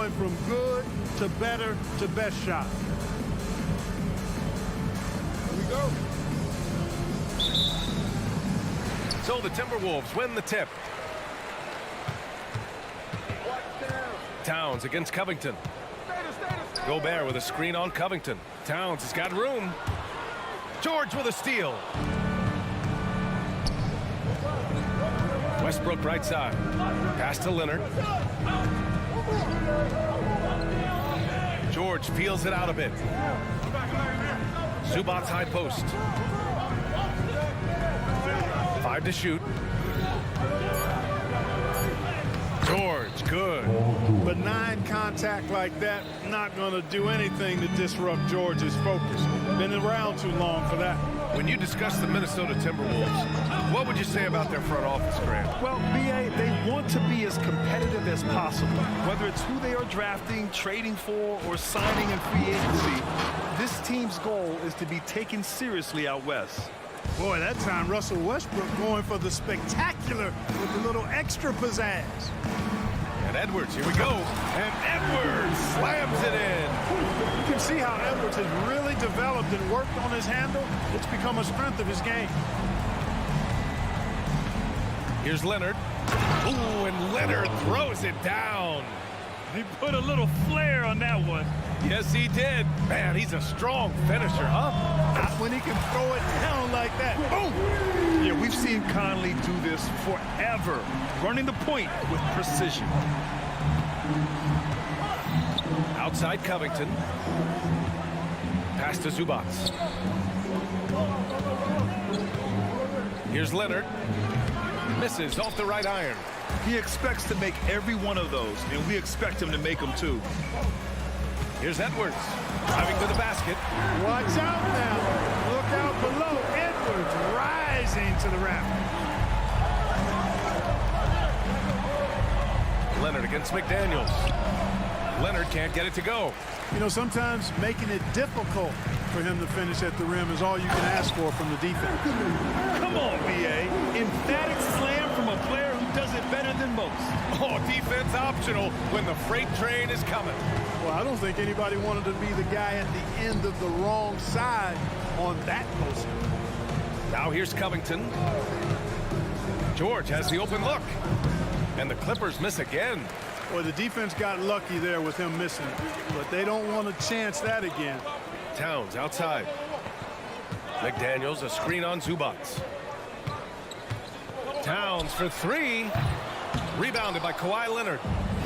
going from good to better to best shot. Here we go. So the Timberwolves win the tip. Towns against Covington. Gobert with a screen on Covington. Towns has got room. George with a steal. Westbrook right side. Pass to Leonard. George feels it out a bit. Zubac's high post. 5 to shoot. George, good. Benign contact like that, not going to do anything to disrupt George's focus. Been around too long for that. When you discuss the Minnesota Timberwolves, what would you say about their front office, Grant? Well, B.A., they want to be as competitive as possible. Whether it's who they are drafting, trading for, or signing in free agency, this team's goal is to be taken seriously out west. Boy, that time Russell Westbrook going for the spectacular with a little extra pizzazz. And Edwards, here we go. And Edwards slams it in. You can see how Edwards has really developed and worked on his handle. It's become a strength of his game. Here's Leonard. Ooh, and Leonard throws it down. He put a little flair on that one. Yes, he did. Man, he's a strong finisher, huh? Not when he can throw it down like that. Boom! Yeah, we've seen Conley do this forever, running the point with precision. Outside Covington. Pass to Zubac. Here's Leonard. Misses off the right iron. He expects to make every one of those, and we expect him to make them too. Here's Edwards, driving to the basket. Watch out now. Look out below. Edwards rising to the rack. Leonard against McDaniels. Leonard can't get it to go. You know, sometimes making it difficult for him to finish at the rim is all you can ask for from the defense. Come on, B.A. Emphatic slam from a player who does it better than most. Oh, defense optional when the freight train is coming. Well, I don't think anybody wanted to be the guy at the end of the wrong side on that poster. Now here's Covington. George has the open look. And the Clippers miss again. Boy, the defense got lucky there with him missing it, but they don't want to chance that again. Towns outside. McDaniels, a screen on Zubac. Towns for 3. Rebounded by Kawhi Leonard.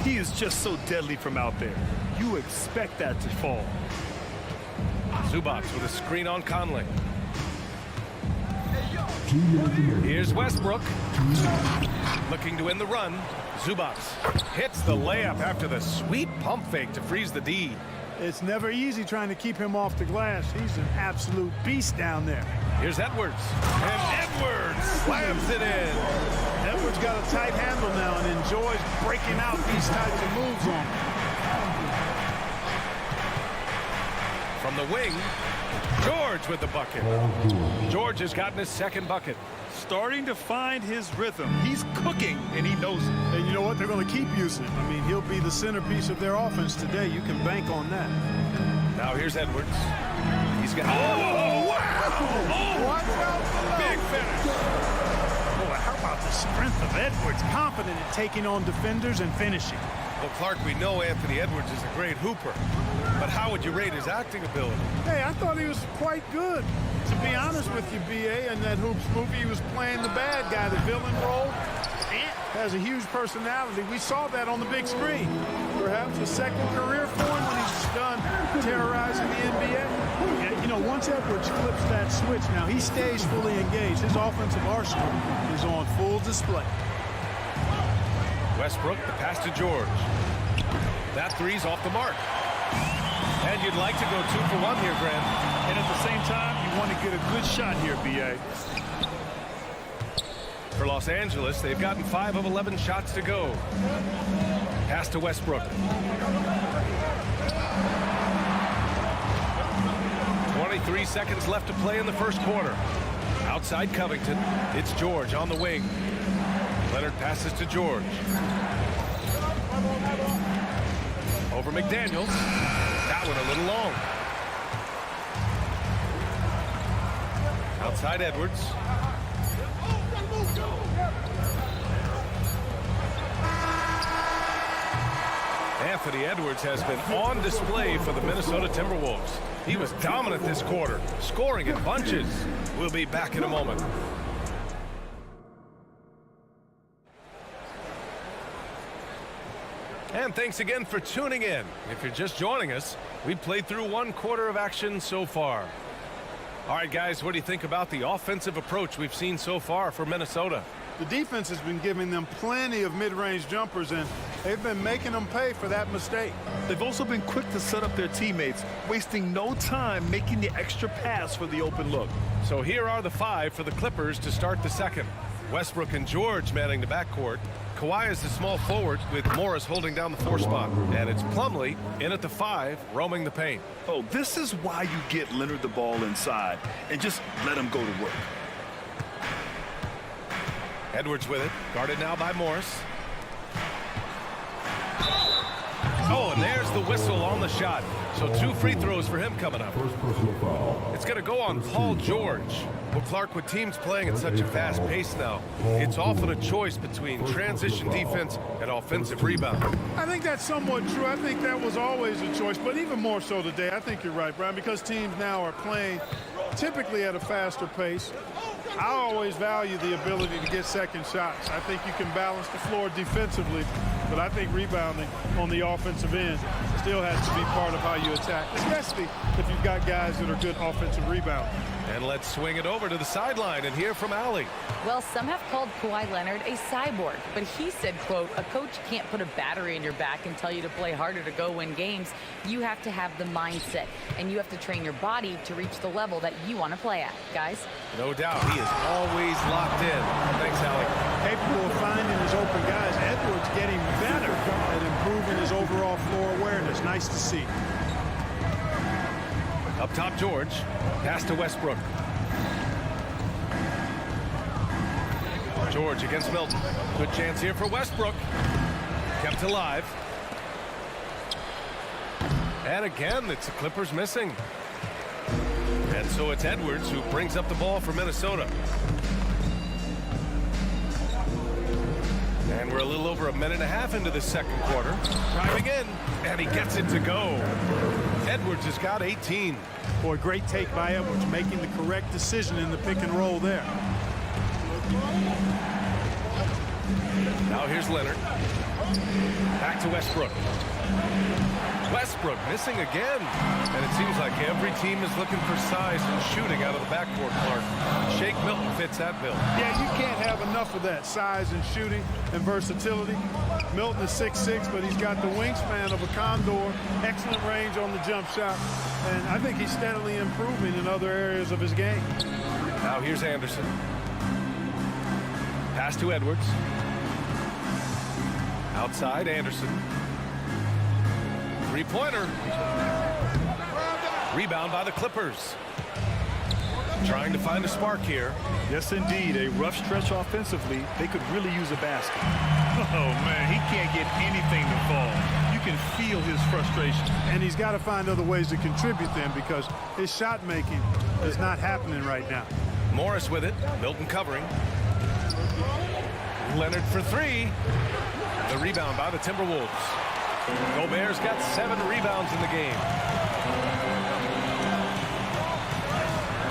He is just so deadly from out there. You expect that to fall. Zubac with a screen on Conley. Here's Westbrook. Looking to win the run. Zubac hits the layup after the sweet pump fake to freeze the D. It's never easy trying to keep him off the glass. He's an absolute beast down there. Here's Edwards. And Edwards slams it in. Edwards got a tight handle now and enjoys breaking out these types of moves on him. From the wing, George with the bucket. George has gotten his second bucket. Starting to find his rhythm. He's cooking, and he knows it. And you know what? They're going to keep using him. I mean, he'll be the centerpiece of their offense today. You can bank on that. Now here's Edwards. He's got... Oh, wow! Oh, watch out! Big finish. Boy, how about the strength of Edwards? Confident in taking on defenders and finishing. Well, Clark, we know Anthony Edwards is a great hooper. But how would you rate his acting ability? Hey, I thought he was quite good. To be honest with you, B.A., in that Hoops movie, he was playing the bad guy, the villain role. Has a huge personality. We saw that on the big screen. Perhaps a second career for him when he's done terrorizing the NBA. And, you know, once Edwards flips that switch, now he stays fully engaged. His offensive arsenal is on full display. Westbrook, the pass to George. That three's off the mark. And you'd like to go 2 for 1 here, Grant. And at the same time, you want to get a good shot here, B.A. For Los Angeles, they've gotten 5 of 11 shots to go. Pass to Westbrook. 23 seconds left to play in the first quarter. Outside Covington, it's George on the wing. Leonard passes to George. Over McDaniels. That one a little long. Outside Edwards. Anthony Edwards has been on display for the Minnesota Timberwolves. He was dominant this quarter, scoring in bunches. We'll be back in a moment. And thanks again for tuning in. If you're just joining us, we've played through one quarter of action so far. All right, guys, what do you think about the offensive approach we've seen so far for Minnesota? The defense has been giving them plenty of mid-range jumpers, and they've been making them pay for that mistake. They've also been quick to set up their teammates, wasting no time making the extra pass for the open look. So here are the 5 for the Clippers to start the second. Westbrook and George manning the backcourt. Kawhi is the small forward with Morris holding down the 4 spot. And it's Plumlee in at the 5, roaming the paint. Oh, this is why you get Leonard the ball inside and just let him go to work. Edwards with it, guarded now by Morris. Oh, and there's the whistle on the shot. So 2 free throws for him coming up. It's going to go on Paul George. Well, Clark, with teams playing at such a fast pace now, it's often a choice between transition defense and offensive rebound. I think that's somewhat true. I think that was always a choice, but even more so today. I think you're right, Brian, because teams now are playing typically at a faster pace. I always value the ability to get second shots. I think you can balance the floor defensively, but I think rebounding on the offensive end still has to be part of how you attack, especially if you've got guys that are good offensive rebounders. And let's swing it over to the sideline and hear from Allie. Well, some have called Kawhi Leonard a cyborg, but he said, quote, a coach can't put a battery in your back and tell you to play harder to go win games. You have to have the mindset, and you have to train your body to reach the level that you want to play at, guys. No doubt, he is always locked in. Thanks, Allie. Capable of finding his open guys. Edwards getting better at improving his overall floor awareness. Nice to see. Up top, George. Pass to Westbrook. George against Milton. Good chance here for Westbrook. Kept alive. And again, it's the Clippers missing. And so it's Edwards who brings up the ball for Minnesota. And we're a little over a minute and a half into the second quarter. Driving in, and he gets it to go. Edwards has got 18. Boy, great take by Edwards, making the correct decision in the pick and roll there. Now here's Leonard. Back to Westbrook. Westbrook missing again. And it seems like every team is looking for size and shooting out of the backcourt, Clark. Shake Milton fits that bill. Yeah, you can't have enough of that size and shooting and versatility. Milton is 6'6", but he's got the wingspan of a condor. Excellent range on the jump shot. And I think he's steadily improving in other areas of his game. Now here's Anderson. Pass to Edwards. Outside, Anderson. Three-pointer. Rebound by the Clippers. Trying to find a spark here. Yes, indeed. A rough stretch offensively. They could really use a basket. Oh, man, he can't get anything to fall. You can feel his frustration. And he's got to find other ways to contribute then, because his shot making is not happening right now. Morris with it. Milton covering. Leonard for 3. The rebound by the Timberwolves. Gobert's got 7 rebounds in the game.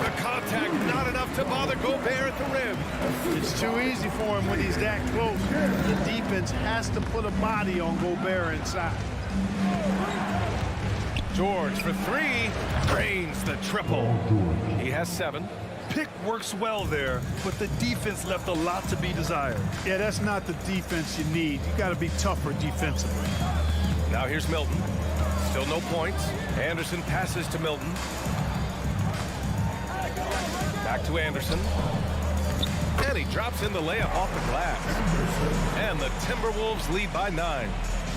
The contact not enough to bother Gobert at the rim. It's too easy for him when he's that close. The defense has to put a body on Gobert inside. George for 3. Drains the triple. He has 7. Pick works well there, but the defense left a lot to be desired. Yeah, that's not the defense you need. You got to be tougher defensively. Now here's Milton. Still no points. Anderson passes to Milton. Back to Anderson. And he drops in the layup off the glass. And the Timberwolves lead by 9.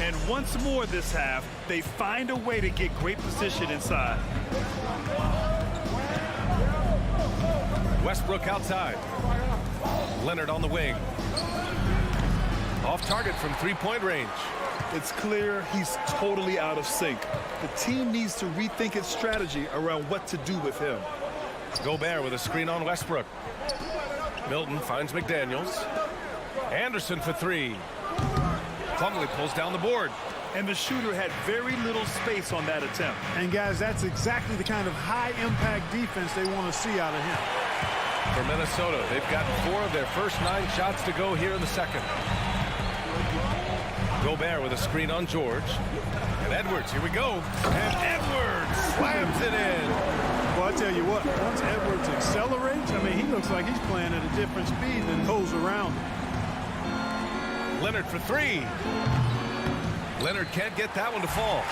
And once more this half, they find a way to get great position inside. Westbrook outside. Leonard on the wing. Off target from 3-point range. It's clear he's totally out of sync. The team needs to rethink its strategy around what to do with him. Gobert with a screen on Westbrook. Milton finds McDaniels. Anderson for three. Plumlee pulls down the board. And the shooter had very little space on that attempt. And, guys, that's exactly the kind of high-impact defense they want to see out of him. For Minnesota, they've gotten 4 of their first 9 shots to go here in the second. Gobert with a screen on George. And Edwards, here we go. And Edwards slams it in. Well, I tell you what, once Edwards accelerates, I mean, he looks like he's playing at a different speed than those around him. Leonard for 3. Leonard can't get that one to fall.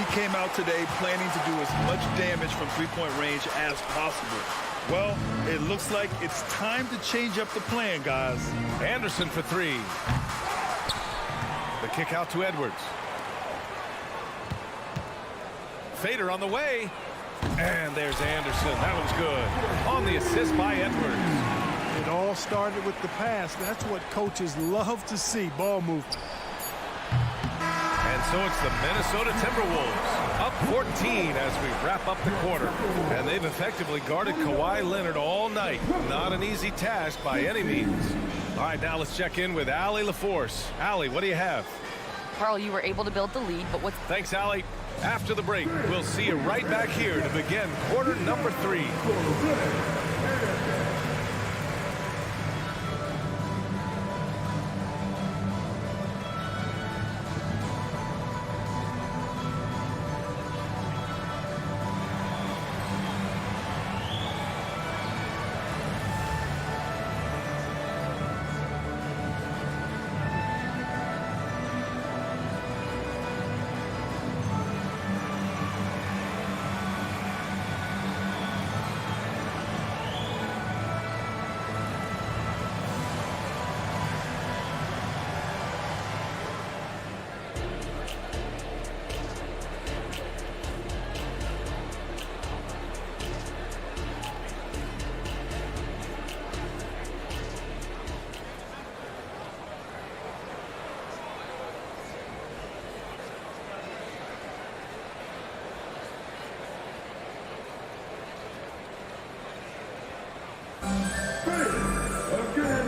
He came out today planning to do as much damage from three-point range as possible. Well, it looks like it's time to change up the plan, guys. Anderson for 3. The kick out to Edwards. Fader on the way. And there's Anderson. That was good. On the assist by Edwards. It all started with the pass. That's what coaches love to see, ball movement. And so it's the Minnesota Timberwolves up 14 as we wrap up the quarter. And they've effectively guarded Kawhi Leonard all night. Not an easy task by any means. All right, now let's check in with Allie LaForce. Allie, what do you have? Carl, you were able to build the lead, but what's... Thanks, Allie. After the break, we'll see you right back here to begin quarter number 3.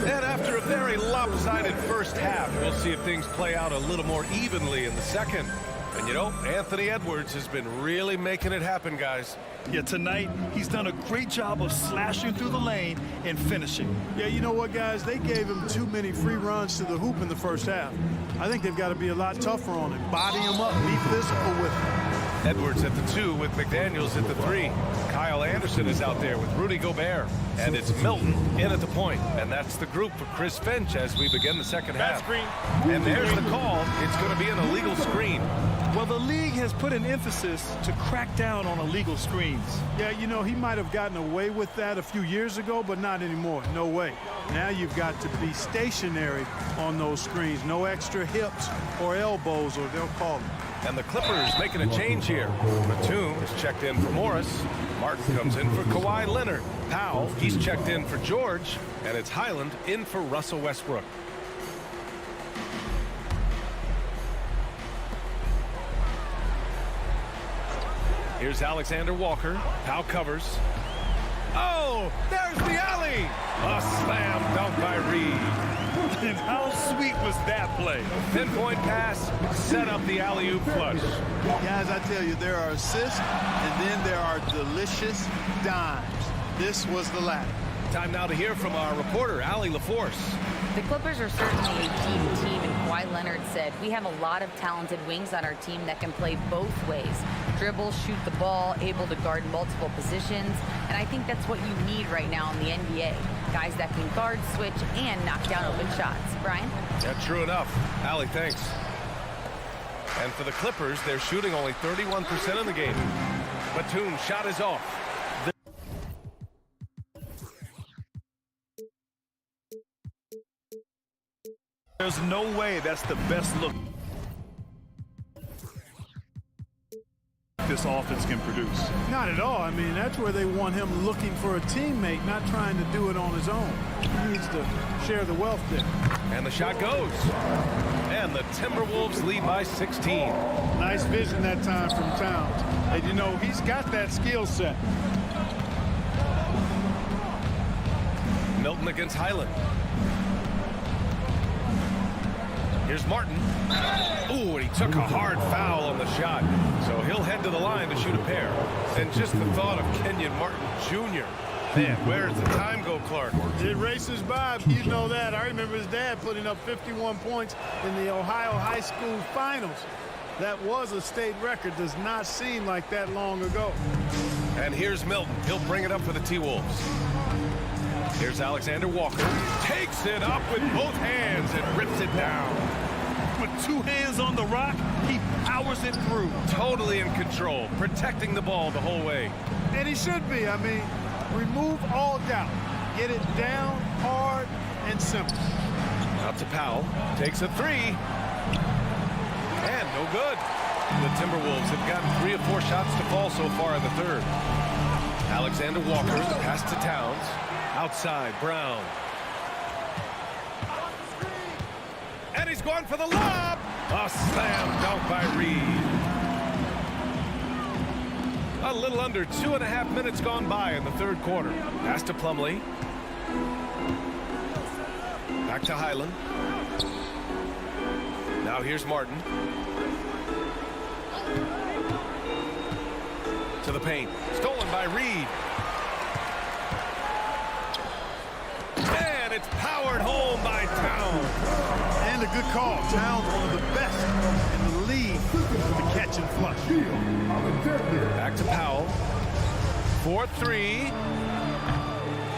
And after a very lopsided first half, we'll see if things play out a little more evenly in the second. And you know, Anthony Edwards has been really making it happen, guys. Yeah, tonight he's done a great job of slashing through the lane and finishing. Yeah, you know what, guys? They gave him too many free runs to the hoop in the first half. I think they've got to be a lot tougher on him. Body him up, be physical with him. Edwards at the 2 with McDaniels at the 3. Kyle Anderson is out there with Rudy Gobert. And it's Milton in at the point. And that's the group for Chris Finch as we begin the second half. Screen. And there's the call. It's going to be an illegal screen. Well, the league has put an emphasis to crack down on illegal screens. Yeah, you know, he might have gotten away with that a few years ago, but not anymore. No way. Now you've got to be stationary on those screens. No extra hips or elbows, or they'll call them. And the Clippers making a change here. Batum is checked in for Morris. Martin comes in for Kawhi Leonard. Powell, he's checked in for George. And it's Highland in for Russell Westbrook. Here's Alexander Walker. Powell covers. Oh, there's the alley. A slam dunk by Reed. And how sweet was that play? Pinpoint pass, set up the alley-oop flush. Guys, I tell you, there are assists, and then there are delicious dimes. This was the latter. Time now to hear from our reporter, Allie LaForce. The Clippers are certainly a deep team, and Kawhi Leonard said, we have a lot of talented wings on our team that can play both ways. Dribble, shoot the ball, able to guard multiple positions, and I think that's what you need right now in the NBA. Guys that can guard, switch, and knock down open shots. Brian? Yeah, true enough. Allie, thanks. And for the Clippers, they're shooting only 31% in the game. Batum's shot is off. There's no way that's the best look this offense can produce. Not at all. I mean, that's where they want him looking for a teammate, not trying to do it on his own. He needs to share the wealth there. And the shot goes. And the Timberwolves lead by 16. Nice vision that time from Towns. And, you know, he's got that skill set. Milton against Highland. Here's Martin. Ooh, and he took a hard foul on the shot. So he'll head to the line to shoot a pair. And just the thought of Kenyon Martin Jr. Man, where does the time go, Clark? It races by. You know that. I remember his dad putting up 51 points in the Ohio High School Finals. That was a state record. Does not seem like that long ago. And here's Milton. He'll bring it up for the T-Wolves. Here's Alexander Walker. Takes it up with both hands and rips it down. With two hands on the rock, he powers it through. Totally in control, protecting the ball the whole way. And he should be. I mean, remove all doubt. Get it down, hard, and simple. Out to Powell. Takes a three. And no good. The Timberwolves have gotten 3 of 4 shots to fall so far in the third. Alexander Walker, the pass to Towns. Outside, Brown. And he's going for the lob. A slam dunk by Reed. A little under 2.5 minutes gone by in the third quarter. Pass to Plumlee. Back to Highland. Now here's Martin. To the paint. Stolen by Reed. And it's powered home by Towns. And a good call. Towns, one of the best in the league with the catch and flush. Back to Powell. 4-3.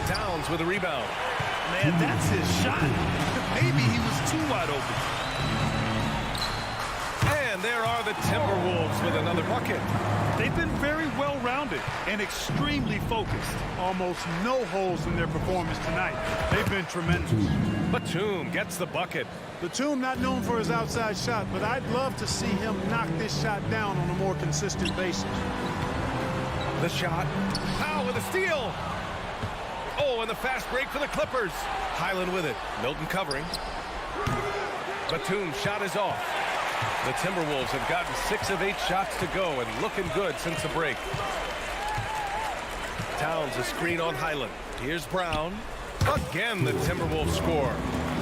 Towns with a rebound. Man, that's his shot. Maybe he was too wide open. And there are the Timberwolves with another bucket. They've been very well-rounded and extremely focused. Almost no holes in their performance tonight. They've been tremendous. Batum gets the bucket. Batum not known for his outside shot, but I'd love to see him knock this shot down on a more consistent basis. The shot. Powell with a steal. Oh, and the fast break for the Clippers. Highland with it. Milton covering. Batum's shot is off. The Timberwolves have gotten 6 of 8 shots to go and looking good since the break. Towns a screen on Highland. Here's Brown. Again, the Timberwolves score.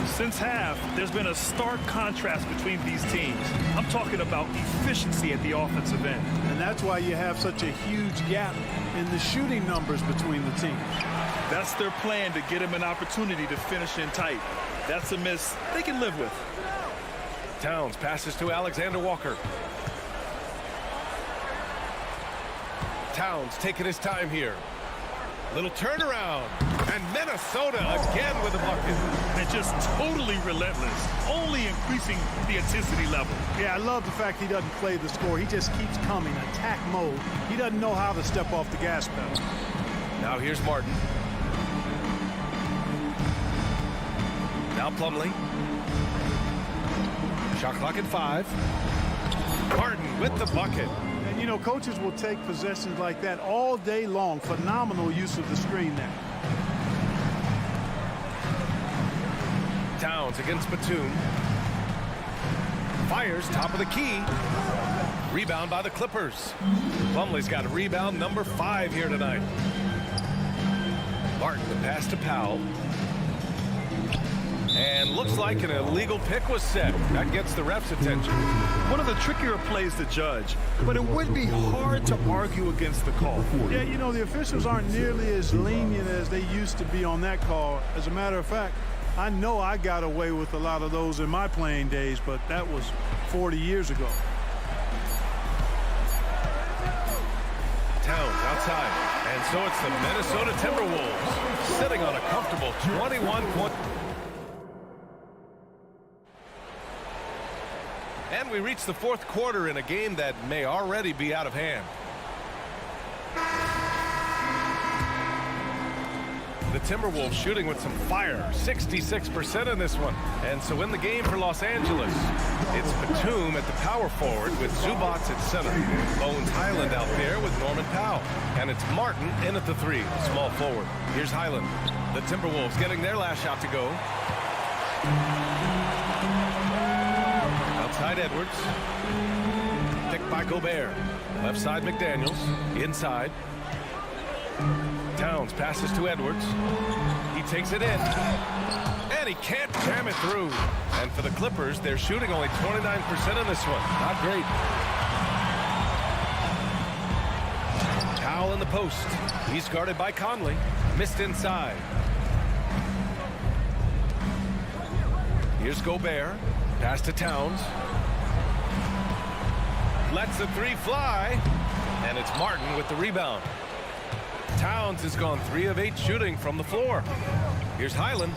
Since half, there's been a stark contrast between these teams. I'm talking about efficiency at the offensive end. And that's why you have such a huge gap in the shooting numbers between the teams. That's their plan, to get him an opportunity to finish in tight. That's a miss they can live with. Towns passes to Alexander Walker. Towns taking his time here. Little turnaround. And Minnesota again with a bucket. And just totally relentless, only increasing the intensity level. Yeah, I love the fact he doesn't play the score. He just keeps coming, attack mode. He doesn't know how to step off the gas pedal. Now here's Martin. Now Plumlee. Shot clock at 5. Martin with the bucket. And, you know, coaches will take possessions like that all day long. Phenomenal use of the screen there. Towns against Batum. Fires top of the key. Rebound by the Clippers. Plumlee's got a rebound number 5 here tonight. Martin, the pass to Powell. And looks like an illegal pick was set. That gets the ref's attention. One of the trickier plays to judge, but it would be hard to argue against the call. Yeah, you know, the officials aren't nearly as lenient as they used to be on that call. As a matter of fact, I know I got away with a lot of those in my playing days, but that was 40 years ago. Towns outside. And so it's the Minnesota Timberwolves sitting on a comfortable 21-point. And we reach the fourth quarter in a game that may already be out of hand. The Timberwolves shooting with some fire, 66% in this one. And so in the game for Los Angeles, it's Batum at the power forward with Zubats at center. Bones Highland out there with Norman Powell. And it's Martin in at the 3, small forward. Here's Highland. The Timberwolves getting their last shot to go. Outside Edwards. Picked by Gobert. Left side McDaniels. Inside. Towns passes to Edwards. He takes it in. And he can't jam it through. And for the Clippers, they're shooting only 29% in this one. Not great. Powell in the post. He's guarded by Conley. Missed inside. Here's Gobert. Pass to Towns. Lets the 3 fly. And it's Martin with the rebound. Towns has gone 3 of 8 shooting from the floor. Here's Highland.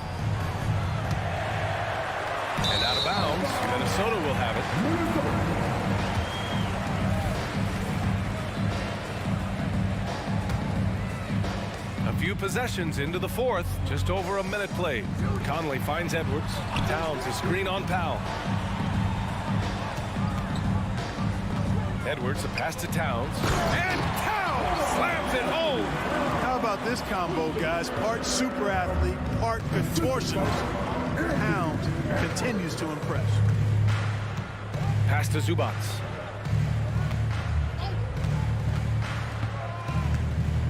And out of bounds. Minnesota will have it. A few possessions into the 4th. Just over a minute played. Conley finds Edwards. Towns a screen on Powell. Edwards a pass to Towns. And Towns slams it home. How about this combo, guys? Part super athlete, part contortionist. Towns continues to impress. Pass to Zubats.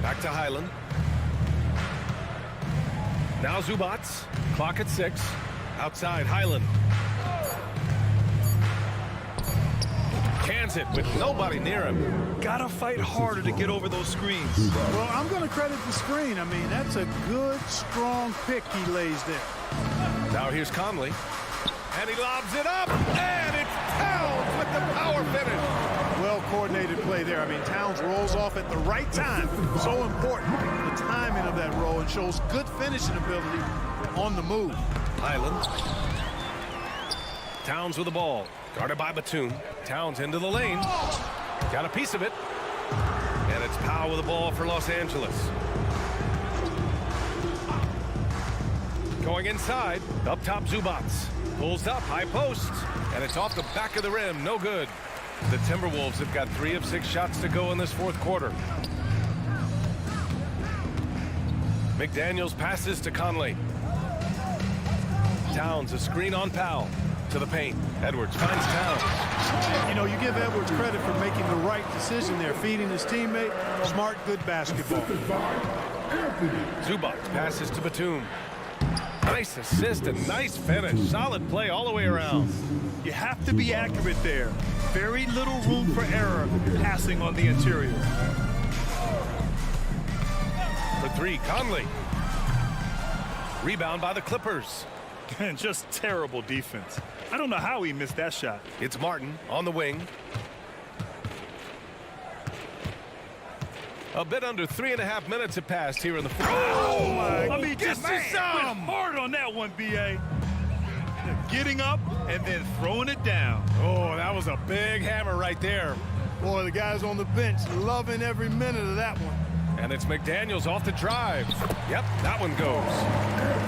Back to Highland. Now Zubats. Clock at 6. Outside Highland. Cans it with nobody near him. Gotta fight harder to get over those screens. Well, I'm going to credit the screen. I mean, that's a good, strong pick he lays there. Now here's Conley. And he lobs it up. And it's Towns with the power finish. Well-coordinated play there. I mean, Towns rolls off at the right time. So important, the timing of that roll, and shows good finishing ability on the move. Highland. Towns with the ball. Guarded by Batum. Towns into the lane. Got a piece of it. And it's Powell with the ball for Los Angeles. Going inside. Up top Zubats. Pulls up. High post. And it's off the back of the rim. No good. The Timberwolves have got 3 of 6 shots to go in this 4th quarter. McDaniels passes to Conley. Towns a screen on Powell. To the paint. Edwards finds Towns. You know, you give Edwards credit for making the right decision there, feeding his teammate. Smart, good basketball. Zubats passes to Batum. Nice assist and nice finish. Solid play all the way around. You have to be accurate there. Very little room for error passing on the interior. For 3, Conley. Rebound by the Clippers. And just terrible defense. I don't know how he missed that shot. It's Martin on the wing. A bit under 3.5 minutes have passed here in the 4th. Oh my! I mean, Get just me some! went hard on that one, BA. Getting up and then throwing it down. Oh, that was a big hammer right there. Boy, the guys on the bench loving every minute of that one. And it's McDaniels off the drive. Yep, that one goes.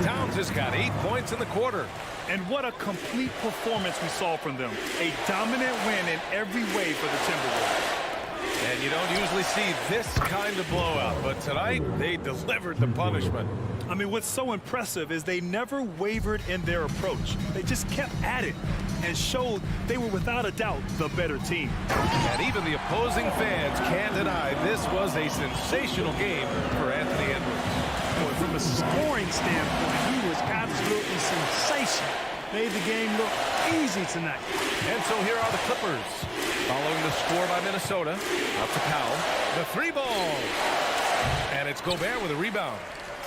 Towns has got 8 points in the quarter. And what a complete performance we saw from them. A dominant win in every way for the Timberwolves. And you don't usually see this kind of blowout, but tonight they delivered the punishment. I mean, what's so impressive is they never wavered in their approach. They just kept at it and showed they were without a doubt the better team. And even the opposing fans can't deny this was a sensational game for Anthony Edwards. Boy, from a scoring standpoint, he was absolutely sensational. Made the game look easy tonight. And so here are the Clippers. Following the score by Minnesota. Up to Powell. The 3 ball. And it's Gobert with a rebound.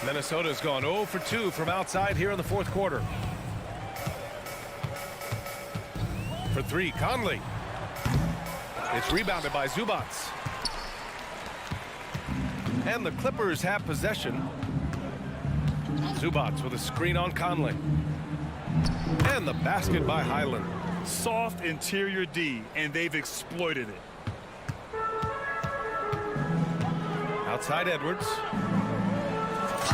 Minnesota's gone 0 for 2 from outside here in the 4th quarter. For 3, Conley. It's rebounded by Zubats. And the Clippers have possession. Zubats with a screen on Conley. And the basket by Highland. Soft interior D, and they've exploited it. Outside Edwards.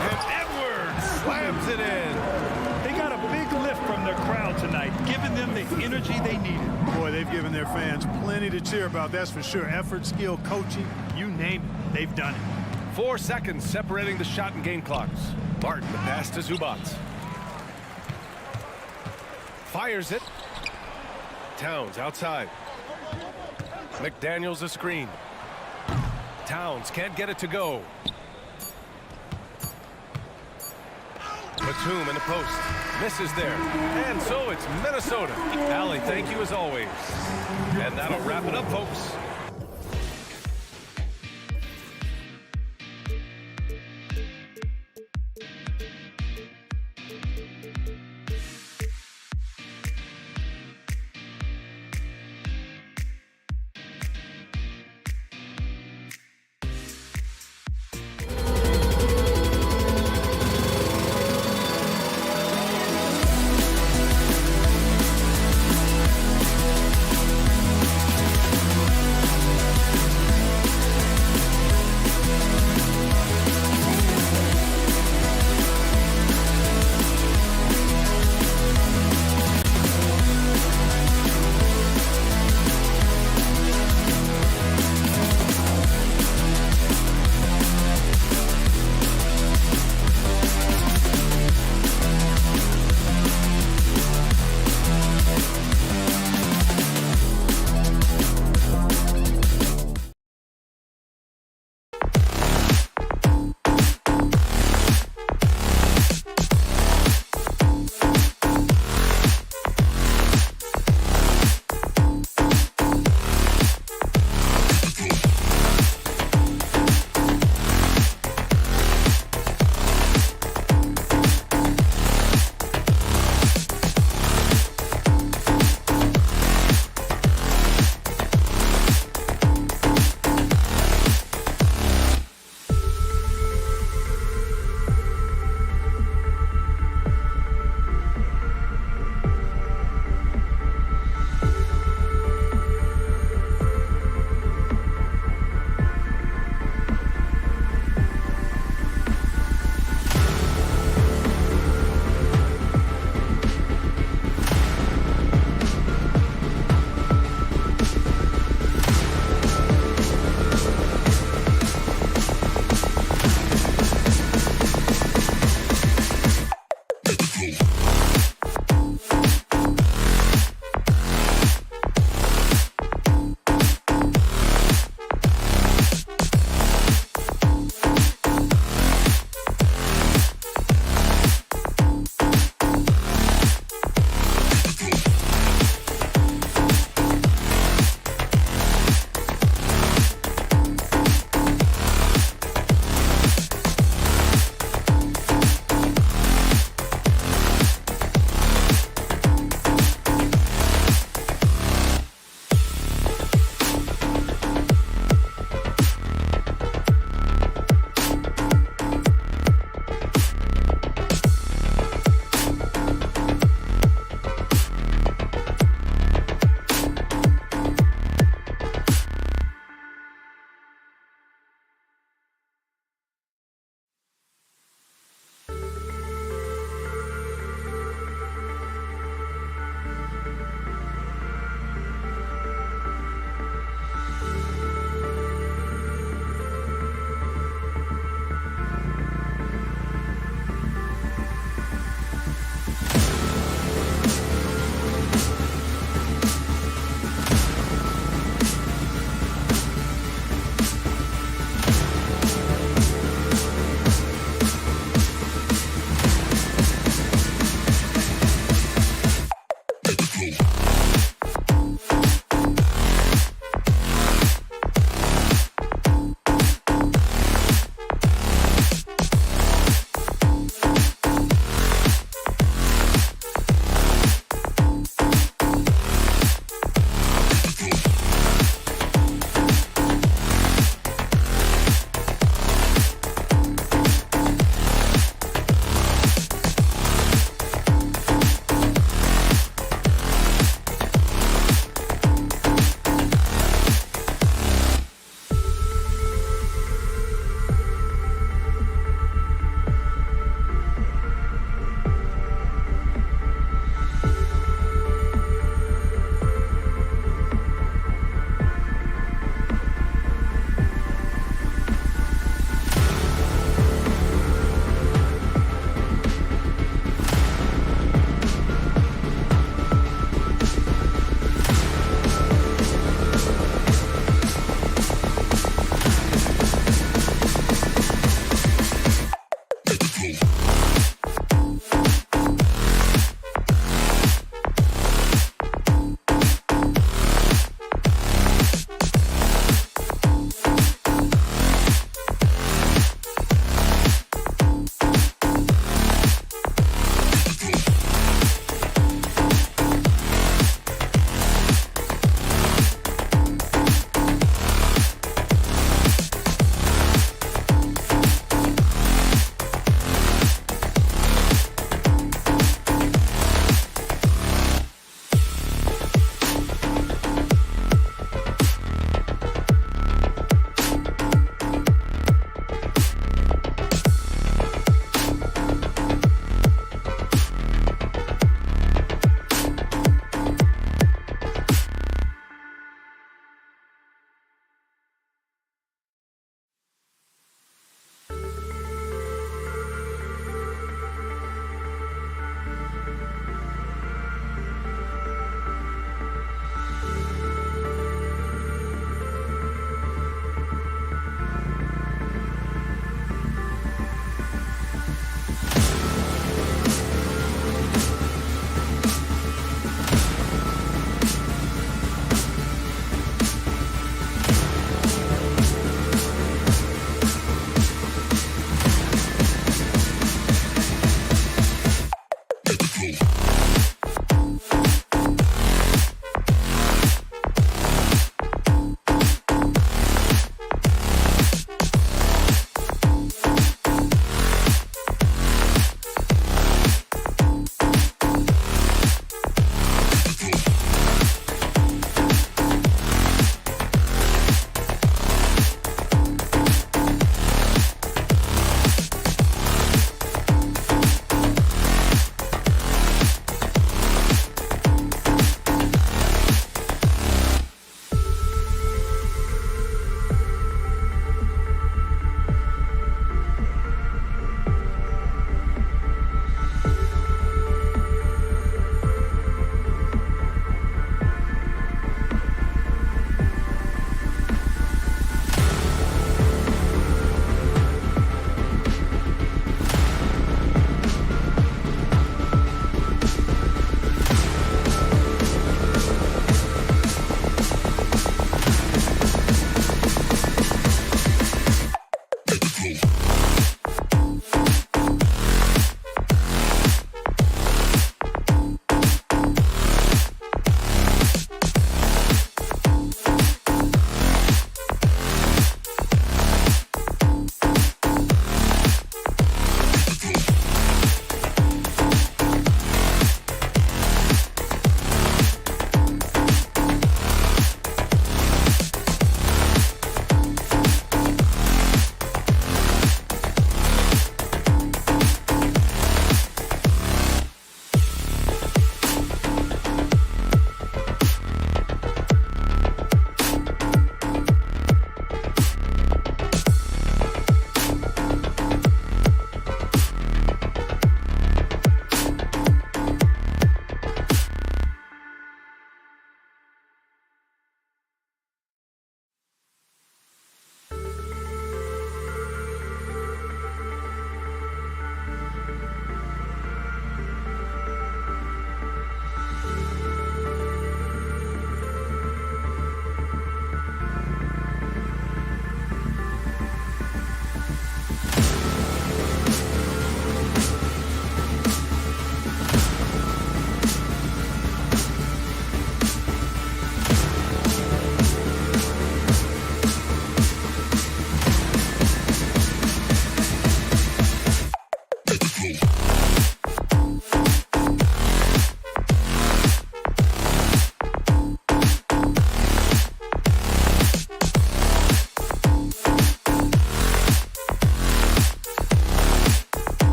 And Edwards Slams it in. They got a big lift from their crowd tonight, giving them the energy they needed. Boy, they've given their fans plenty to cheer about, that's for sure. Effort, skill, coaching, you name it, they've done it. 4 seconds separating the shot and game clocks. Martin, the pass to Zubac. Fires it. Towns outside. McDaniels a screen. Towns can't get it to go. Batum in the post. Misses there. And so it's Minnesota. Allie, thank you as always. And that'll wrap it up, folks.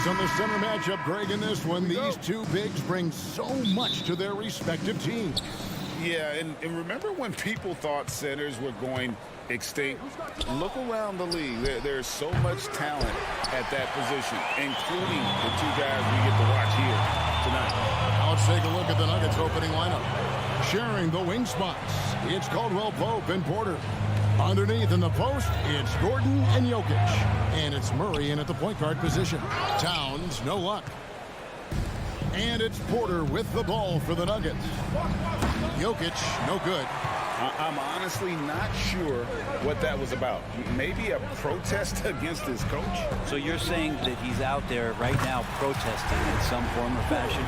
eyes on the center matchup, Greg, in this one. These two bigs bring so much to their respective teams. Yeah, and remember when people thought centers were going extinct? Look around the league. There's so much talent at that position, including the two guys we get to watch here tonight. Now let's take a look at the Nuggets opening lineup. Sharing the wing spots, it's Caldwell Pope and Porter. Underneath in the post, it's Gordon and Jokic. And it's Murray in at the point guard position. Towns, no luck. And it's Porter with the ball for the Nuggets. Jokic, no good. I'm honestly not sure what that was about. Maybe a protest against his coach? So you're saying that he's out there right now protesting in some form or fashion?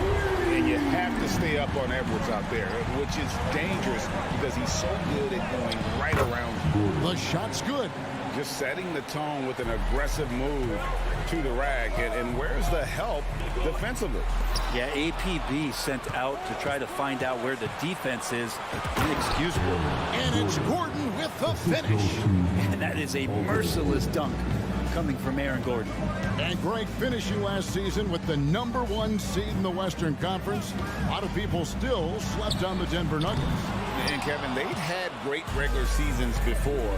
And you have to stay up on Edwards out there, which is dangerous because he's so good at going right around you. The shot's good. Just setting the tone with an aggressive move to the rack. And where's the help defensively? Yeah, APB sent out to try to find out where the defense is. Inexcusable. And it's Gordon with the finish. And that is a merciless dunk coming from Aaron Gordon. And Greg finishing last season with the #1 seed in the Western Conference. A lot of people still slept on the Denver Nuggets. And Kevin, they'd had great regular seasons before,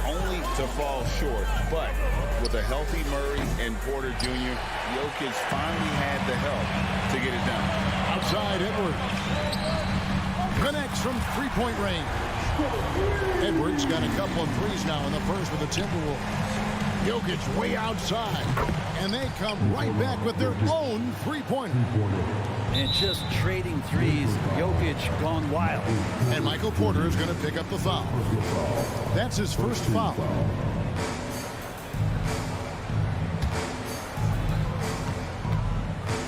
only to fall short. But with a healthy Murray and Porter Jr., Jokic finally had the help to get it done. Outside Edwards. Connects from three-point range. Edwards got a couple of threes now in the first with the Timberwolves. Jokic way outside. And they come right back with their own three-pointer. And just trading threes, Jokic gone wild. And Michael Porter is going to pick up the foul. That's his first foul.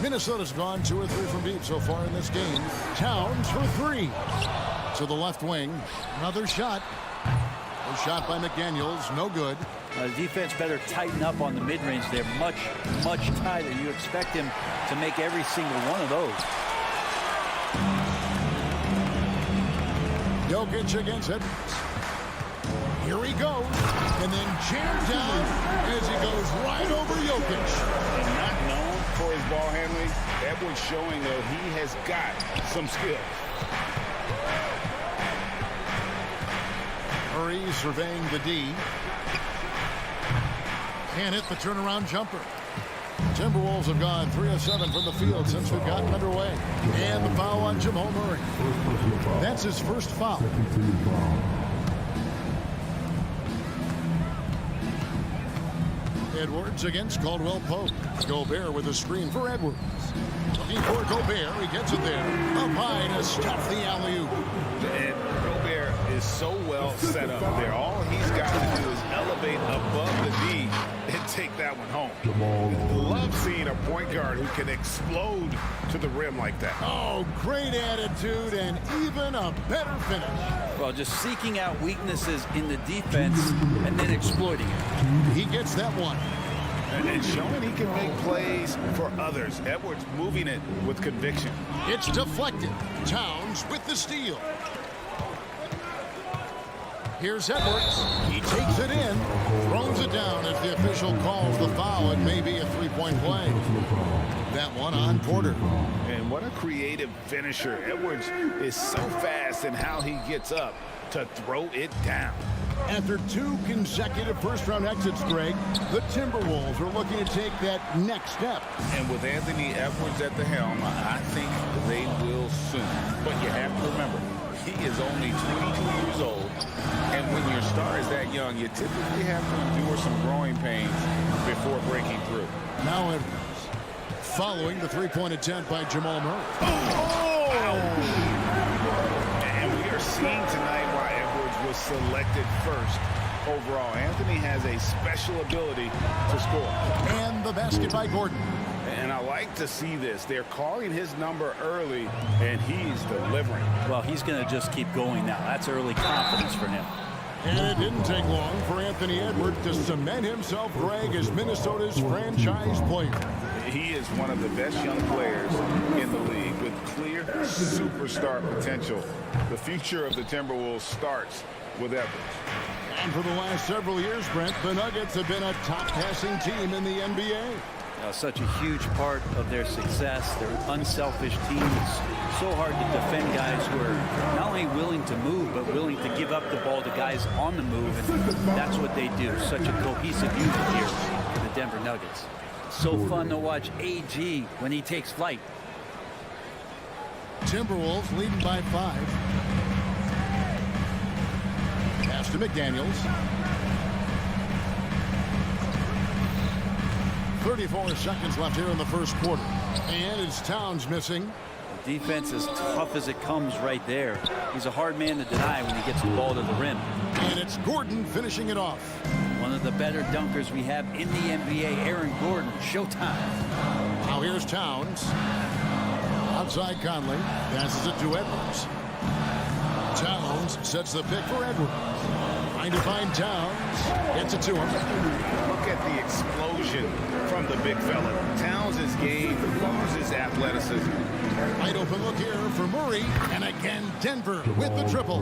Minnesota's gone 2 or 3 from deep so far in this game. Towns for 3. To the left wing. Another shot. A shot by McDaniels. No good. The defense better tighten up on the mid-range. They're much, much tighter. You expect him to make every single one of those. Jokic against it. Here he goes. And then jammed down as he goes right over Jokic. And not known for his ball handling, Edwards showing that he has got some skill. Murray surveying the D. Can't hit the turnaround jumper. Timberwolves have gone 3 of 7 from the field since we've gotten underway. And the foul on Jamal Murray. That's his first foul. Edwards against Caldwell Pope. Gobert with a screen for Edwards. Looking for Gobert. He gets it there. Up high to stuff the alley-oop. And Gobert is so well set up there. All he's got to do is elevate above the D and take that one home. Love seeing a point guard who can explode to the rim like that. Oh, great attitude and even a better finish. Well, just seeking out weaknesses in the defense and then exploiting it. He gets that one. And showing he can make plays for others. Edwards moving it with conviction. It's deflected. Towns with the steal. Here's Edwards. He takes it in, throws it down if the official calls the foul. It may be a three-point play. That one on Porter. And what a creative finisher. Edwards is so fast in how he gets up to throw it down. After 2 consecutive first-round exits, Greg, the Timberwolves are looking to take that next step. And with Anthony Edwards at the helm, I think they will soon. But you have to remember, he is only 22 years old. And when your star is that young, you typically have to endure some growing pains before breaking through. Now Edwards, following the three-point attempt by Jamal Murray. And we are seeing tonight why Edwards was selected first overall. Anthony has a special ability to score. And the basket by Gordon. And I like to see this. They're calling his number early, and he's delivering. Well, he's going to just keep going now. That's early confidence for him. And it didn't take long for Anthony Edwards to cement himself, Greg, as Minnesota's franchise player. He is one of the best young players in the league with clear superstar potential. The future of the Timberwolves starts with Edwards. And for the last several years, Brent, the Nuggets have been a top passing team in the NBA. Such a huge part of their success. They're an unselfish team. It's so hard to defend guys who are not only willing to move, but willing to give up the ball to guys on the move, and that's what they do. Such a cohesive unit here for the Denver Nuggets. So fun to watch AG when he takes flight. Timberwolves leading by 5. Pass to McDaniels. 34 seconds left here in the first quarter. And it's Towns missing. The defense is tough as it comes right there. He's a hard man to deny when he gets the ball to the rim. And it's Gordon finishing it off. One of the better dunkers we have in the NBA, Aaron Gordon. Showtime. Now here's Towns. Outside Conley. Passes it to Edwards. Towns sets the pick for Edwards. Trying to find Towns. Gets it to him. Look at the explosion from the big fella. Towns' game loses athleticism. Wide open look here for Murray. And again, Denver with the triple.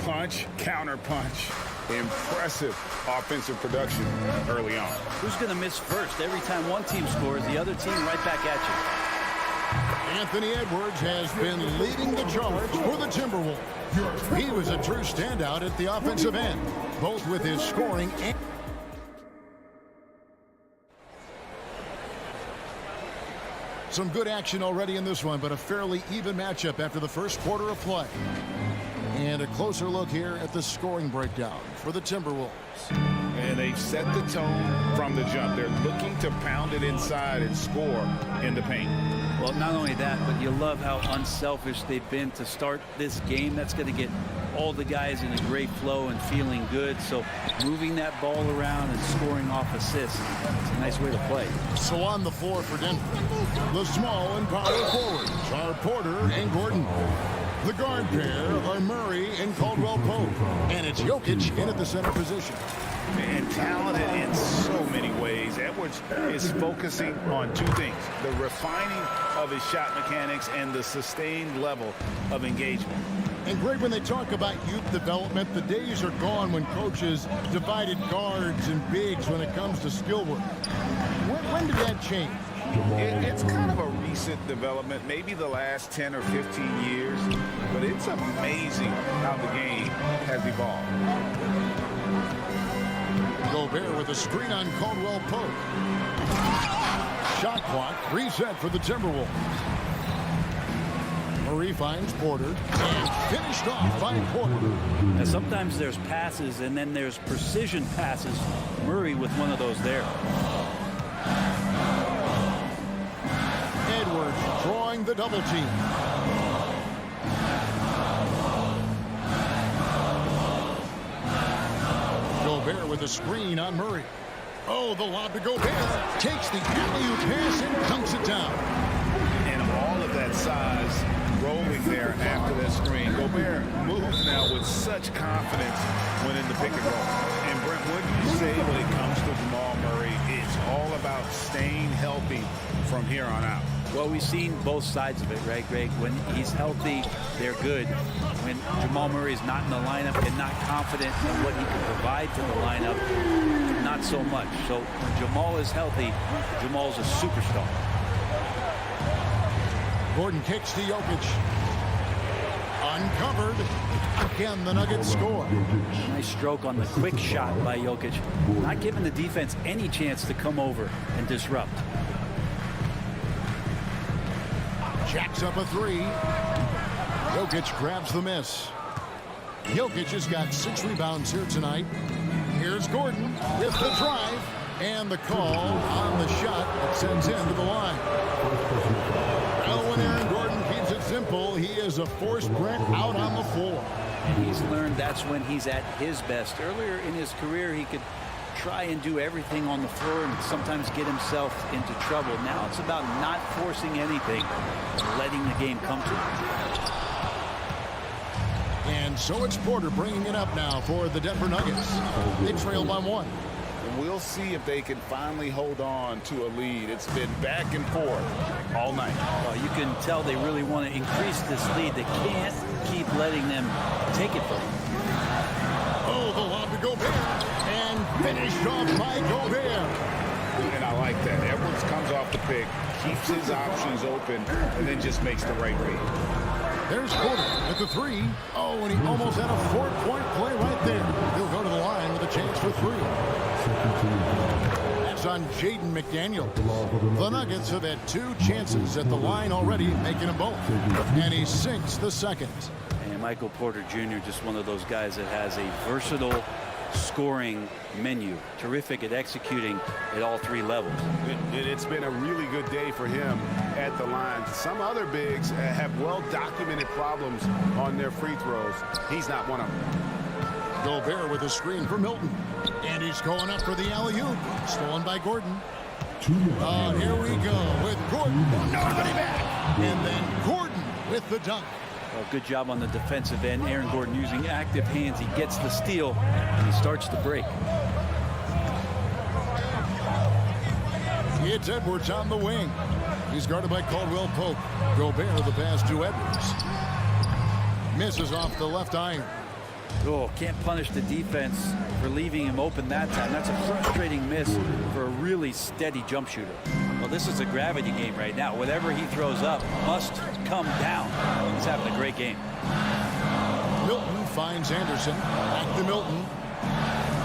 Punch, counter punch. Impressive offensive production early on. Who's going to miss first? Every time one team scores, the other team right back at you. Anthony Edwards has been leading the charge for the Timberwolves. He was a true standout at the offensive end, both with his scoring and... Some good action already in this one, but a fairly even matchup after the first quarter of play. And a closer look here at the scoring breakdown for the Timberwolves. And they've set the tone from the jump. They're looking to pound it inside and score in the paint. Well, not only that, but you love how unselfish they've been to start this game. That's going to get all the guys in a great flow and feeling good. So moving that ball around and scoring off assists, it's a nice way to play. So on the floor for Denver, the small and power forwards are Porter and Gordon. The guard pair are Murray and Caldwell Pope. And it's Jokic in at the center position. And talented in so many ways. Edwards is focusing on two things: the refining of his shot mechanics and the sustained level of engagement. And Greg, when they talk about youth development, the days are gone when coaches divided guards and bigs when it comes to skill work. When did that change? It's kind of a recent development, maybe the last 10 or 15 years, but it's amazing how the game has evolved. Gobert with a screen on Caldwell Pope. Shot clock reset for the Timberwolves. Murray finds Porter and finished off by Porter. Now, sometimes there's passes and then there's precision passes. Murray with one of those there. Edwards drawing the double team. Gobert with a screen on Murray. Oh, the lob to Gobert. Takes the alley-oop pass and dunks it down. And all of that size rolling there after that screen. Gobert moves now with such confidence when in the pick and roll. And Brent, what do you say when it comes to Jamal Murray? It's all about staying healthy from here on out. Well, we've seen both sides of it, right, Greg? When he's healthy, they're good. When Jamal Murray's not in the lineup and not confident in what he can provide to the lineup, not so much. So when Jamal is healthy, Jamal's a superstar. Gordon kicks to Jokic. Uncovered. Again, the Nuggets score. Nice stroke on the quick shot by Jokic. Not giving the defense any chance to come over and disrupt. Jacks up a three. Jokic grabs the miss. Jokic has got 6 rebounds here tonight. Here's Gordon with the drive and the call on the shot that sends him to the line. Well, when Aaron Gordon keeps it simple, he is a force Brent out on the floor. And he's learned that's when he's at his best. Earlier in his career, he could try and do everything on the floor and sometimes get himself into trouble. Now it's about not forcing anything and letting the game come to him. And so it's Porter bringing it up now for the Denver Nuggets. They trail by 1. We'll see if they can finally hold on to a lead. It's been back and forth all night. Well, you can tell they really want to increase this lead. They can't keep letting them take it from them. Oh, the lob to Gobert. And finished off by Gobert. And I like that. Edwards comes off the pick, keeps his options open, and then just makes the right read. There's Porter at the three. Oh, and he almost had a 4-point play right there. He'll go to the line with a chance for three. That's on Jaden McDaniel. The Nuggets have had 2 chances at the line already, making them both. And he sinks the second. And Michael Porter Jr., just one of those guys that has a versatile scoring menu. Terrific at executing at all 3 levels. It's been a really good day for him at the line. Some other bigs have well-documented problems on their free throws. He's not one of them. Gobert with a screen for Milton. And he's going up for the alley-oop. Stolen by Gordon. Here we go with Gordon. Nobody back. And then Gordon with the dunk. Well, good job on the defensive end. Aaron Gordon using active hands. He gets the steal, and he starts the break. It's Edwards on the wing. He's guarded by Caldwell Pope. Gobert the pass to Edwards. Misses off the left iron. Oh, can't punish the defense for leaving him open that time. That's a frustrating miss for a really steady jump shooter. Well, this is a gravity game right now. Whatever he throws up must come down. He's having a great game. Milton finds Anderson. Back to Milton.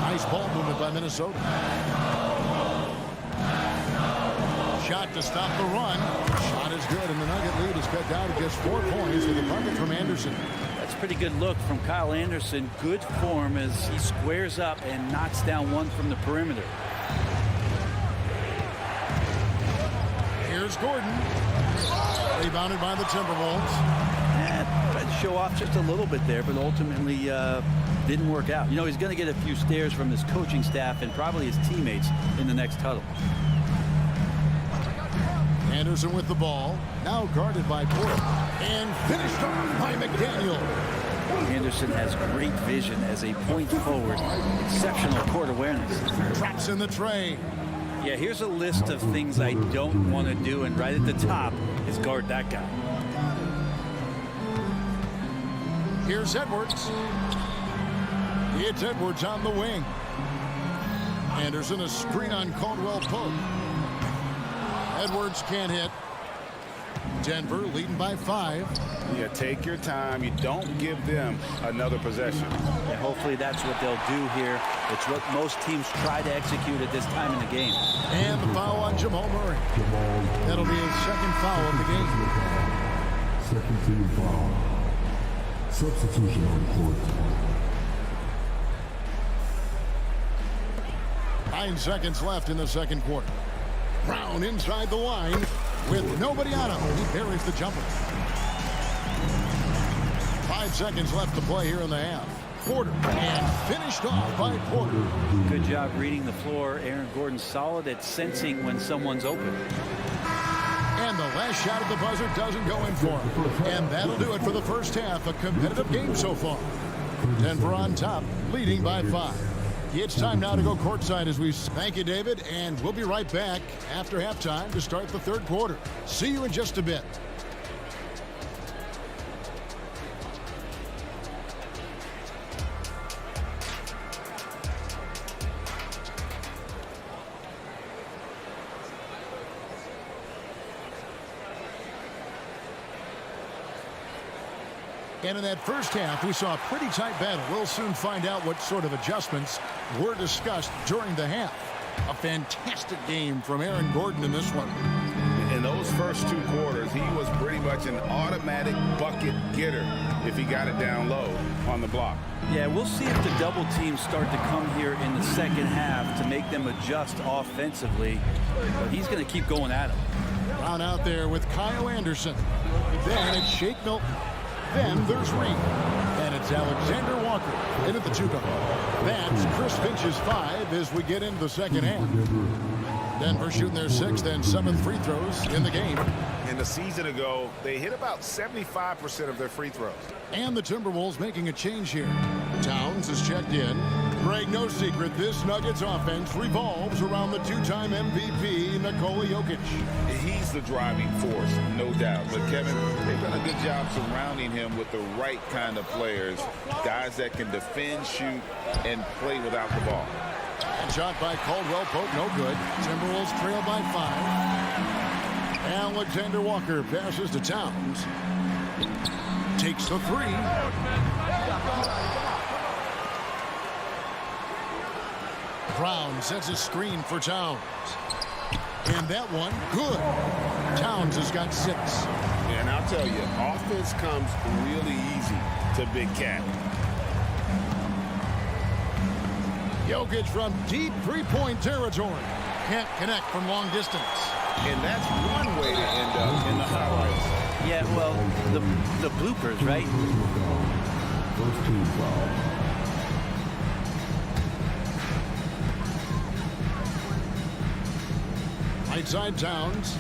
Nice ball movement by Minnesota. Shot to stop the run. Shot is good, and the Nugget lead is cut down to just 4 points with a bucket from Anderson. That's a pretty good look from Kyle Anderson. Good form as he squares up and knocks down one from the perimeter. Here's Gordon. Rebounded by the Timberwolves. And tried to show off just a little bit there, but ultimately didn't work out. You know, he's going to get a few stares from his coaching staff and probably his teammates in the next huddle. Anderson with the ball. Now guarded by Porter. And finished off by McDaniel. Anderson has great vision as a point forward. Exceptional court awareness. Traps in the tray. Yeah, here's a list of things I don't want to do, and right at the top is guard that guy. Here's Edwards. It's Edwards on the wing. Anderson a screen on Caldwell Pope. Edwards can't hit. Denver leading by 5. Yeah, take your time. You don't give them another possession. And hopefully that's what they'll do here. It's what most teams try to execute at this time in the game. And the foul on Jamal Murray. That'll be his second foul of the game. Second team foul. Substitution on court. 9 seconds left in the second quarter. Brown inside the line with nobody on him. He buries the jumper. 5 seconds left to play here in the half. Porter, and finished off by Porter. Good job reading the floor. Aaron Gordon solid at sensing when someone's open. And the last shot at the buzzer doesn't go in for him. And that'll do it for the first half. A competitive game so far. Denver on top, leading by 5. It's time now to go courtside as we thank you, David, and we'll be right back after halftime to start the third quarter. See you in just a bit. And in that first half, we saw a pretty tight battle. We'll soon find out what sort of adjustments were discussed during the half. A fantastic game from Aaron Gordon in this one. In those first 2 quarters, he was pretty much an automatic bucket getter if he got it down low on the block. Yeah, we'll see if the double teams start to come here in the second half to make them adjust offensively. But he's going to keep going at him. Brown out there with Kyle Anderson. Then it's Shake Milton. Then there's Reed. And it's Alexander Walker in at the 2-guard. That's Chris Finch's 5 as we get into the second half. Denver shooting their 6th and 7th free throws in the game. And a season ago, they hit about 75% of their free throws. And the Timberwolves making a change here. Towns is checked in. Greg, no secret, this Nuggets offense revolves around the 2-time MVP, Nikola Jokic. He's the driving force, no doubt. But, Kevin, they've done a good job surrounding him with the right kind of players, guys that can defend, shoot, and play without the ball. shot by Caldwell Pope, no good. Timberwolves trail by 5. Alexander Walker passes to Towns. Takes the 3. Brown sets a screen for Towns. And that one, good. Towns has got 6. And I'll tell you, offense comes really easy to Big Cat. Jokic from deep three-point territory. Can't connect from long distance. And that's one way to end up in the highlights. Yeah, well, the bloopers, right? First team foul. Right side Towns.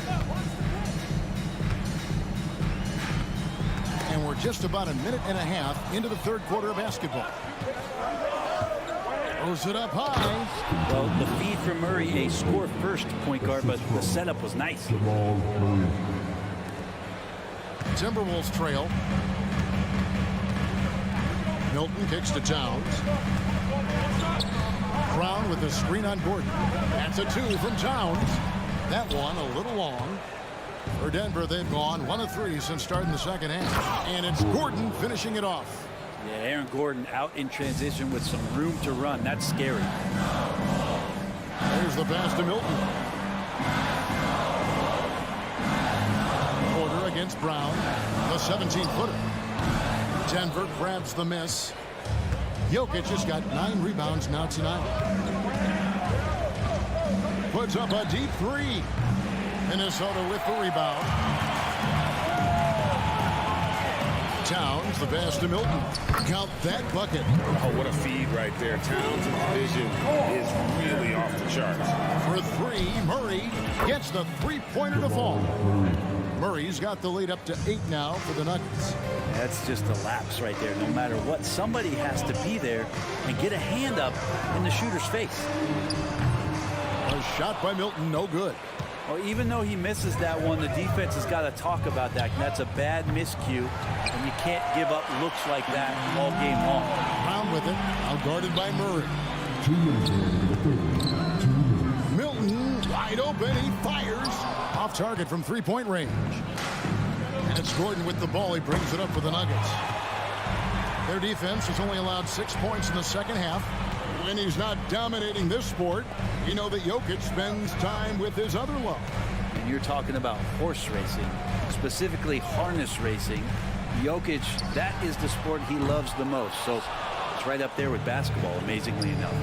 And we're just about a minute and a half into the third quarter of basketball. Throws it up high. Well, the feed from Murray, a score-first point guard, but the setup was nice. Jamal Murray. Timberwolves trail. Milton kicks to Towns. Brown with the screen on Gordon. That's a 2 from Towns. That one a little long. For Denver, they've gone 1 of 3 since starting the second half. And it's Gordon finishing it off. Yeah, Aaron Gordon out in transition with some room to run. That's scary. There's the pass to Milton. Porter against Brown. The 17-footer. Denver grabs the miss. Jokic has got 9 rebounds now tonight. Puts up a deep 3. Minnesota with the rebound. Towns, the pass to Milton. Count that bucket. Oh, what a feed right there. Towns' vision is really off the charts. For 3, Murray gets the three-pointer to fall. Murray's got the lead up to 8 now for the Nuggets. That's just a lapse right there. No matter what, somebody has to be there and get a hand up in the shooter's face. A shot by Milton, no good. Well, even though he misses that one, the defense has got to talk about that. And that's a bad miscue, and you can't give up looks like that all game long. Brown with it, out guarded by Murray. 2 minutes in the third. 2 minutes. Milton, wide open, he fires. Off target from three-point range. And it's Gordon with the ball. He brings it up for the Nuggets. Their defense has only allowed 6 points in the second half. When he's not dominating this sport, you know that Jokic spends time with his other love. And you're talking about horse racing, specifically harness racing. Jokic, that is the sport he loves the most. So it's right up there with basketball, amazingly enough.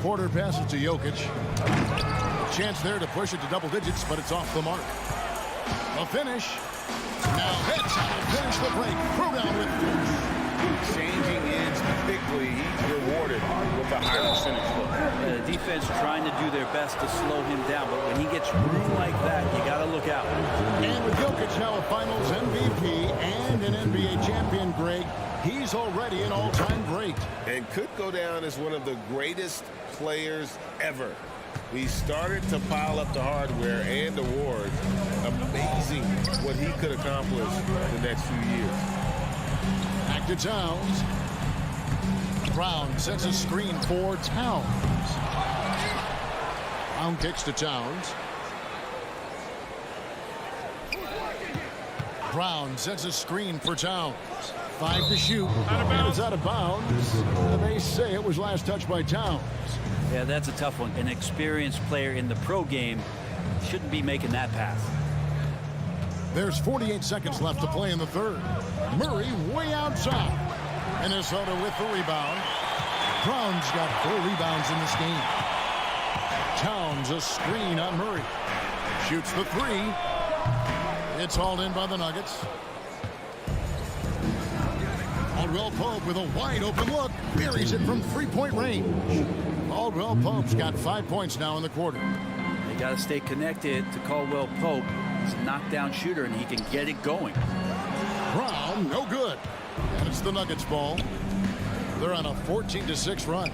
Porter passes to Jokic. Chance there to push it to double digits, but it's off the mark. A finish. Now that's how to finish the break. Throw down with force. Changing ends quickly. He's rewarded with a high percentage look. The defense trying to do their best to slow him down, but when he gets room like that, you got to look out. And with Jokic now a Finals MVP and an NBA champion, Greg, he's already an all-time great. And could go down as one of the greatest players ever. He started to pile up the hardware and awards. Amazing what he could accomplish in the next few years. Back to Towns. Brown sets a screen for Towns. Brown kicks to Towns. Brown sets a screen for Towns. 5 to shoot. And it's out of bounds. And they say it was last touched by Towns. Yeah, that's a tough one. An experienced player in the pro game shouldn't be making that pass. There's 48 seconds left to play in the third. Murray way outside. Minnesota with the rebound. Brown's got 4 rebounds in this game. Towns a screen on Murray. Shoots the 3. It's hauled in by the Nuggets. Caldwell Pope with a wide open look. Buries it from three-point range. Caldwell Pope's got 5 points now in the quarter. They got to stay connected to Caldwell Pope. He's a knockdown shooter, and he can get it going. Brown, no good. And it's the Nuggets ball. They're on a 14-6 run.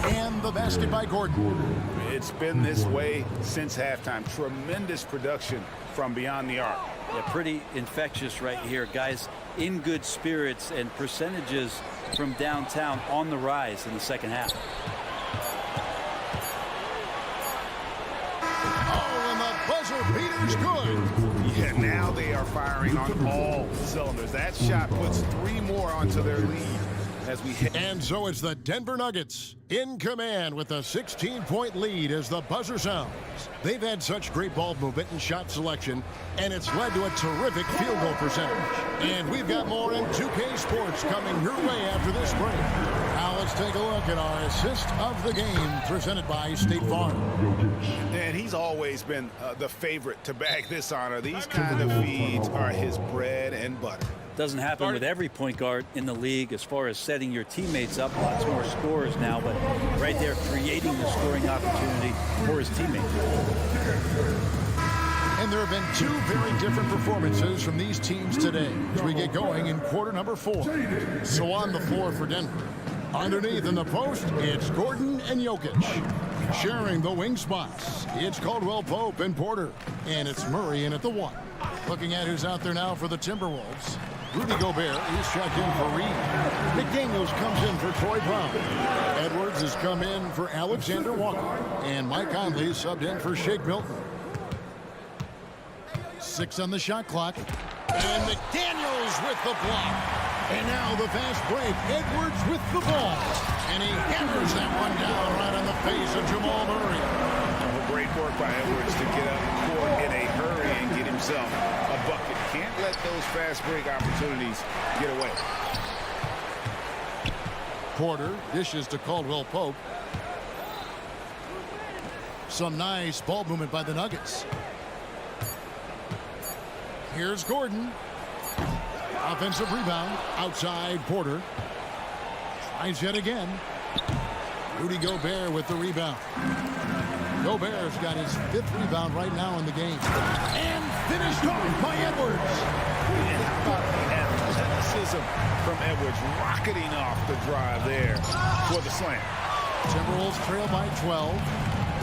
And the basket by Gordon. It's been this way since halftime. Tremendous production from beyond the arc. Yeah, pretty infectious right here. Guys in good spirits, and percentages from downtown on the rise in the second half. Oh, and the buzzer beater's good. Yeah, now they are firing on all cylinders. That shot puts 3 more onto their lead as we hit. And so it's the Denver Nuggets in command with a 16-point lead as the buzzer sounds. They've had such great ball movement and shot selection, and it's led to a terrific field goal percentage. And we've got more in 2K Sports coming your way after this break. Now let's take a look at our assist of the game presented by State Farm. And he's always been the favorite to bag this honor. These kind of feeds are his bread and butter. Doesn't happen with every point guard in the league as far as setting your teammates up. Lots more scores now, but right there creating the scoring opportunity for his teammates. And there have been 2 very different performances from these teams today as we get going in quarter number 4. So on the floor for Denver. Underneath in the post, it's Gordon and Jokic. Sharing the wing spots, it's Caldwell Pope and Porter. And it's Murray in at the 1. Looking at who's out there now for the Timberwolves. Rudy Gobert is checked in for Reed. McDaniels comes in for Troy Brown. Edwards has come in for Alexander Walker. And Mike Conley subbed in for Shake Milton. 6 on the shot clock. And McDaniels with the block. And now the fast break. Edwards with the ball. And he hammers that one down right on the face of Jamal Murray. Oh, great work by Edwards to get up the court in a hurry and get himself a bucket. Can't let those fast break opportunities get away. Porter dishes to Caldwell Pope. Some nice ball movement by the Nuggets. Here's Gordon. Offensive rebound outside Porter. Tries yet again. Rudy Gobert with the rebound. Gobert's got his 5th rebound right now in the game. And finished off by Edwards. And how about the athleticism from Edwards rocketing off the drive there for the slam. Timberwolves trail by 12.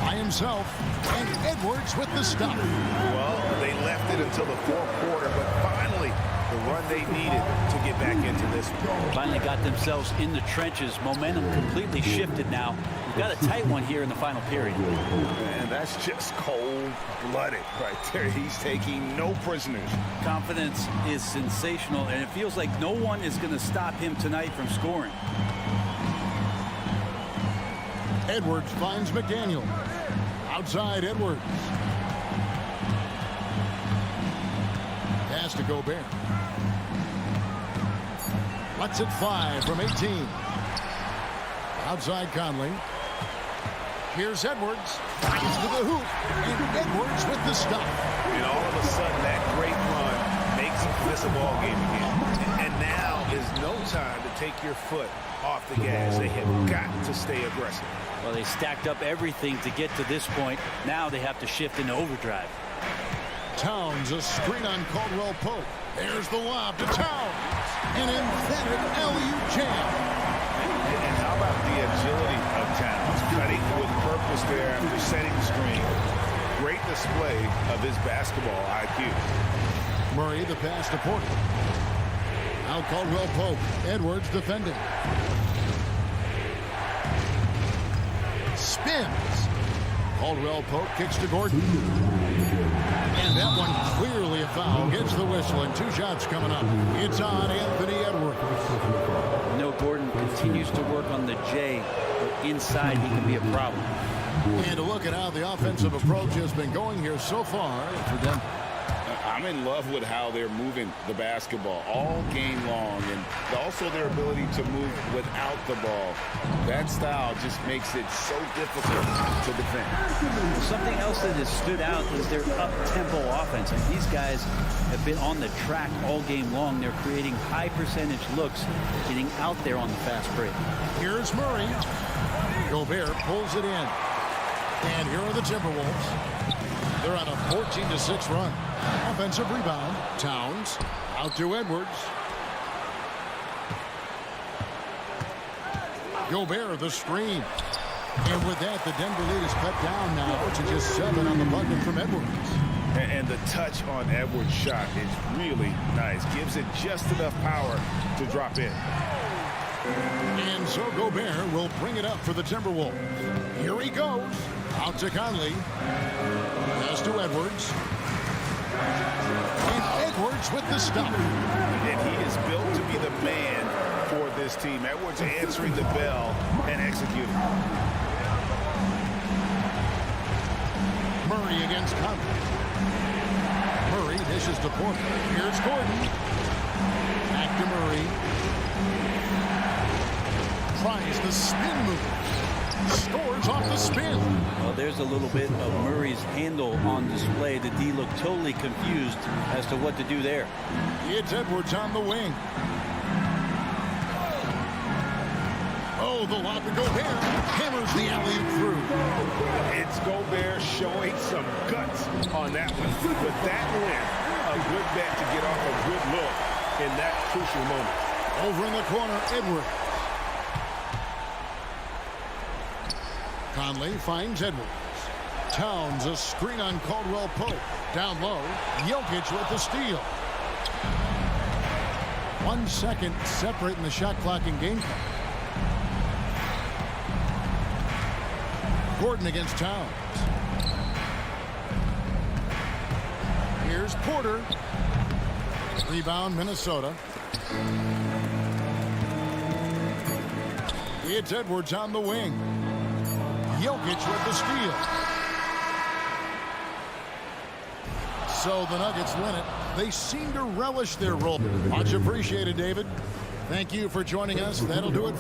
By himself. And Edwards with the stop. Well, they left it until the 4th quarter, but finally the run they needed to get back into this one. Finally got themselves in the trenches. Momentum completely shifted now. We've got a tight one here in the final period. And that's just cold-blooded right there. He's taking no prisoners. Confidence is sensational, and it feels like no one is going to stop him tonight from scoring. Edwards finds McDaniel. Outside Edwards. Pass to Gobert. Lets it 5 from 18. Outside Conley. Here's Edwards. Finds to the hoop. And Edwards with the stop. And all of a sudden, that great run makes this a ball game again. And now is no time to take your foot off the gas. They have got to stay aggressive. Well, they stacked up everything to get to this point. Now they have to shift into overdrive. Towns, a screen on Caldwell Pope. There's the lob to Towns. An emphatic LU jam. And how about the agility of Towns? Cutting with purpose there after setting the screen. Great display of his basketball IQ. Murray, the pass to Porter. Now Caldwell Pope. Edwards defending. Spins. Caldwell Pope kicks to Gordon. And that one clearly a foul. Gets the whistle and 2 shots coming up. It's on Anthony Edwards. No, Gordon continues to work on the J, but inside he can be a problem. And to look at how the offensive approach has been going here so far for Denver. I'm in love with how they're moving the basketball all game long, and also their ability to move without the ball. That style just makes it so difficult to defend. Something else that has stood out is their up-tempo offense. And these guys have been on the track all game long. They're creating high percentage looks, getting out there on the fast break. Here's Murray. Gobert pulls it in. And here are the Timberwolves. They're on a 14-6 run. Offensive rebound. Towns. Out to Edwards. Gobert, the screen. And with that, the Denver lead is cut down now to just 7 on the bucket from Edwards. And the touch on Edwards' shot is really nice. Gives it just enough power to drop in. And so Gobert will bring it up for the Timberwolves. Here he goes. Out to Conley. Pass to Edwards. And Edwards with the stop. And he is built to be the man for this team. Edwards answering the bell and executing. Murray against Conley. Murray dishes to Porter. Here's Gordon. Back to Murray. Tries the spin move. Scores off the spin. Well, there's a little bit of Murray's handle on display. The D looked totally confused as to what to do there. It's Edwards on the wing. Oh, the lob to Gobert. Hammers the alley through. It's Gobert showing some guts on that one. With that win, a good bet to get off a good look in that crucial moment. Over in the corner, Edwards. Conley finds Edwards. Towns a screen on Caldwell Pope. Down low, Jokic with the steal. 1 second separating the shot clock and game clock. Gordon against Towns. Here's Porter. Rebound, Minnesota. It's Edwards on the wing. Jokic with the steal. So the Nuggets win it. They seem to relish their role. Much appreciated, David. Thank you for joining us. That'll do it.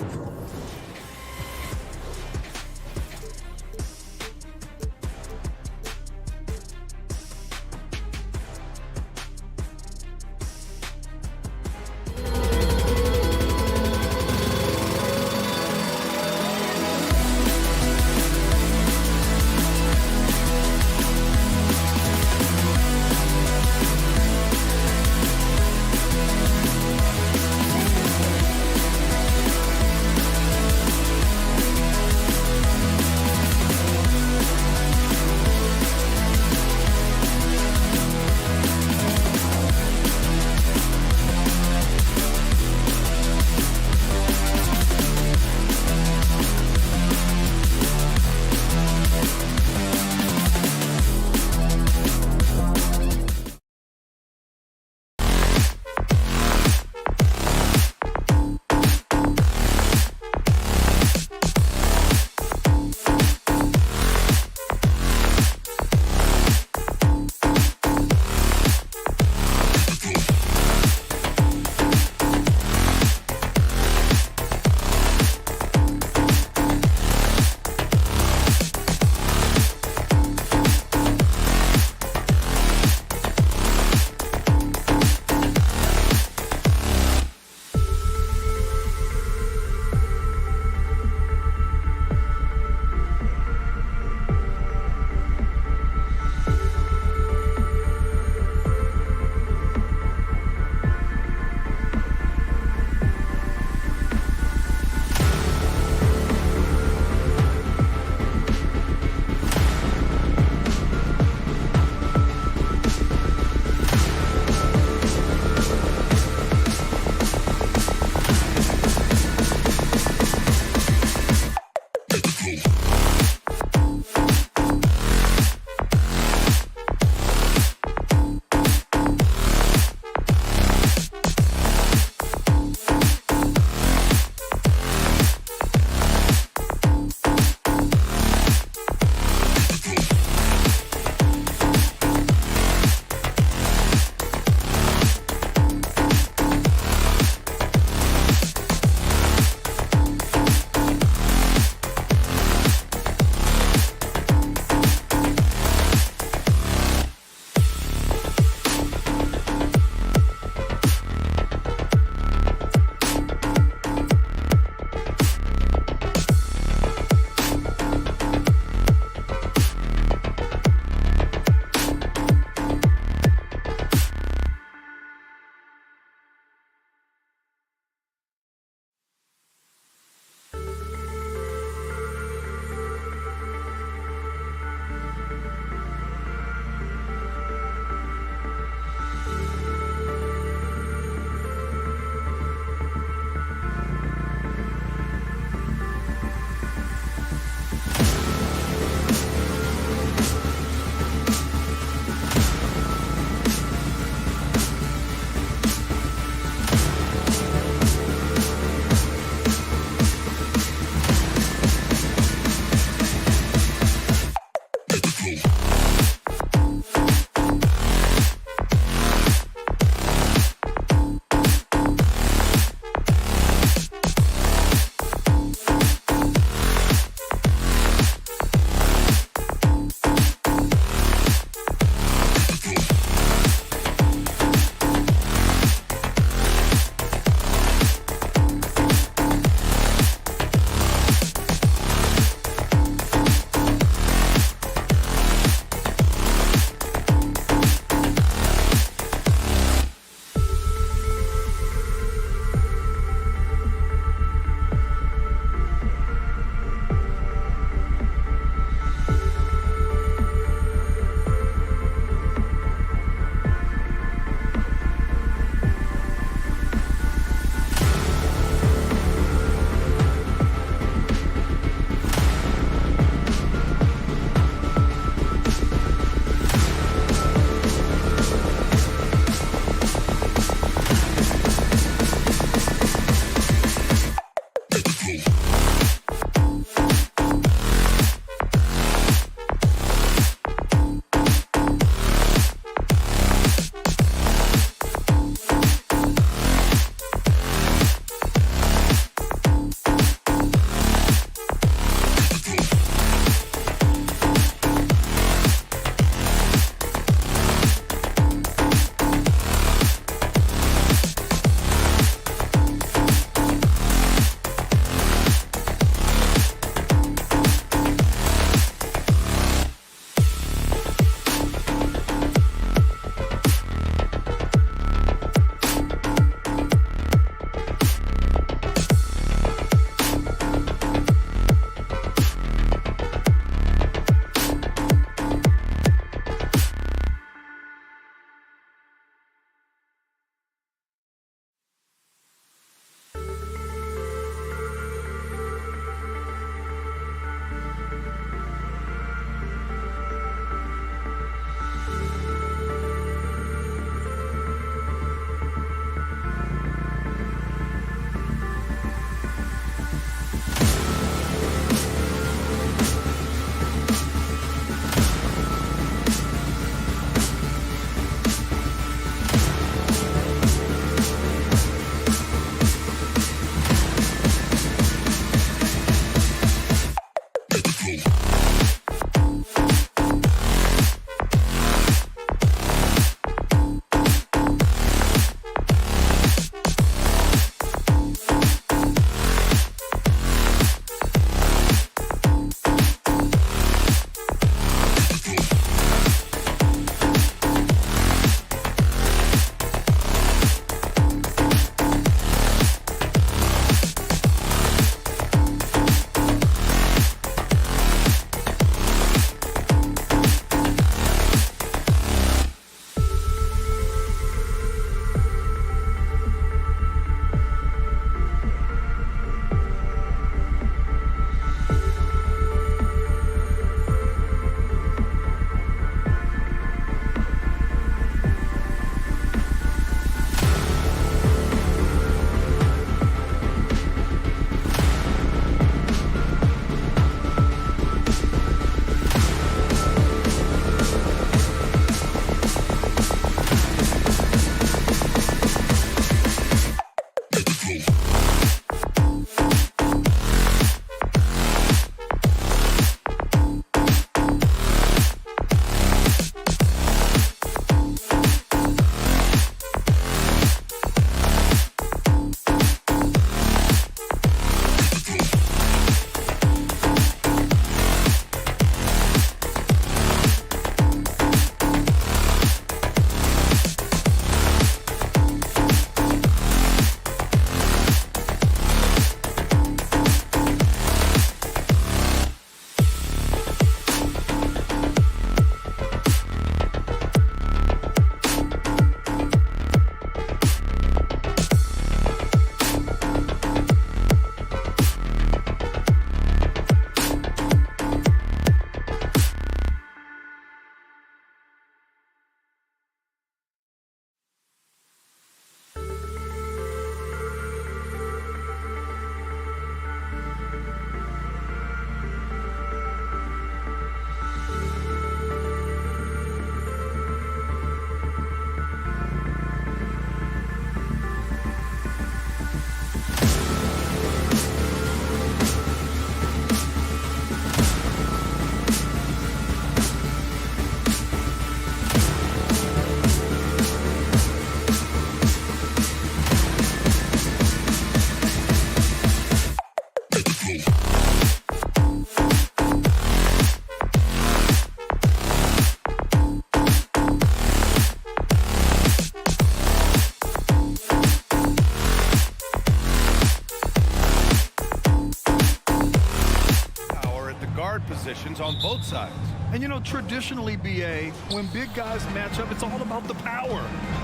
Positions on both sides. And you know, traditionally, BA, when big guys match up, it's all about the power.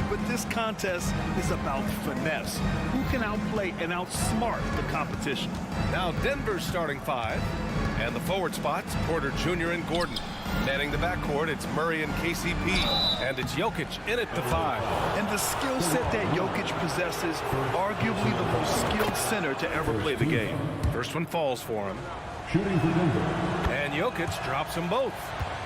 But this contest is about finesse. Who can outplay and outsmart the competition? Now Denver's starting five. And the forward spots, Porter Jr. and Gordon. Manning the backcourt, it's Murray and KCP. And it's Jokic in at the five. And the skill set that Jokic possesses, arguably the most skilled center to ever play the game. First one falls for him. Shooting for Denver. And Jokic drops them both.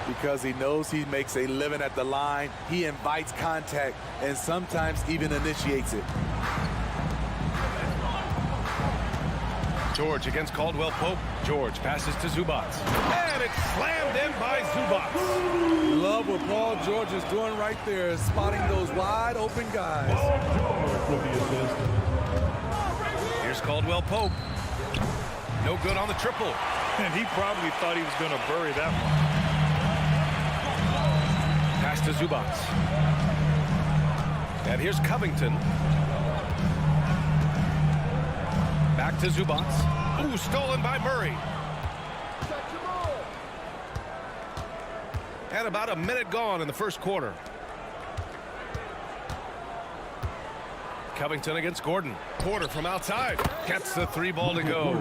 Because he knows he makes a living at the line, he invites contact and sometimes even initiates it. George against Caldwell Pope. George passes to Zubac. And it's slammed in by Zubac. Love what Paul George is doing right there, spotting those wide open guys. Here's Caldwell Pope. No good on the triple. And he probably thought he was going to bury that one. Pass to Zubac. And here's Covington. Back to Zubac. Ooh, stolen by Murray. And about a minute gone in the first quarter. Covington against Gordon. Porter from outside. Gets the three ball to go.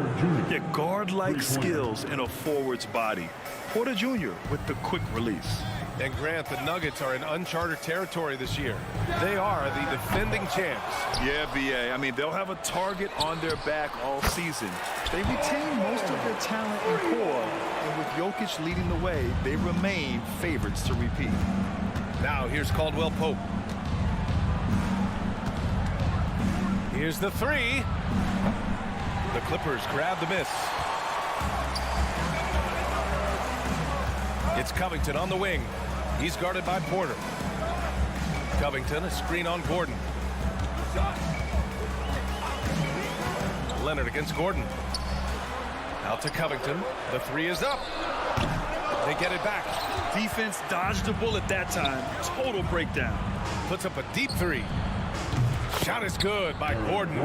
Yeah, guard-like skills in a forward's body. Porter Jr. with the quick release. And Grant, the Nuggets are in uncharted territory this year. They are the defending champs. Yeah, BA. I mean, they'll have a target on their back all season. They retain most of their talent and core, and with Jokic leading the way, they remain favorites to repeat. Now here's Caldwell Pope. Here's the three. The Clippers grab the miss. It's Covington on the wing. He's guarded by Porter. Covington, a screen on Gordon. Leonard against Gordon. Out to Covington. The three is up. They get it back. Defense dodged a bullet that time. Total breakdown. Puts up a deep three. Shot is good by Gordon.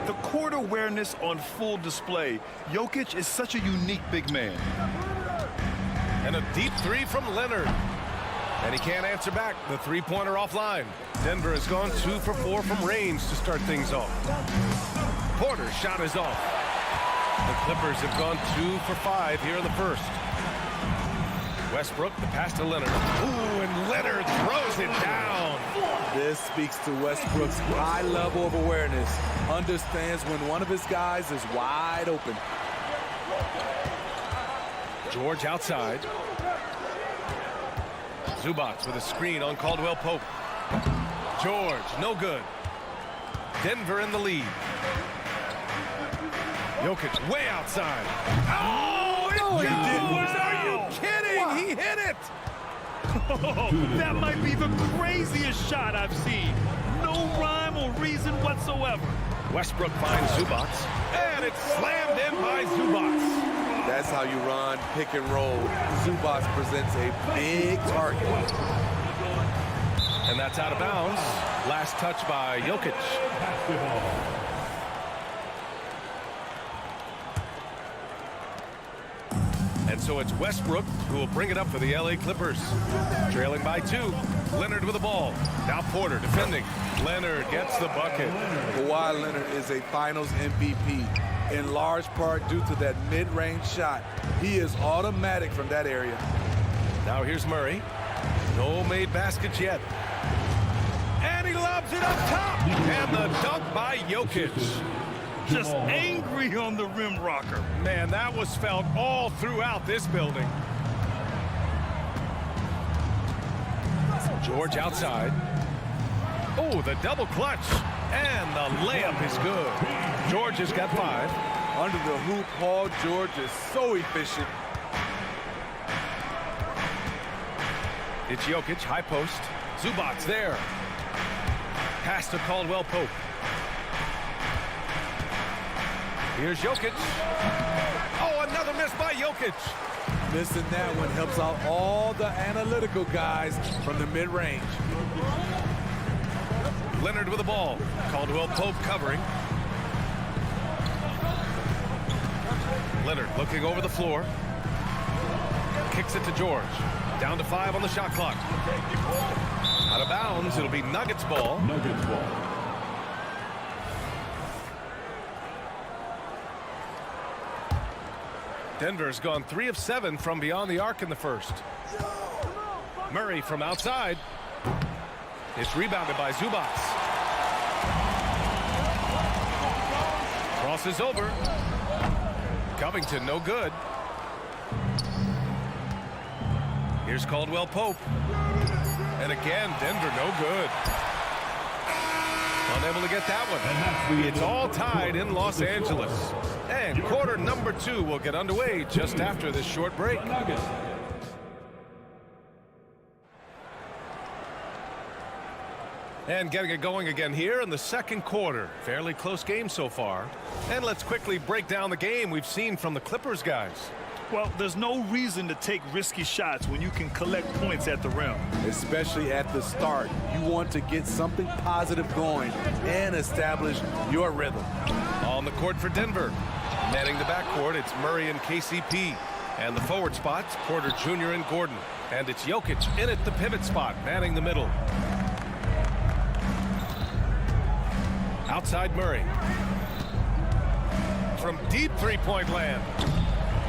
The court awareness on full display. Jokic is such a unique big man. And a deep three from Leonard. And he can't answer back. The three-pointer offline. Denver has gone 2 for 4 from range to start things off. Porter's shot is off. The Clippers have gone 2 for 5 here in the first. Westbrook, the pass to Leonard. Ooh, and Leonard throws it down. This speaks to Westbrook's high level of awareness. Understands when one of his guys is wide open. George outside. Zubac with a screen on Caldwell Pope. George, no good. Denver in the lead. Jokic way outside. Oh, he didn't. Are you kidding? Wow. He hit it. Oh, that might be the craziest shot I've seen. No rhyme or reason whatsoever. Westbrook finds Zubac, and it's slammed in by Zubac. That's how you run pick and roll. Zubac presents a big target. And that's out of bounds. Last touch by Jokic. And so it's Westbrook who will bring it up for the LA Clippers. Trailing by 2. Leonard with the ball. Now Porter defending. Leonard gets the bucket. Kawhi Leonard is a finals MVP. In large part due to that mid-range shot. He is automatic from that area. Now here's Murray. No made baskets yet. And he lobs it up top. And the dunk by Jokic. Just angry on the rim rocker. Man, that was felt all throughout this building. George outside. Oh, the double clutch. And the layup is good. George has got 5. Under the hoop, Paul George is so efficient. It's Jokic, high post. Zubac there. Pass to Caldwell Pope. Here's Jokic. Oh, another miss by Jokic. Missing that one helps out all the analytical guys from the mid-range. Leonard with the ball. Caldwell Pope covering. Leonard looking over the floor. Kicks it to George. Down to 5 on the shot clock. Out of bounds. It'll be Nuggets ball. Nuggets ball. Denver's gone 3 of 7 from beyond the arc in the first. Murray from outside. It's rebounded by Zubac. Crosses over. Covington, no good. Here's Caldwell Pope. And again, Denver, no good. Unable to get that one. It's all tied in Los Angeles. And quarter number 2 will get underway just after this short break. And getting it going again here in the second quarter. Fairly close game so far. And let's quickly break down the game we've seen from the Clippers guys. Well, there's no reason to take risky shots when you can collect points at the rim. Especially at the start. You want to get something positive going and establish your rhythm. On the court for Denver. Manning the backcourt, it's Murray and KCP. And the forward spots, Porter Jr. and Gordon. And it's Jokic in at the pivot spot, manning the middle. Outside Murray. From deep three-point land.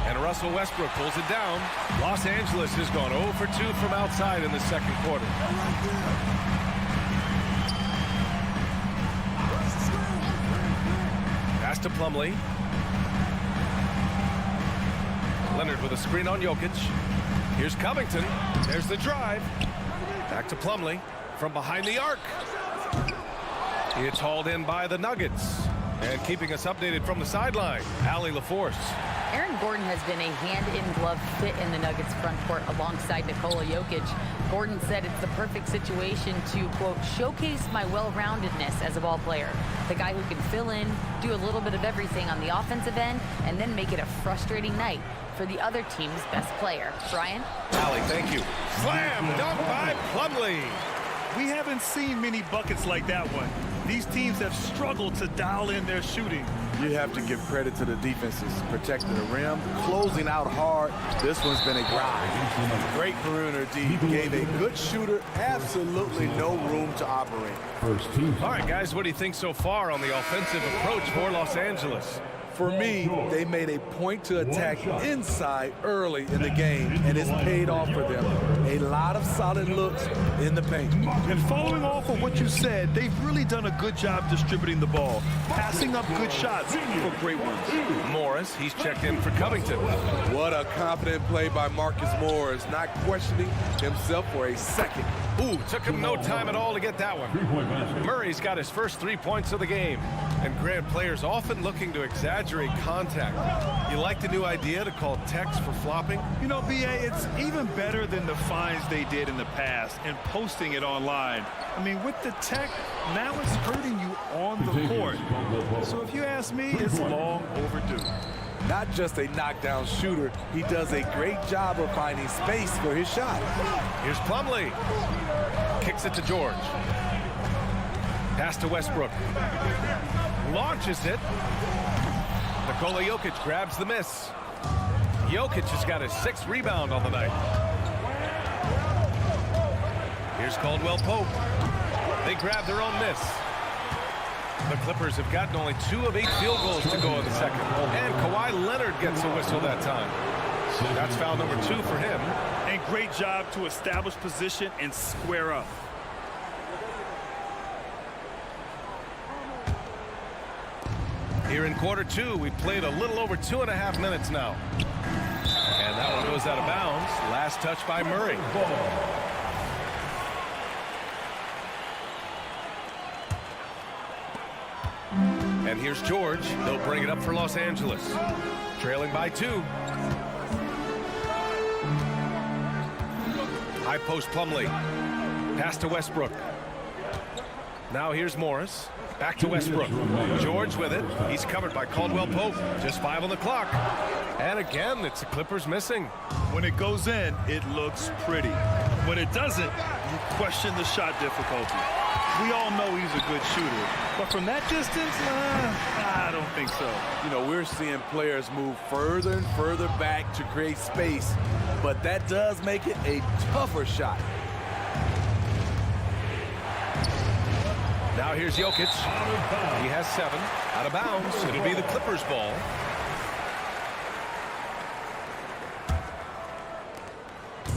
And Russell Westbrook pulls it down. Los Angeles has gone 0 for 2 from outside in the second quarter. Pass to Plumlee. Leonard with a screen on Jokic. Here's Covington. There's the drive. Back to Plumlee from behind the arc. It's hauled in by the Nuggets. And keeping us updated from the sideline, Allie LaForce. Aaron Gordon has been a hand-in-glove fit in the Nuggets front court alongside Nikola Jokic. Gordon said it's the perfect situation to, quote, showcase my well-roundedness as a ball player. The guy who can fill in, do a little bit of everything on the offensive end, and then make it a frustrating night for the other team's best player. Brian? Allie, thank you. Slam dunk by Plumlee. We haven't seen many buckets like that one. These teams have struggled to dial in their shooting. You have to give credit to the defenses, protecting the rim, closing out hard. This one's been a grind. Great perimeter D, gave a good shooter absolutely no room to operate. First team. All right, guys, what do you think so far on the offensive approach for Los Angeles? For me, they made a point to attack inside early in the game, and it's paid off for them. A lot of solid looks in the paint. And following off of what you said, they've really done a good job distributing the ball, passing up good shots for great ones. Morris, he's checked in for Covington. What a confident play by Marcus Morris, not questioning himself for a second. Ooh, took him no time at all to get that one. Three-point basket. Murray's got his first 3 points of the game. And Grant, players often looking to exaggerate contact. You like the new idea to call techs for flopping? You know, B.A., it's even better than the fines they did in the past and posting it online. I mean, with the tech, now it's hurting you on the court. So if you ask me, it's long overdue. Not just a knockdown shooter, he does a great job of finding space for his shot. Here's Plumlee. Kicks it to George. Pass to Westbrook. Launches it. Nikola Jokic grabs the miss. Jokic has got his 6th rebound on the night. Here's Caldwell Pope. They grab their own miss. The Clippers have gotten only 2 of 8 field goals to go in the second. And Kawhi Leonard gets a whistle that time. That's foul number 2 for him. And great job to establish position and square up. Here in quarter 2, we've played a little over 2.5 minutes now. And that one goes out of bounds. Last touch by Murray. And here's George. They'll bring it up for Los Angeles. Trailing by 2. High post Plumlee. Pass to Westbrook. Now here's Morris. Back to Westbrook. George with it. He's covered by Caldwell Pope. Just 5 on the clock. And again, it's the Clippers missing. When it goes in, it looks pretty. When it doesn't, you question the shot difficulty. We all know he's a good shooter. But from that distance, I don't think so. You know, we're seeing players move further and further back to create space, but that does make it a tougher shot. Now here's Jokic. He has 7. Out of bounds. It'll be the Clippers' ball.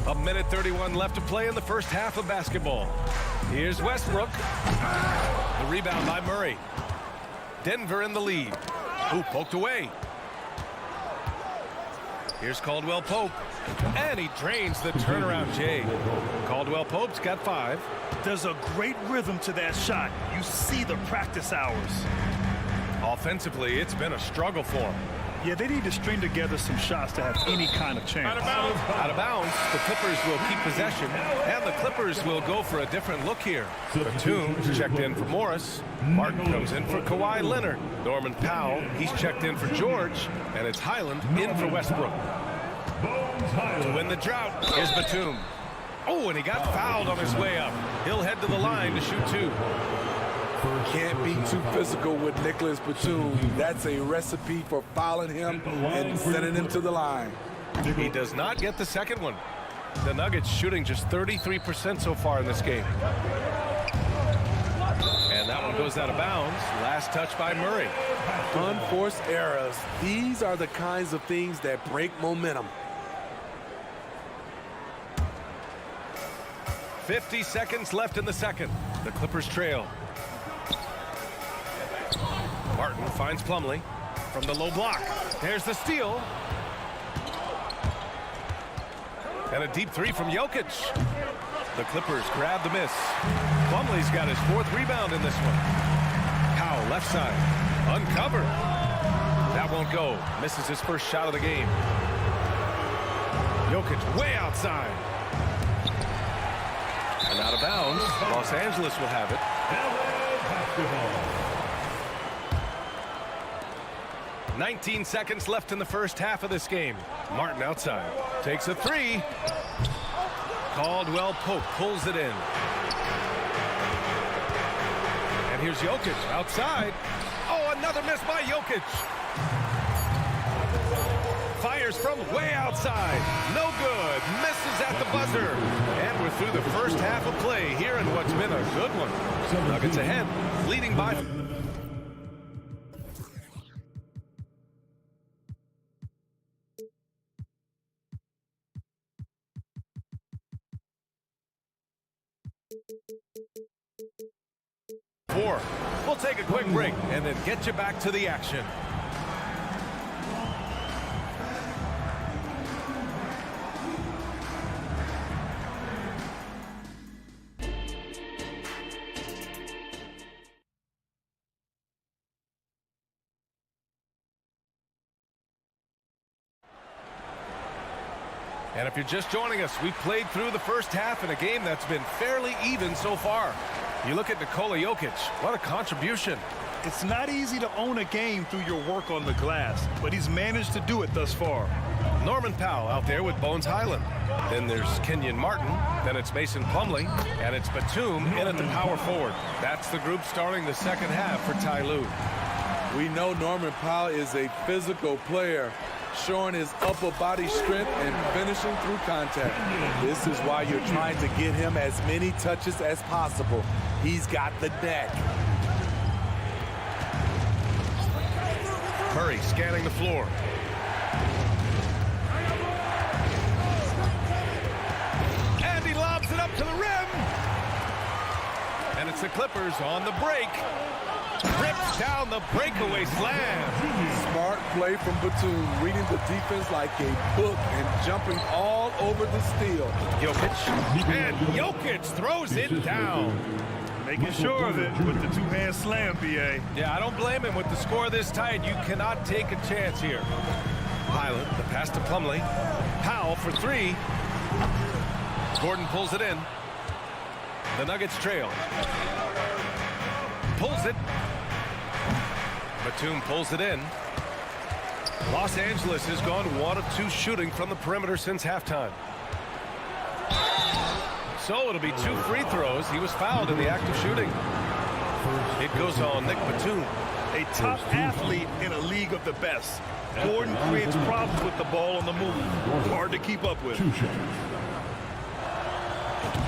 A minute 31 left to play in the first half of basketball. Here's Westbrook. The rebound by Murray. Denver in the lead. Ooh, poked away. Here's Caldwell Pope. And he drains the turnaround J. Caldwell Pope's got 5. There's a great rhythm to that shot. You see the practice hours. Offensively, it's been a struggle for him. Yeah, they need to string together some shots to have any kind of chance. Out of bounds. The Clippers will keep possession, and the Clippers will go for a different look here. Batum's checked in for Morris. Martin comes in for Kawhi Leonard. Norman Powell, he's checked in for George, and it's Highland in for Westbrook. To win the drought, here's Batum. Oh, and he got fouled on his way up. He'll head to the line to shoot 2. Can't be too physical with Nicholas Batum. That's a recipe for fouling him and sending him to the line. He does not get the second one. The Nuggets shooting just 33% so far in this game. And that one goes out of bounds. Last touch by Murray. Unforced errors. These are the kinds of things that break momentum. 50 seconds left in the second. The Clippers trail. Martin finds Plumlee from the low block. There's the steal. And a deep 3 from Jokic. The Clippers grab the miss. Plumlee's got his 4th rebound in this one. Powell left side. Uncovered. That won't go. Misses his first shot of the game. Jokic way outside. And out of bounds. Los Angeles will have it. Basketball. 19 seconds left in the first half of this game. Martin outside. Takes a 3. Caldwell Pope pulls it in. And here's Jokic outside. Oh, another miss by Jokic. Fires from way outside. No good. Misses at the buzzer. And we're through the first half of play here in what's been a good one. Nuggets ahead, leading by... Four. We'll take a quick break and then get you back to the action. And if you're just joining us, we played through the first half in a game that's been fairly even so far. You look at Nikola Jokic, what a contribution. It's not easy to own a game through your work on the glass, but he's managed to do it thus far. Norman Powell out there with Bones Highland. Then there's Kenyon Martin. Then it's Mason Plumlee. And it's Batum in at the power forward. That's the group starting the second half for Ty Lue. We know Norman Powell is a physical player, showing his upper body strength and finishing through contact. This is why you're trying to get him as many touches as possible. He's got the neck. Murray scanning the floor. And he lobs it up to the rim. And it's the Clippers on the break. Rips down the breakaway slam. Smart play from Batum, reading the defense like a book and jumping all over the steal. Jokic. And Jokic throws it down. Making sure of it with the two-hand slam, B.A. Yeah, I don't blame him with the score this tight. You cannot take a chance here. Highland, the pass to Plumlee. Powell for 3. Gordon pulls it in. The Nuggets trail. pulls it. Batum pulls it in. Los Angeles has gone 1 of 2 shooting from the perimeter since halftime. So it'll be 2 free throws. He was fouled in the act of shooting. It goes on Nick Batum. A top athlete in a league of the best. Gordon creates problems with the ball on the move. Hard to keep up with.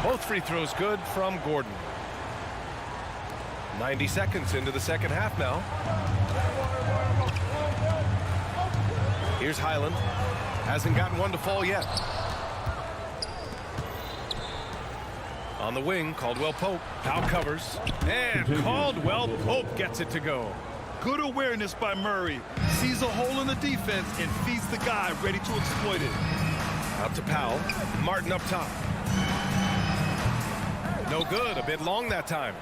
Both free throws good from Gordon. 90 seconds into the second half now. Here's Highland. Hasn't gotten one to fall yet. On the wing, Caldwell Pope. Now covers. And Caldwell Pope gets it to go. Good awareness by Murray. Sees a hole in the defense and feeds the guy ready to exploit it. Out to Powell. Martin up top. No good. A bit long that time.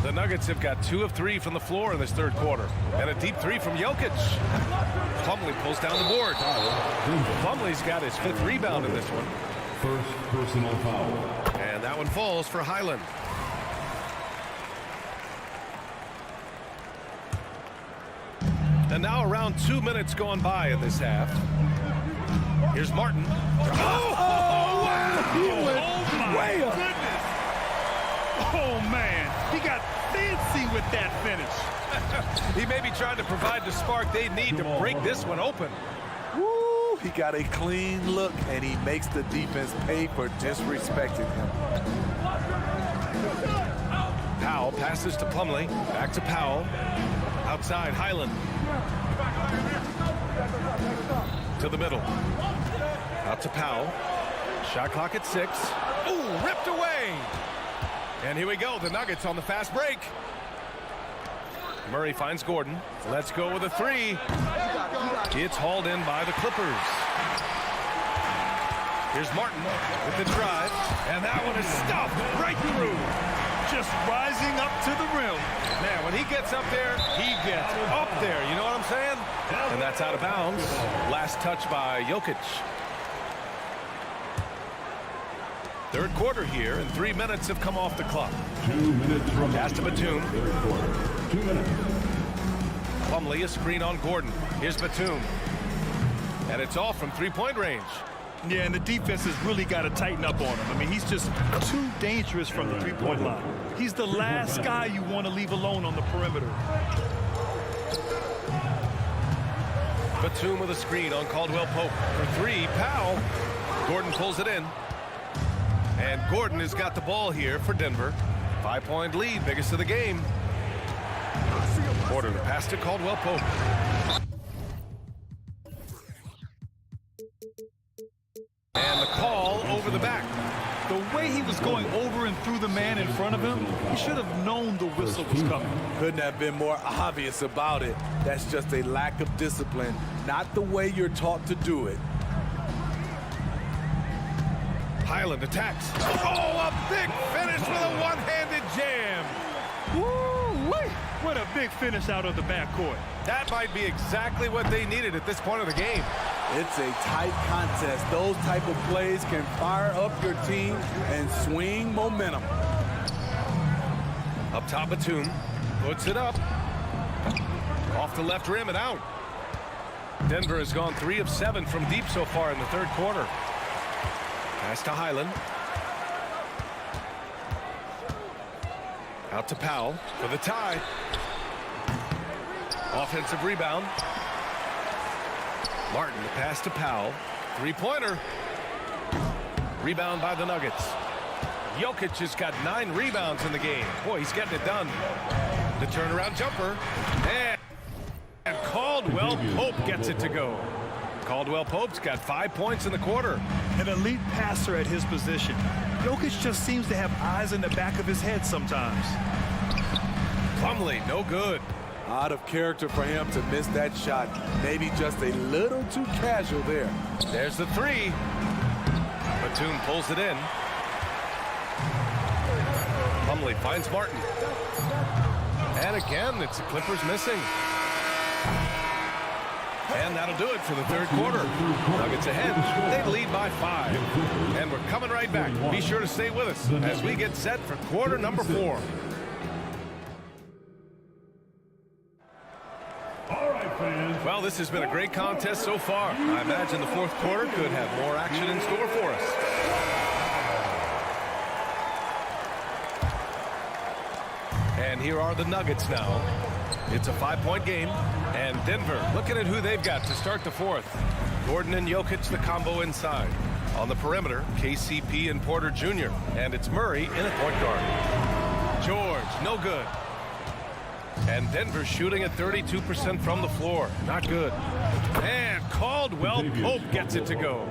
The Nuggets have got 2 of 3 from the floor in this third quarter. And a deep 3 from Jokic. Plumlee pulls down the board. Plumlee's got his 5th rebound in this one. First personal foul. And that one falls for Highland. And now around 2 minutes gone by in this half. Here's Martin. Oh, wow! He went way up. Goodness. Oh, man. He got fancy with that finish. He may be trying to provide the spark they need to break this one open. Woo! He got a clean look, and he makes the defense pay for disrespecting him. Powell passes to Plumlee. Back to Powell. Outside, Highland. To the middle. Out to Powell. Shot clock at 6. Ooh, ripped away. And here we go. The Nuggets on the fast break. Murray finds Gordon. Let's go with a 3. It's hauled in by the Clippers. Here's Martin with the drive. And that one is stuffed right through. Just rising up to the rim. Man, when he gets up there, he gets up there. You know what I'm saying? And that's out of bounds. Last touch by Jokic. Third quarter here, and 3 minutes have come off the clock. 2 minutes from Pass to Batum. third quarter. 2 minutes. Plumlee, a screen on Gordon. Here's Batum. And it's off from 3-point range. Yeah, and the defense has really got to tighten up on him. I mean, he's just too dangerous from the 3-point line. He's the last guy you want to leave alone on the perimeter. Batum with a screen on Caldwell Pope. For 3, Powell. Gordon pulls it in. And Gordon has got the ball here for Denver. 5-point lead, biggest of the game. Porter, the pass to Caldwell Pope. And the call over the back. The way he was going over and through the man in front of him, he should have known the whistle was coming. Couldn't have been more obvious about it. That's just a lack of discipline, not the way you're taught to do it. Highland attacks. Oh, a big finish with a one-handed jam. Woo-wee! What a big finish out of the backcourt. That might be exactly what they needed at this point of the game. It's a tight contest. Those type of plays can fire up your team and swing momentum. Up top, Batum puts it up. Off the left rim and out. Denver has gone 3 of 7 from deep so far in the third quarter. Pass to Highland. Out to Powell for the tie. Offensive rebound. Martin, the pass to Powell. 3-pointer. Rebound by the Nuggets. Jokic has got 9 rebounds in the game. Boy, he's getting it done. The turnaround jumper. And Caldwell Pope gets it to go. Caldwell Pope's got 5 points in the quarter. An elite passer at his position. Jokic just seems to have eyes in the back of his head sometimes. Plumlee, no good. Out of character for him to miss that shot. Maybe just a little too casual there. There's the 3. Batum pulls it in. Plumlee finds Martin. And again, it's the Clippers missing. And that'll do it for the third quarter. Nuggets ahead. They lead by 5. And we're coming right back. Be sure to stay with us as we get set for quarter number 4. Well, this has been a great contest so far. I imagine the fourth quarter could have more action in store for us. And here are the Nuggets now. It's a 5-point game, and Denver looking at who they've got to start the fourth. Gordon and Jokic, the combo inside. On the perimeter, KCP and Porter Jr., and it's Murray in at point guard. George, no good. And Denver shooting at 32% from the floor. Not good. And Caldwell Pope gets it to go.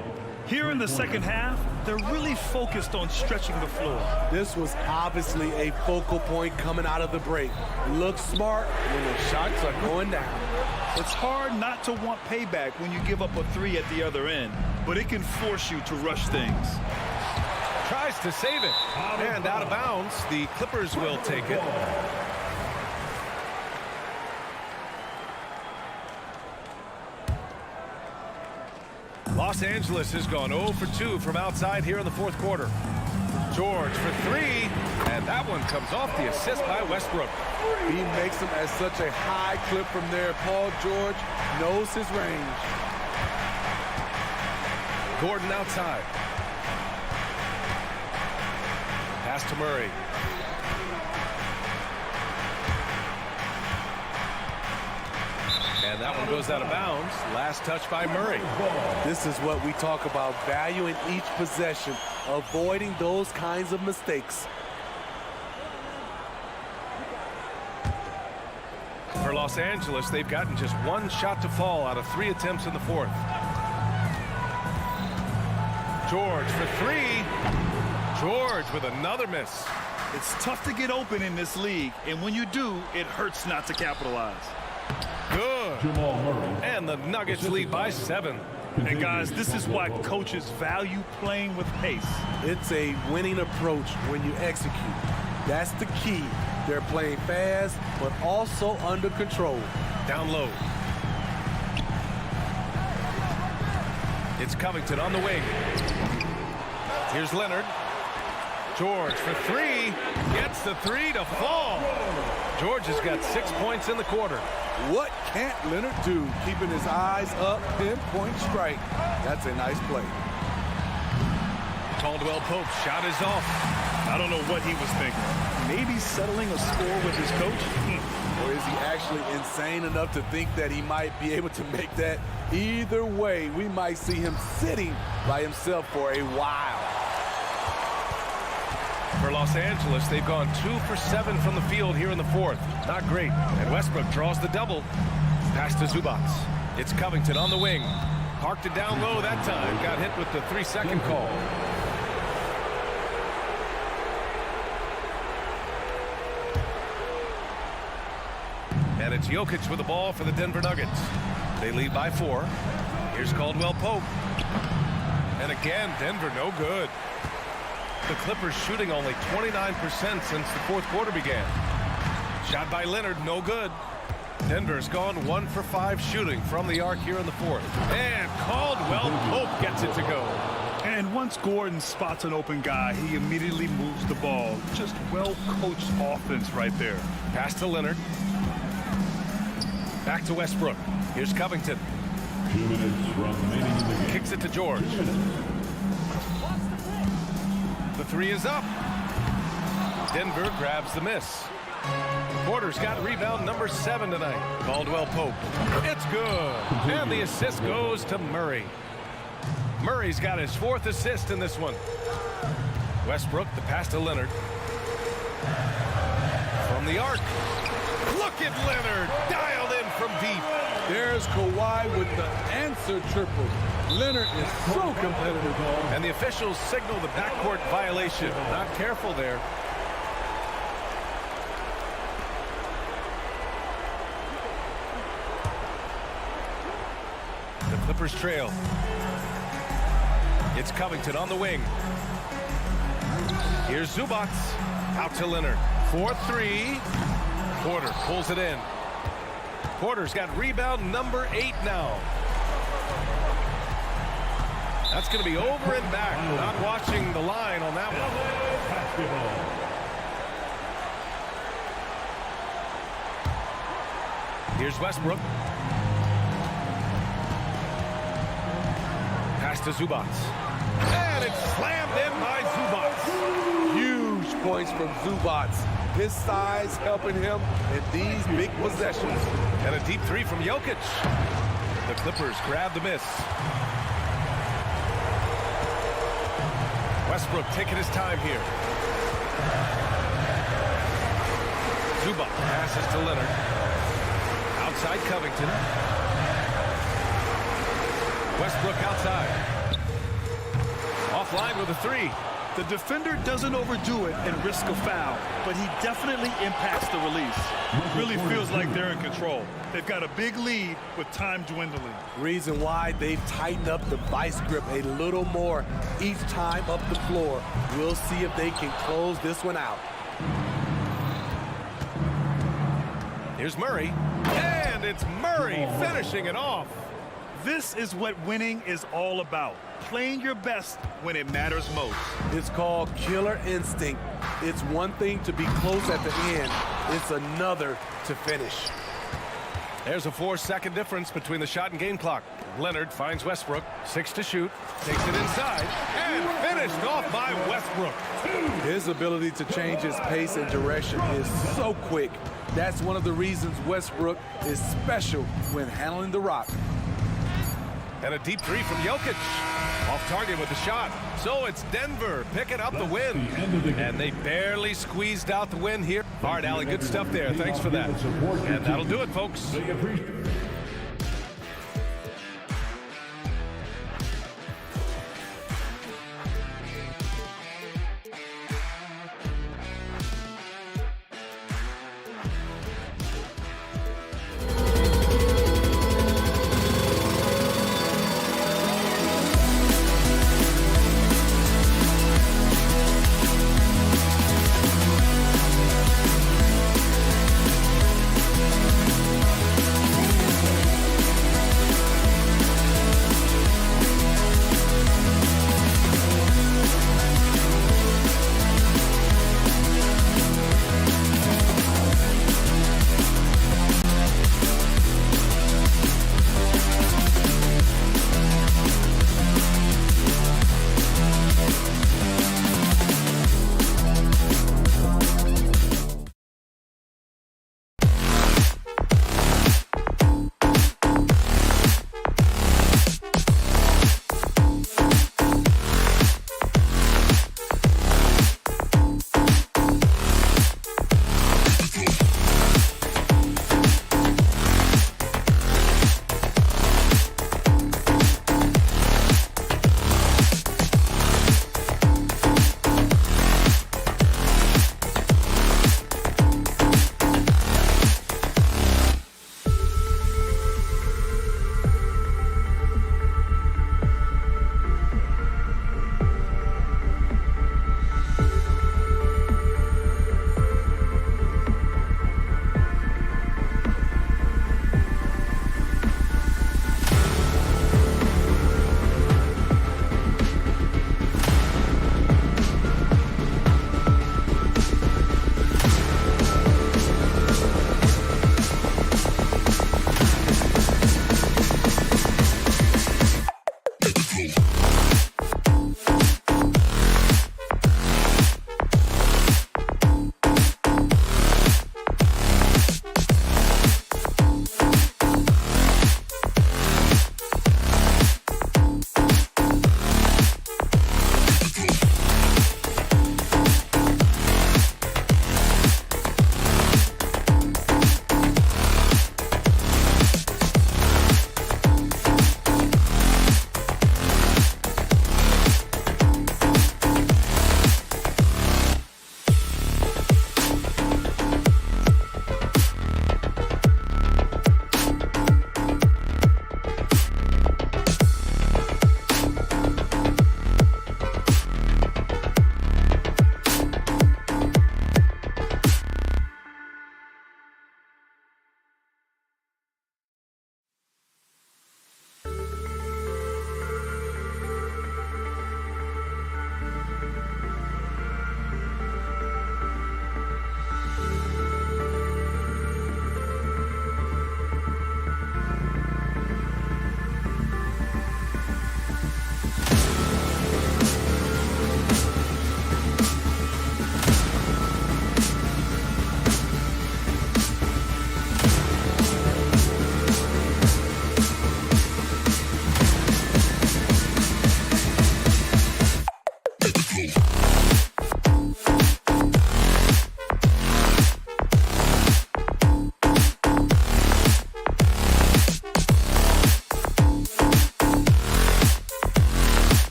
Here in the second half, they're really focused on stretching the floor. This was obviously a focal point coming out of the break. Look smart when the shots are going down. It's hard not to want payback when you give up a three at the other end, but it can force you to rush things. Tries to save it. And out of bounds. The Clippers will take it. Los Angeles has gone 0 for 2 from outside here in the fourth quarter. George for three, and that one comes off the assist by Westbrook. He makes them at such a high clip from there. Paul George knows his range. Gordon outside. Pass to Murray. And that one goes out of bounds. Last touch by Murray. This is what we talk about, valuing each possession, avoiding those kinds of mistakes. For Los Angeles, they've gotten just one shot to fall out of 3 attempts in the fourth. George for three. George with another miss. It's tough to get open in this league, and when you do, it hurts not to capitalize. Good. And the Nuggets lead by 7. And guys, this is why coaches value playing with pace. It's a winning approach when you execute. That's the key. They're playing fast, but also under control. Down low. It's Covington on the wing. Here's Leonard. George for three. Gets the three to fall. George has got 6 points in the quarter. What can't Leonard do? Keeping his eyes up, pinpoint strike. That's a nice play. Caldwell Pope shot is off. I don't know what he was thinking. Maybe settling a score with his coach? Or is he actually insane enough to think that he might be able to make that? Either way, we might see him sitting by himself for a while. For Los Angeles, they've gone 2 for 7 from the field here in the fourth. Not great. And Westbrook draws the double. Pass to Zubac. It's Covington on the wing. Parked it down low that time. Got hit with the 3-second call. And it's Jokic with the ball for the Denver Nuggets. They lead by 4. Here's Caldwell Pope. And again, Denver no good. The Clippers shooting only 29% since the fourth quarter began. Shot by Leonard, no good. Denver's gone 1 for 5 shooting from the arc here in the fourth. And Caldwell Pope gets it to go. And once Gordon spots an open guy, he immediately moves the ball. Just well-coached offense right there. Pass to Leonard. Back to Westbrook. Here's Covington. 2 minutes remaining in the game. Kicks it to George. The three is up. Denver grabs the miss. Porter's got rebound number 7 tonight. Caldwell Pope. It's good. And the assist goes to Murray. Murray's got his 4th assist in this one. Westbrook, the pass to Leonard. From the arc. Look at Leonard. Dialed in from deep. There's Kawhi with the answer triple. Leonard is so competitive. And the officials signal the backcourt violation. Not careful there. The Clippers trail. It's Covington on the wing. Here's Zubac. Out to Leonard. 4-3. Porter pulls it in. Porter's got rebound number 8 now. That's going to be over and back. Not watching the line on that one. Here's Westbrook. to Zubac. And it's slammed in by Zubac. Huge points from Zubac. His size helping him in these big possessions. And a deep three from Jokic. The Clippers grab the miss. Westbrook taking his time here. Zubac passes to Leonard. Outside Covington. Westbrook outside. Offline with a three. The defender doesn't overdo it and risk a foul, but he definitely impacts the release. It really feels like they're in control. They've got a big lead with time dwindling. Reason why they've tightened up the vice grip a little more each time up the floor. We'll see if they can close this one out. Here's Murray. And it's Murray finishing it off. This is what winning is all about. Playing your best when it matters most. It's called killer instinct. It's one thing to be close at the end. It's another to finish. There's a 4-second difference between the shot and game clock. Leonard finds Westbrook. 6 to shoot. Takes it inside. And finished off by Westbrook. His ability to change his pace and direction is so quick. That's one of the reasons Westbrook is special when handling the rock. And a deep three from Jokic. Off target with the shot. So it's Denver picking up the win. And they barely squeezed out the win here. All right, Allie, good stuff there. Thanks for that. And that'll do it, folks.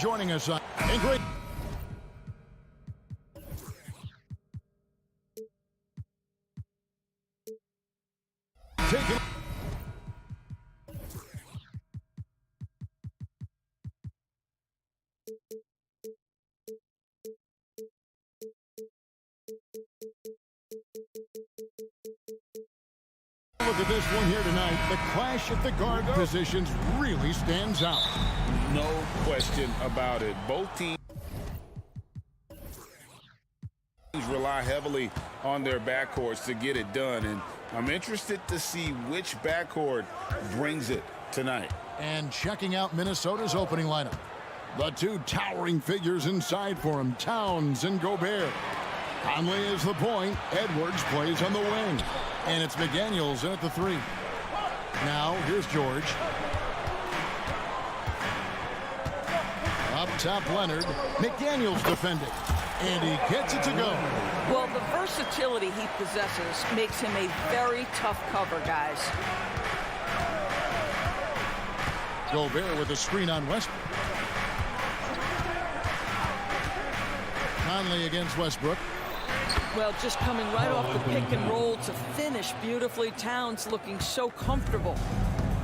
joining us on great. Taking look at this one here tonight. The clash at the guard positions really stands out. No question about it. Both teams rely heavily on their backcourts to get it done, and I'm interested to see which backcourt brings it tonight. And checking out Minnesota's opening lineup. The two towering figures inside for him, Towns and Gobert. Conley is the point. Edwards plays on the wing. And it's McDaniels in at the 3. Now, here's George. Up top, Leonard. McDaniels defending. And he gets it to go. Well, the versatility he possesses makes him a very tough cover, guys. Gobert with a screen on Westbrook. Conley against Westbrook. Well, just coming right off the pick and roll to finish beautifully. Towns looking so comfortable.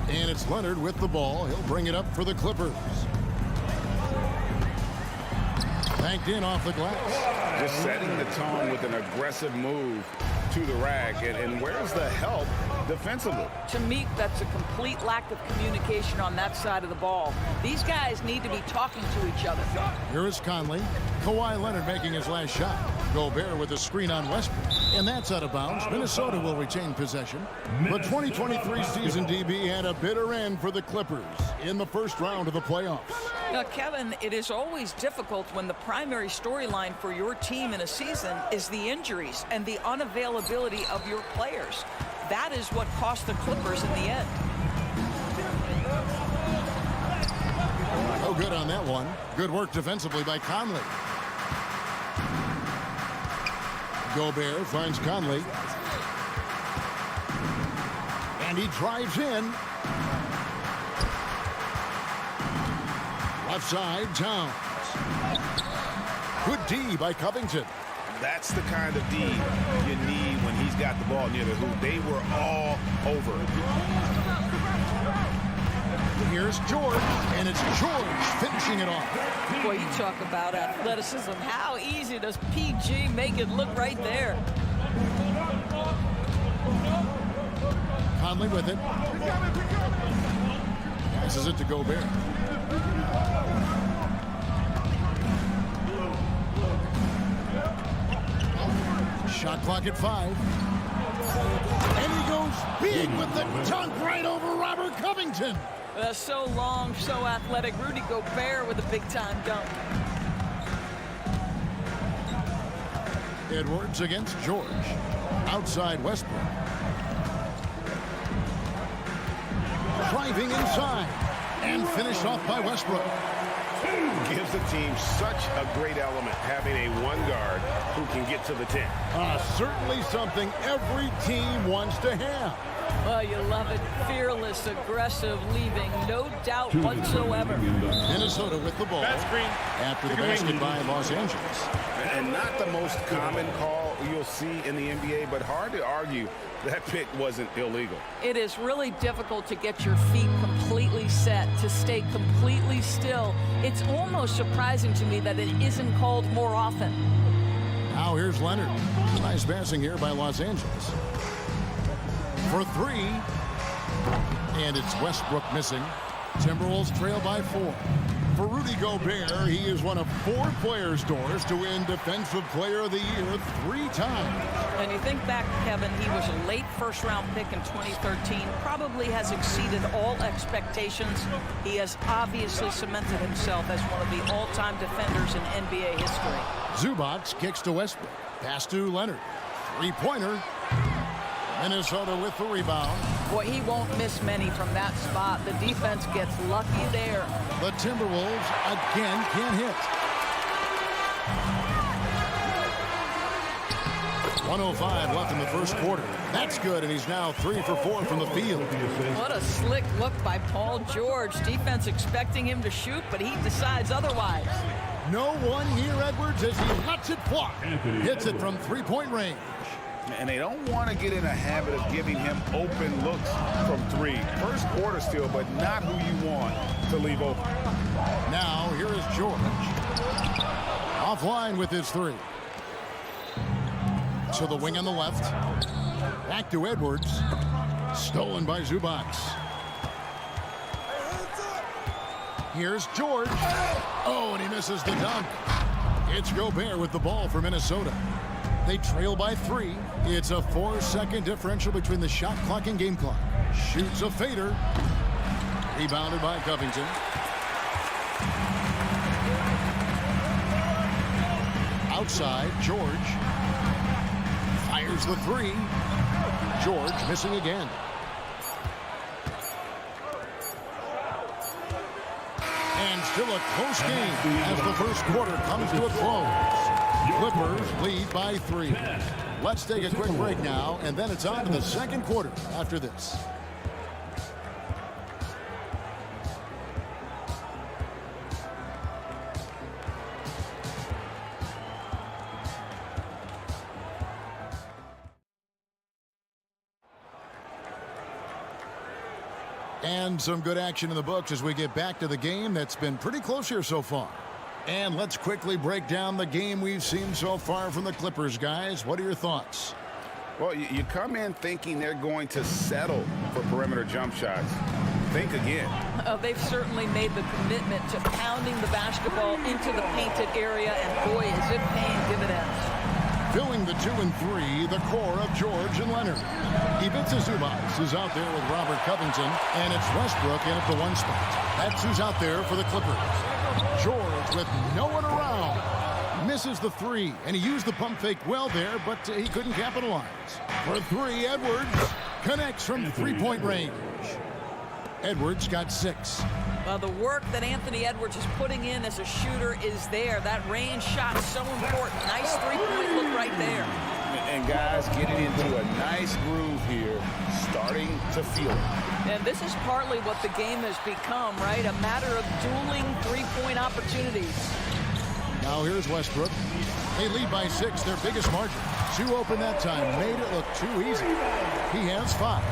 And it's Leonard with the ball. He'll bring it up for the Clippers. Banked in off the glass. Just setting the tone with an aggressive move to the rack. And where's the help defensively? To me, that's a complete lack of communication on that side of the ball. These guys need to be talking to each other. Here is Conley. Kawhi Leonard making his last shot. Gobert with a screen on Westbrook. And that's out of bounds. Minnesota will retain possession. The 2023 season, DB, had a bitter end for the Clippers in the first round of the playoffs. Now, Kevin, it is always difficult when the primary storyline for your team in a season is the injuries and the unavailability of your players. That is what cost the Clippers in the end. No good on that one. Good work defensively by Conley. Gobert finds Conley. And he drives in. Left side, Towns. Good D by Covington. That's the kind of D you need when he's got the ball near the hoop. They were all over it. Here's George, and it's George finishing it off. Boy, you talk about athleticism. How easy does PG make it look right there? Conley with it. Passes it to Gobert. Shot clock at 5. And he goes big with the dunk right over Robert Covington. So long, so athletic. Rudy Gobert with a big-time dunk. Edwards against George. Outside Westbrook. Driving inside. And finished off by Westbrook. Gives the team such a great element, having a one guard who can get to the 10. Certainly something every team wants to have. Well, you love it. Fearless, aggressive, leaving no doubt whatsoever. Minnesota with the ball. That's green. After the basket by Los Angeles. And not the most common call you'll see in the NBA, but hard to argue that pick wasn't illegal. It is really difficult to get your feet completely set, to stay completely still. It's almost surprising to me that it isn't called more often. Now here's Leonard. Nice passing here by Los Angeles. For 3. And it's Westbrook missing. Timberwolves trail by 4. For Rudy Gobert, he is one of 4 players' doors to win Defensive Player of the Year 3 times. And you think back, Kevin, he was a late first-round pick in 2013, probably has exceeded all expectations. He has obviously cemented himself as one of the all-time defenders in NBA history. Zubac kicks to Westbrook. Pass to Leonard. 3-pointer. Minnesota with the rebound. Boy, he won't miss many from that spot. The defense gets lucky there. The Timberwolves again can't hit. 1:05 left in the first quarter. That's good, and he's now 3 for 4 from the field. What a slick look by Paul George. Defense expecting him to shoot, but he decides otherwise. No one here, Edwards, as he lets it fly. Hits it from three-point range. And they don't want to get in a habit of giving him open looks from three. First quarter still, but not who you want to leave open. Now, here is George. Offline with his three. To the wing on the left. Back to Edwards. Stolen by Zubac. Here's George. Oh, and he misses the dunk. It's Gobert with the ball for Minnesota. They trail by 3. It's a 4-second differential between the shot clock and game clock. Shoots a fader. Rebounded by Covington. Outside, George. Fires the 3. George missing again. And still a close game as the first quarter comes to a close. Clippers lead by 3. Let's take a quick break now, and then it's on to the second quarter after this. And some good action in the books as we get back to the game that's been pretty close here so far. And let's quickly break down the game we've seen so far from the Clippers, guys. What are your thoughts? Well, you come in thinking they're going to settle for perimeter jump shots. Think again. They've certainly made the commitment to pounding the basketball into the painted area, and boy, is it paying dividends. Filling the 2 and 3, the core of George and Leonard. Ivica Zubac is out there with Robert Covington, and it's Westbrook in at the 1 spot. That's who's out there for the Clippers. George with no one around. Misses the 3, and he used the pump fake well there, but he couldn't capitalize. For 3, Edwards connects from three-point range. Edwards got 6. Well, the work that Anthony Edwards is putting in as a shooter is there. That range shot is so important. Nice three-point look right there. And guys getting into a nice groove here, starting to feel it. And this is partly what the game has become, right? A matter of dueling three-point opportunities. Now here's Westbrook. They lead by 6, their biggest margin. 2 open that time, made it look too easy. He has 5.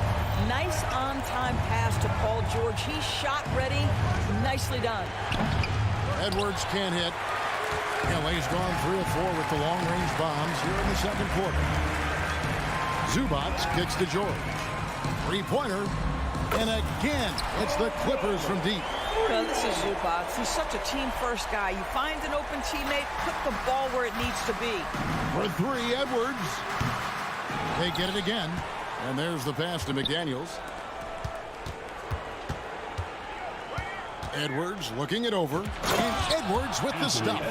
Nice on-time pass to Paul George. He's shot ready. Nicely done. Edwards can't hit. LA's gone 3 of 4 with the long-range bombs here in the second quarter. Zubac kicks to George. Three-pointer. And again, it's the Clippers from deep. Well, this is Zubac. He's such a team-first guy. You find an open teammate, put the ball where it needs to be. For 3, Edwards. They get it again. And there's the pass to McDaniels. Edwards looking it over. And Edwards with the stop.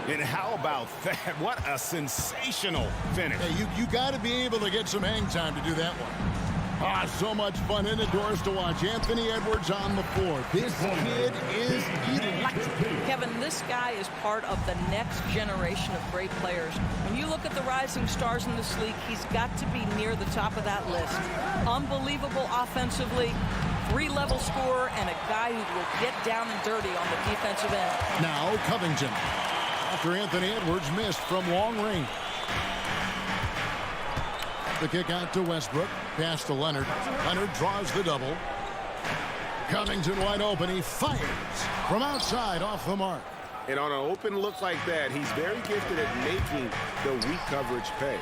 And how about that? What a sensational finish. Hey, you got to be able to get some hang time to do that one. Ah, so much fun indoors to watch. Anthony Edwards on the floor. This kid is electric. Kevin, this guy is part of the next generation of great players. When you look at the rising stars in this league, he's got to be near the top of that list. Unbelievable offensively, 3-level scorer, and a guy who will get down and dirty on the defensive end. Now Covington. After Anthony Edwards missed from long range. The kick out to Westbrook. Pass to Leonard. Leonard draws the double. Covington wide open. He fires from outside off the mark. And on an open look like that, he's very gifted at making the weak coverage pay.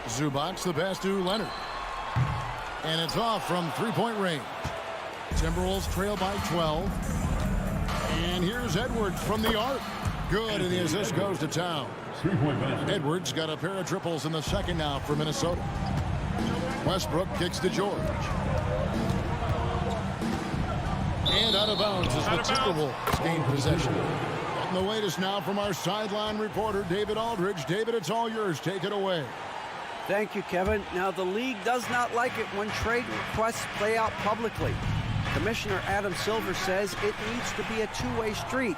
Zubac the pass to Leonard. And it's off from three-point range. Timberwolves trail by 12. And here's Edwards from the arc. Good, and the assist goes to Towns. Edwards got a pair of triples in the second now for Minnesota. Westbrook kicks to George. And out of bounds is the Timberwolves gain possession. And the latest now from our sideline reporter, David Aldridge. David, it's all yours. Take it away. Thank you, Kevin. Now, the league does not like it when trade requests play out publicly. Commissioner Adam Silver says it needs to be a two-way street.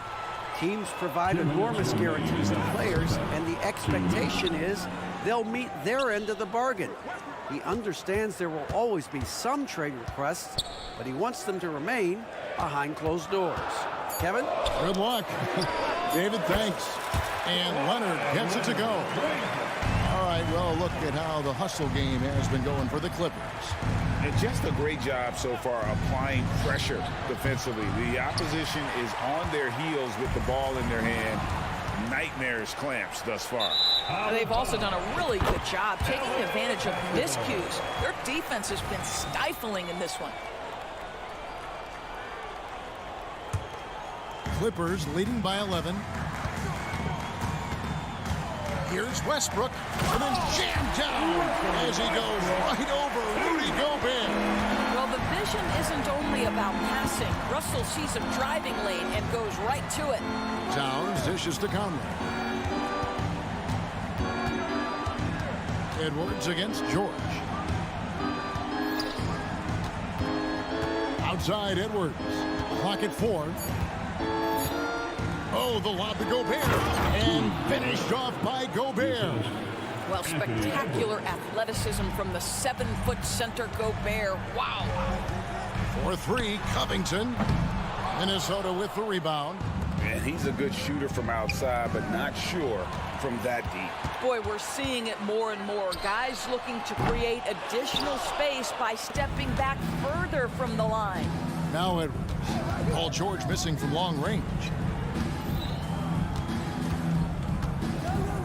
Teams provide enormous guarantees to players, and the expectation is they'll meet their end of the bargain. He understands there will always be some trade requests, but he wants them to remain behind closed doors. Kevin? Good luck. David, thanks. And Leonard gets it to go. All right, well, look at how the hustle game has been going for the Clippers. And just a great job so far applying pressure defensively. The opposition is on their heels with the ball in their hand. Nightmares clamps thus far. They've also done a really good job taking advantage of miscues. Their defense has been stifling in this one. Clippers leading by 11. Here's Westbrook, and then jammed down as he goes right over Rudy Gobert. Well, the vision isn't only about passing. Russell sees a driving lane and goes right to it. Towns dishes to Conley. Edwards against George. Outside Edwards. Clock at 4. Oh, the lob to Gobert. And finished off by Gobert. Well, spectacular athleticism from the 7-foot center Gobert. Wow. For 3, Covington. Minnesota with the rebound. And he's a good shooter from outside, but not sure from that deep. Boy, we're seeing it more and more. Guys looking to create additional space by stepping back further from the line. Now Edwards. Paul George missing from long range.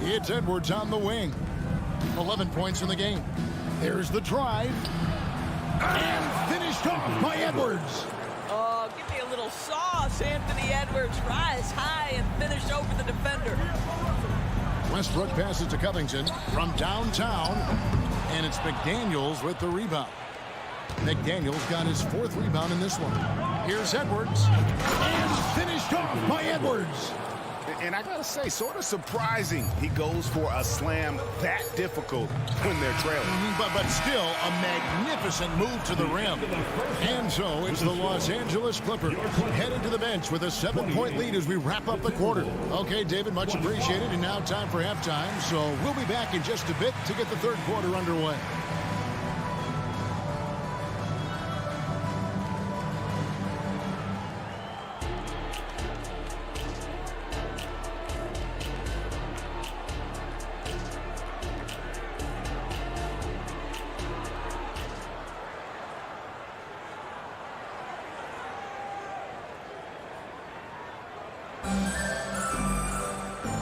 It's Edwards on the wing. 11 points in the game. There's the drive. And finished off by Edwards. Oh, give me a little sauce. Anthony Edwards rise high and finish over the defender. Westbrook passes to Covington from downtown. And it's McDaniels with the rebound. McDaniels got his 4th rebound in this one. Here's Edwards. And finished off by Edwards. And I gotta say, sort of surprising he goes for a slam that difficult when they're trailing. But still a magnificent move to the rim. And so it's the Los Angeles Clippers headed to the bench with a 7-point lead as we wrap up the quarter. Okay, David, much appreciated. And now time for halftime. So we'll be back in just a bit to get the 3rd quarter underway.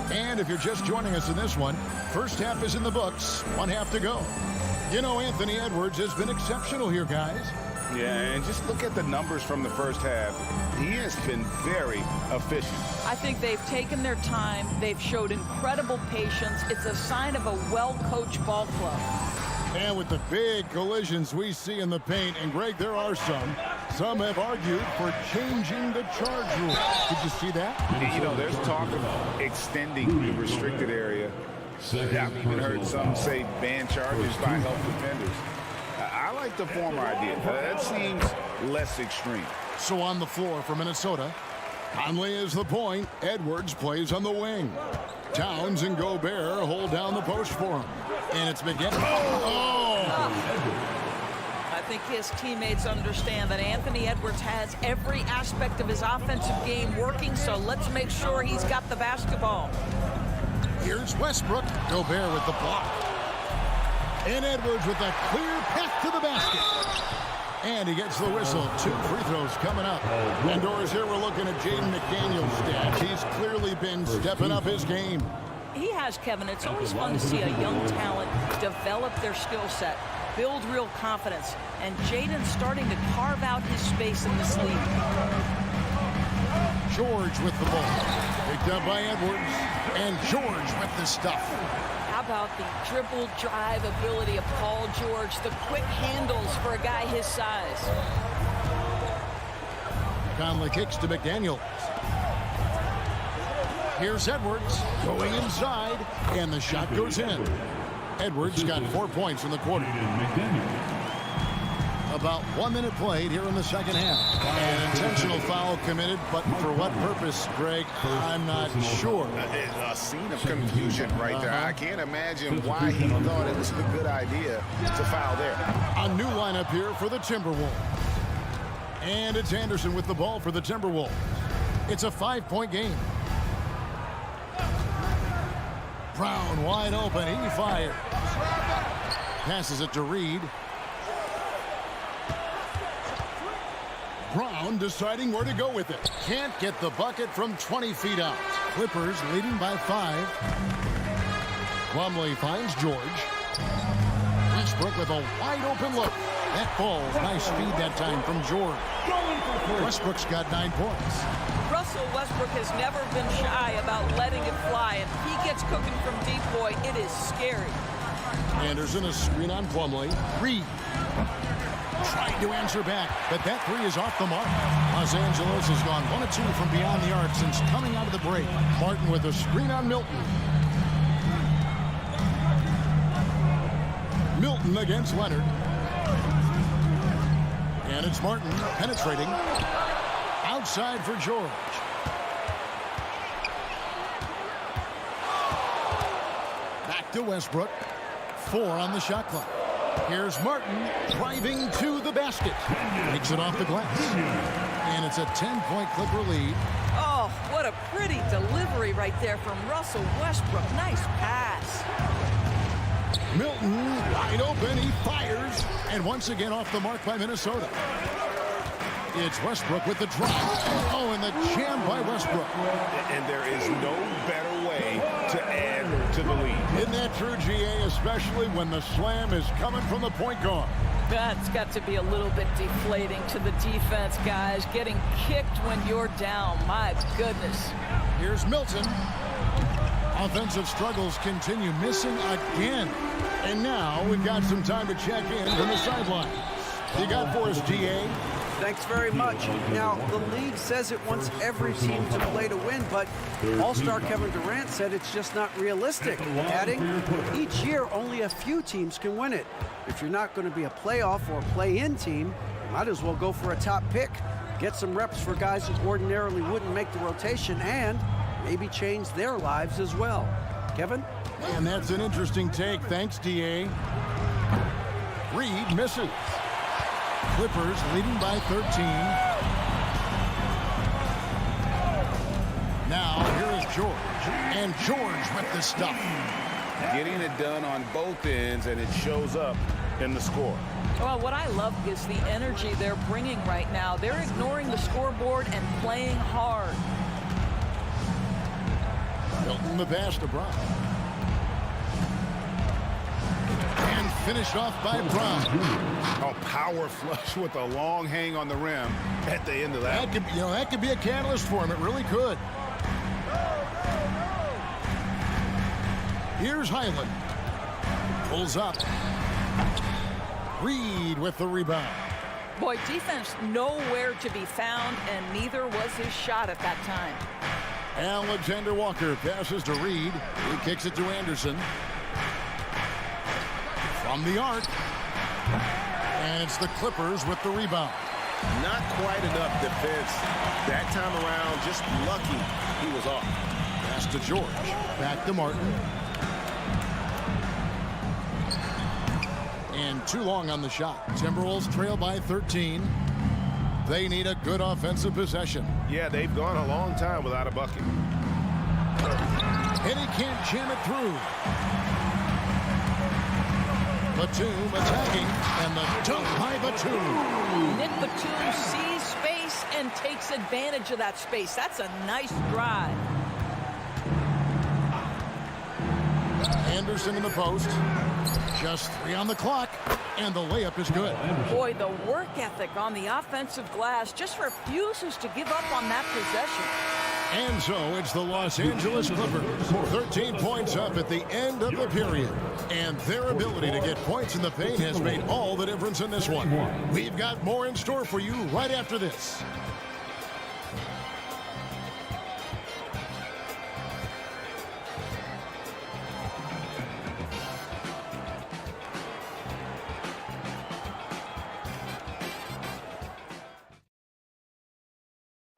And if you're just joining us in this one, first half is in the books, 1 half to go. You know, Anthony Edwards has been exceptional here, guys. Yeah, and just look at the numbers from the first half. He has been very efficient. I think they've taken their time. They've showed incredible patience. It's a sign of a well-coached ball club. And with the big collisions we see in the paint, and Greg, there are some have argued for changing the charge rule. Did you see that? You know, there's talk of extending the restricted area. I've even heard some say ban charges by help defenders. I like the former idea. That seems less extreme. So on the floor for Minnesota, Conley is the point. Edwards plays on the wing. Towns and Gobert hold down the post for him. And it's McGinn. I think his teammates understand that Anthony Edwards has every aspect of his offensive game working, so let's make sure he's got the basketball. Here's Westbrook. Gobert with the block. And Edwards with a clear path to the basket. And he gets the whistle. 2 free throws coming up. And Doris, here we're looking at Jaden McDaniel's stats. He's clearly been stepping up his game. He has, Kevin. It's always fun to see a young talent develop their skill set, build real confidence, and Jaden's starting to carve out his space in this league. George with the ball. Picked up by Edwards. And George with the stuff. How about the dribble drive ability of Paul George, the quick handles for a guy his size. Conley kicks to McDaniels. Here's Edwards going inside, and the shot goes in. Edwards got 4 points in the quarter. About 1 minute played here in the second half. An intentional foul committed, but for what purpose, Greg? I'm not sure. A scene of confusion right there. I can't imagine why he thought it was a good idea to foul there. A new lineup here for the Timberwolves. And it's Anderson with the ball for the Timberwolves. It's a 5-point game. Brown wide open. He fires. Passes it to Reed. Brown deciding where to go with it. Can't get the bucket from 20 feet out. Clippers leading by 5. Plumlee finds George. Westbrook with a wide open look. That falls. Nice speed that time from George. Westbrook's got 9 points. Russell Westbrook has never been shy about letting it fly, and if he gets cooking from deep, boy, it is scary. Anderson, a screen on Plumlee. Reed trying to answer back, but that 3 is off the mark. Los Angeles has gone 1 of 2 from beyond the arc since coming out of the break. Martin with a screen on Milton. Milton against Leonard. And it's Martin penetrating. Outside for George. Back to Westbrook. 4 on the shot clock. Here's Martin driving to the basket. Takes it off the glass. And it's a 10-point Clipper lead. Oh, what a pretty delivery right there from Russell Westbrook. Nice pass. Milton wide open. He fires. And once again off the mark by Minnesota. It's Westbrook with the drive. Oh, and the jam by Westbrook. And there is no better way to add to the lead. Isn't that true, GA, especially when the slam is coming from the point guard? That's got to be a little bit deflating to the defense, guys. Getting kicked when you're down. My goodness. Here's Milton. Offensive struggles continue, missing again. And now we've got some time to check in from the sideline. You got for us, GA? Thanks very much. Now, the league says it wants every team to play to win, but All-Star Kevin Durant said it's just not realistic, adding, each year only a few teams can win it. If you're not going to be a playoff or play-in team, you might as well go for a top pick, get some reps for guys who ordinarily wouldn't make the rotation, and maybe change their lives as well. Kevin? And that's an interesting take. Thanks, DA. Reed misses. Clippers leading by 13. Now here is George. And George with the stop. Getting it done on both ends, and it shows up in the score. Well, what I love is the energy they're bringing right now. They're ignoring the scoreboard and playing hard. Milton the pass to Brown. And finished off by Brown. A power flush with a long hang on the rim at the end of that. That could be a catalyst for him. It really could. Here's Highland. Pulls up. Reed with the rebound. Boy, defense nowhere to be found, and neither was his shot at that time. Alexander Walker passes to Reed. He kicks it to Anderson. From the arc. And it's the Clippers with the rebound. Not quite enough defense that time around. Just lucky he was off. Pass to George. Back to Martin. And too long on the shot. Timberwolves trail by 13. They need a good offensive possession. Yeah, they've gone a long time without a bucket. And he can't jam it through. Batum attacking, and the dunk by Batum. Nick Batum sees space and takes advantage of that space. That's a nice drive. Anderson in the post. Just 3 on the clock, and the layup is good. Boy, the work ethic on the offensive glass just refuses to give up on that possession. And so it's the Los Angeles Clippers. 13 points up at the end of the period. And their ability to get points in the paint has made all the difference in this one. We've got more in store for you right after this.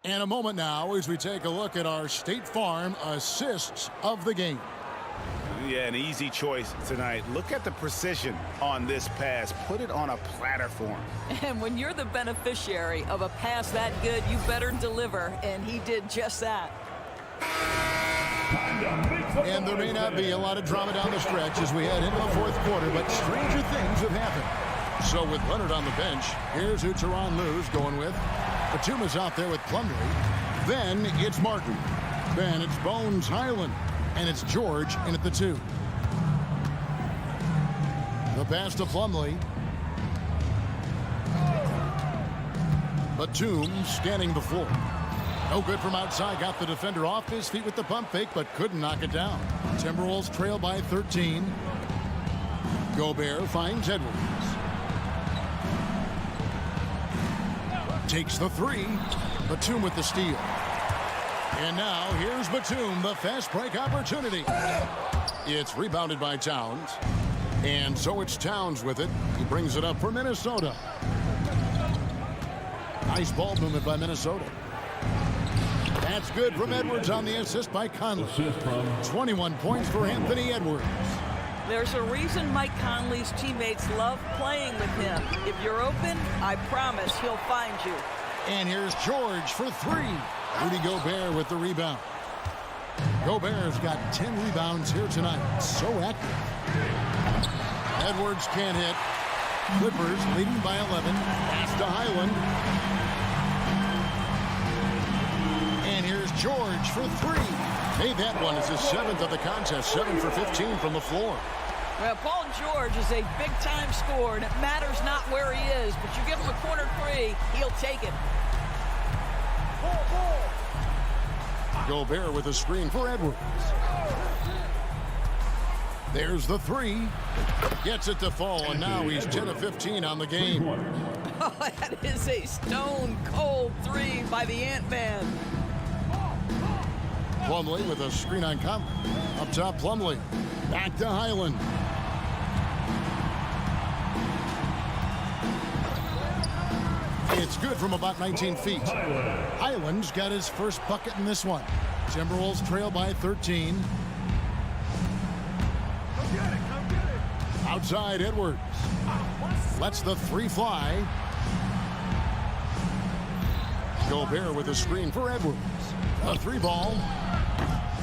And a moment now as we take a look at our State Farm assists of the game. Yeah, an easy choice tonight. Look at the precision on this pass. Put it on a platter for him. And when you're the beneficiary of a pass that good, you better deliver, and he did just that. And there may not be a lot of drama down the stretch as we head into the fourth quarter, but stranger things have happened. So with Leonard on the bench, here's who Teron Lou's going with. Batum is out there with Plumlee. Then it's Martin. Then it's Bones Highland. And it's George in at the 2. The pass to Plumlee. Batum scanning the floor. No good from outside. Got the defender off his feet with the pump fake, but couldn't knock it down. Timberwolves trail by 13. Gobert finds Edwards. Takes the 3. Batum with the steal. And now here's Batum, the fast break opportunity. It's rebounded by Towns. And so it's Towns with it. He brings it up for Minnesota. Nice ball movement by Minnesota. That's good from Edwards on the assist by Conley. 21 points for Anthony Edwards. There's a reason Mike Conley's teammates love playing with him. If you're open, I promise he'll find you. And here's George for 3. Rudy Gobert with the rebound. Gobert's got 10 rebounds here tonight. So active. Edwards can't hit. Clippers leading by 11. Pass to Highland. And here's George for 3. Hey, that one is his 7th of the contest. 7 for 15 from the floor. Well, Paul George is a big-time scorer, and it matters not where he is, but you give him a corner 3, he'll take it. Gobert with a screen for Edwards. There's the 3. Gets it to fall, and now he's 10 of 15 on the game. Oh, that is a stone-cold 3 by the Ant-Man. Plumlee with a screen on Conley. Up top, Plumlee. Back to Highland. It's good from about 19 feet. Highland's got his first bucket in this one. Timberwolves trail by 13. Outside, Edwards. Lets the 3 fly. Gobert with a screen for Edwards. A 3 ball.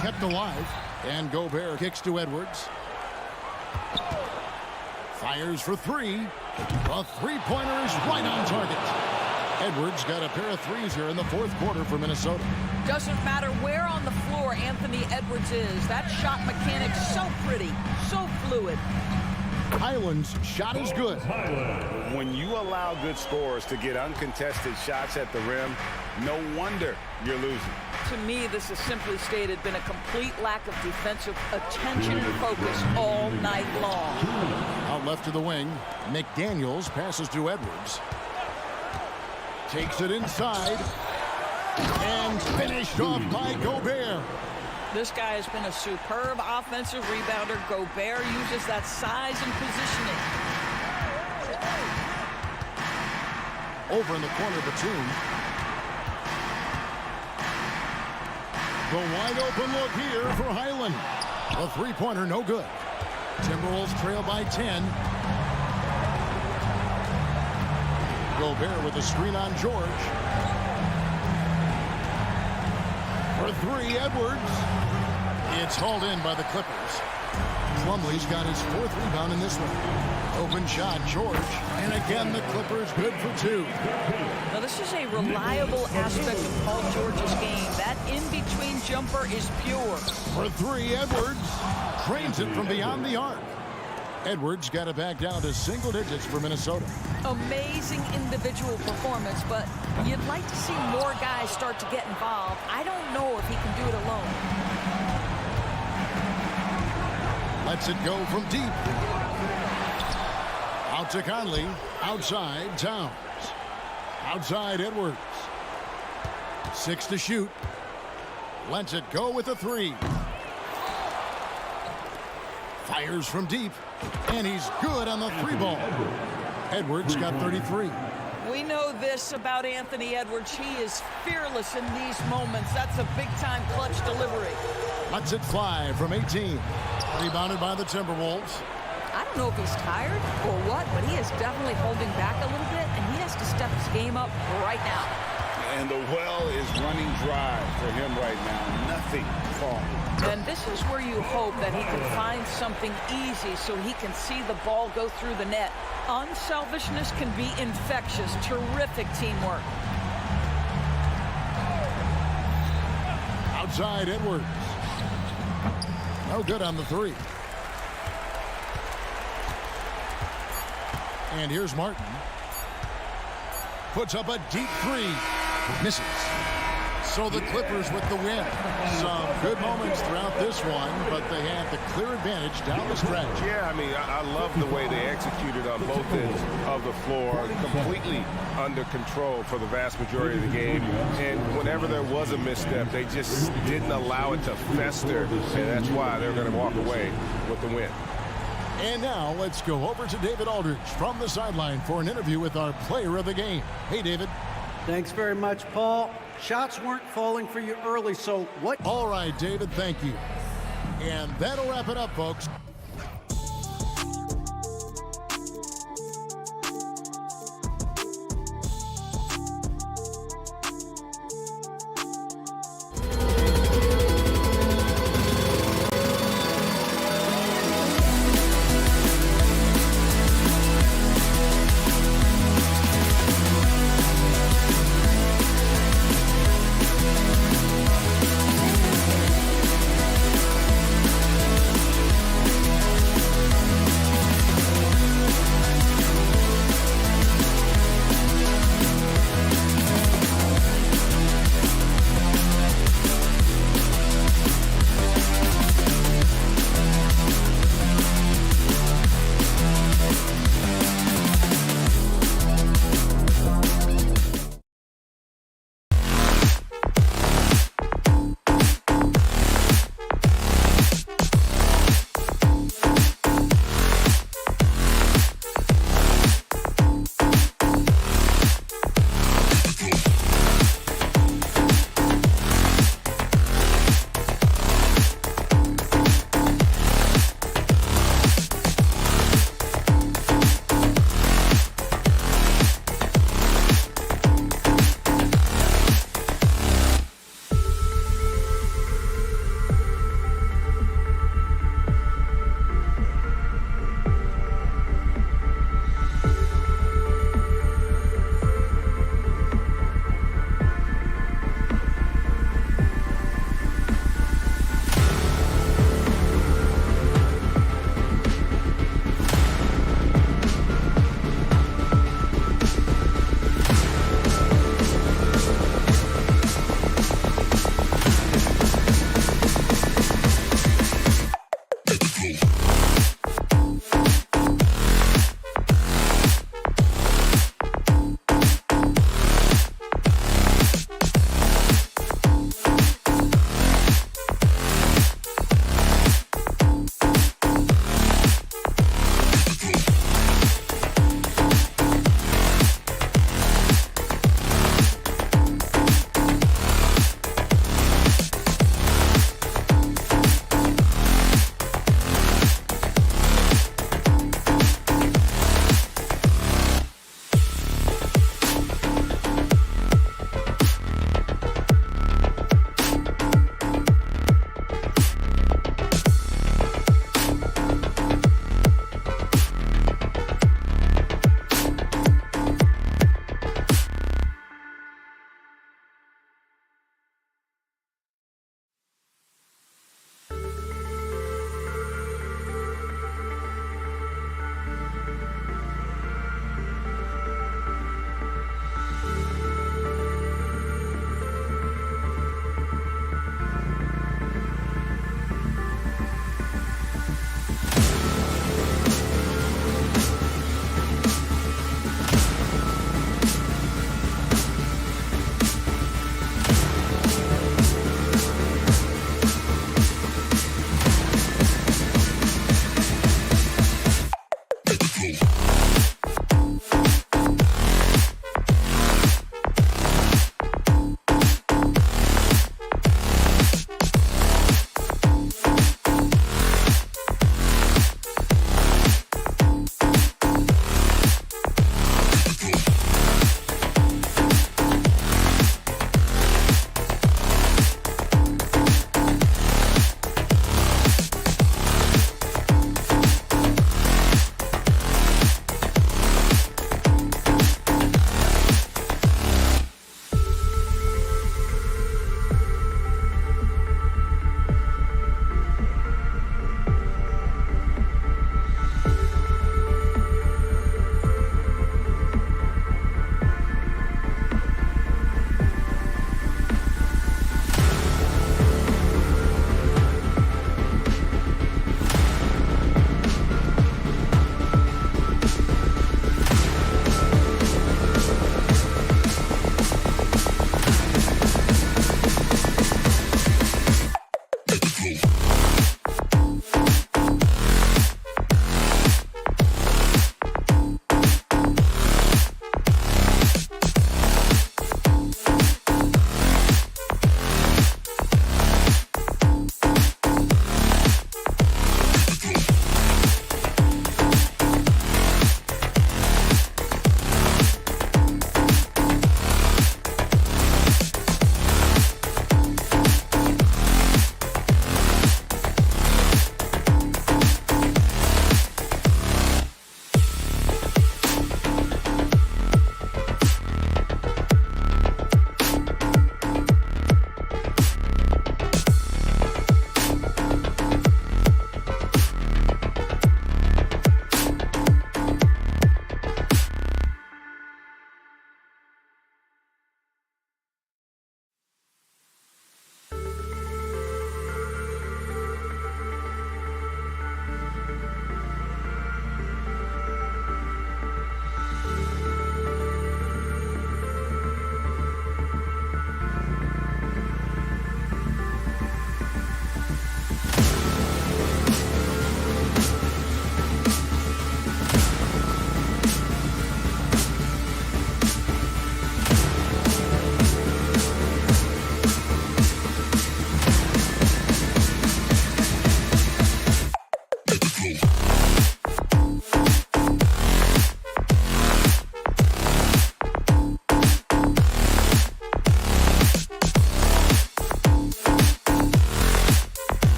Kept alive. And Gobert kicks to Edwards. Fires for 3. A 3-pointer is right on target. Edwards got a pair of 3s here in the fourth quarter for Minnesota. Doesn't matter where on the floor Anthony Edwards is. That shot mechanic's so pretty, so fluid. Highland's shot is good. When you allow good scorers to get uncontested shots at the rim, no wonder you're losing. To me, this has simply stated been a complete lack of defensive attention and focus all night long. Out left to the wing, McDaniels passes to Edwards. Takes it inside. And finished off by Gobert. This guy has been a superb offensive rebounder. Gobert uses that size and positioning. Over in the corner, Batum. The wide open look here for Highland. A 3-pointer, no good. Timberwolves trail by 10. Gobert with a screen on George. For 3, Edwards. It's hauled in by the Clippers. Plumlee's got his 4th rebound in this one. Open shot, George. And again, the Clippers good for 2. Now, this is a reliable aspect of Paul George's game. That in-between jumper is pure. For 3, Edwards. Trains it from beyond the arc. Edwards got it back down to single digits for Minnesota. Amazing individual performance, but you'd like to see more guys start to get involved. I don't know if he can do it alone. Lets it go from deep. Out to Conley. Outside, Towns. Outside, Edwards. 6 to shoot. Lets it go with a 3. Fires from deep. And he's good on the 3 ball. Edwards got 33. We know this about Anthony Edwards. He is fearless in these moments. That's a big-time clutch delivery. Lets it fly from 18. Rebounded by the Timberwolves. I don't know if he's tired or what, but he is definitely holding back a little bit, and he has to step his game up right now. And the well is running dry for him right now. Nothing falling. And this is where you hope that he can find something easy so he can see the ball go through the net. Unselfishness can be infectious. Terrific teamwork. Outside Edwards. No good on the three. And here's Martin. Puts up a deep three. Misses. So the Clippers with the win. Some good moments throughout this one, but they had the clear advantage down the stretch. Yeah, I mean, I love the way they executed on both ends of the floor, completely under control for the vast majority of the game. And whenever there was a misstep, they just didn't allow it to fester, and that's why they're going to walk away with the win. And now let's go over to David Aldridge from the sideline for an interview with our player of the game. Hey, David. Thanks very much, Paul. Shots weren't falling for you early, so what? All right, David, thank you. And that'll wrap it up, folks.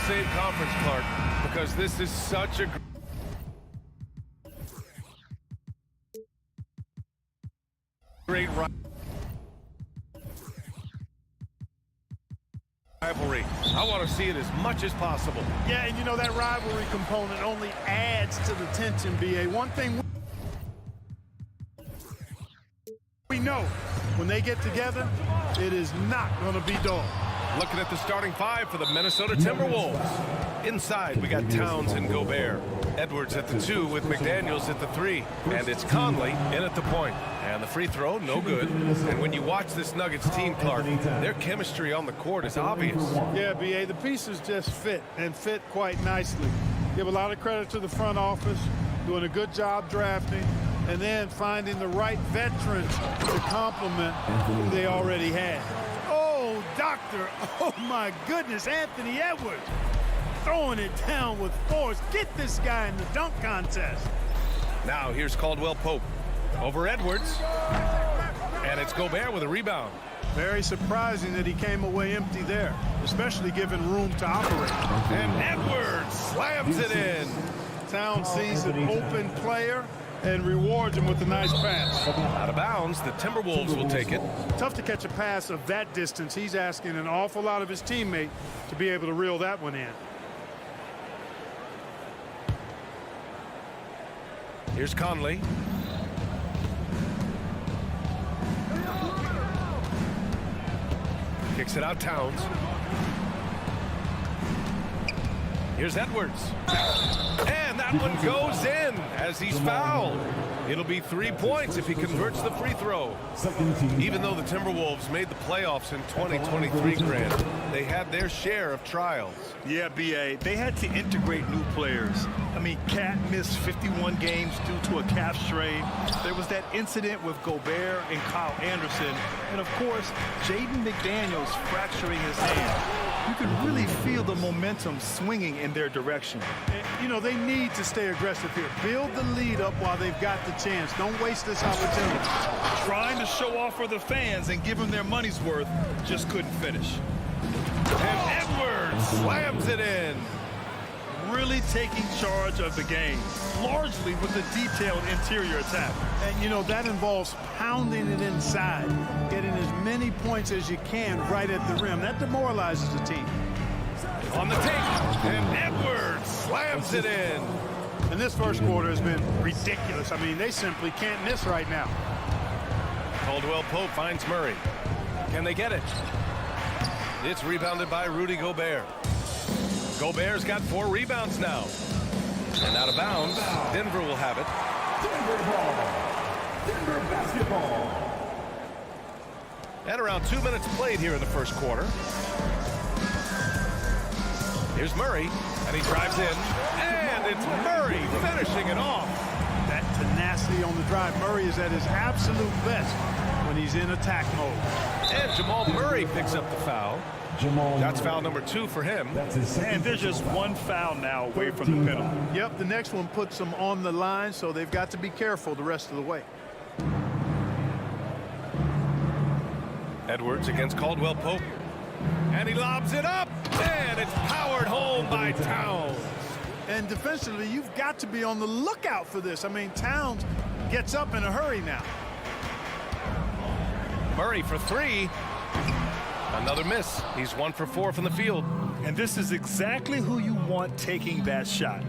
same conference, Clark, because this is such a great rivalry. I want to see it as much as possible. Yeah, and you know that rivalry component only adds to the tension, BA. One thing we know, when they get together, it is not going to be dull. Looking at the starting five for the Minnesota Timberwolves. Inside, we got Towns and Gobert. Edwards at the 2 with McDaniels at the 3. And it's Conley in at the point. And the free throw, no good. And when you watch this Nuggets team, Clark, their chemistry on the court is obvious. Yeah, BA, the pieces just fit, and fit quite nicely. Give a lot of credit to the front office, doing a good job drafting, and then finding the right veterans to complement who they already had. Oh, doctor, oh my goodness, Anthony Edwards throwing it down with force. Get this guy in the dunk contest. Now here's Caldwell Pope over Edwards, and it's Gobert with a rebound. Very surprising that he came away empty there, especially given room to operate. And Edwards slams it in. Towns sees an open player and rewards him with a nice pass. Out of bounds, the Timberwolves will take it. Tough to catch a pass of that distance. He's asking an awful lot of his teammate to be able to reel that one in. Here's Conley. Kicks it out, Towns. Here's Edwards. And that one goes in as he's fouled. It'll be 3 points if he converts the free throw. Even though the Timberwolves made the playoffs in 2023, Grant, they had their share of trials. Yeah, BA, they had to integrate new players. I mean, Cat missed 51 games due to a calf strain. There was that incident with Gobert and Kyle Anderson. And, of course, Jaden McDaniels fracturing his hand. You can really feel the momentum swinging in their direction. And, you know, they need to stay aggressive here. Build the lead up while they've got the chance. Don't waste this opportunity. Trying to show off for the fans and give them their money's worth, just couldn't finish. And Edwards slams it in. Really taking charge of the game, largely with a detailed interior attack. And, you know, that involves pounding it inside, getting as many points as you can right at the rim. That demoralizes the team. On the take, and Edwards slams it in. And this first quarter has been ridiculous. I mean, they simply can't miss right now. Caldwell Pope finds Murray. Can they get it? It's rebounded by Rudy Gobert. Gobert's got 4 rebounds now. And out of bounds, Denver will have it. Denver ball. Denver basketball. At around 2 minutes played here in the first quarter. Here's Murray, and he drives in. And it's Murray finishing it off. That tenacity on the drive. Murray is at his absolute best when he's in attack mode. And Jamal Murray picks up the foul. That's foul number 2 for him. And there's just one foul now away from the penalty. Yep, the next one puts them on the line, so they've got to be careful the rest of the way. Edwards against Caldwell Pope. And he lobs it up. And it's powered home by Towns. And defensively, you've got to be on the lookout for this. I mean, Towns gets up in a hurry now. Murray for 3. Another miss. He's 1 for 4 from the field. And this is exactly who you want taking that shot.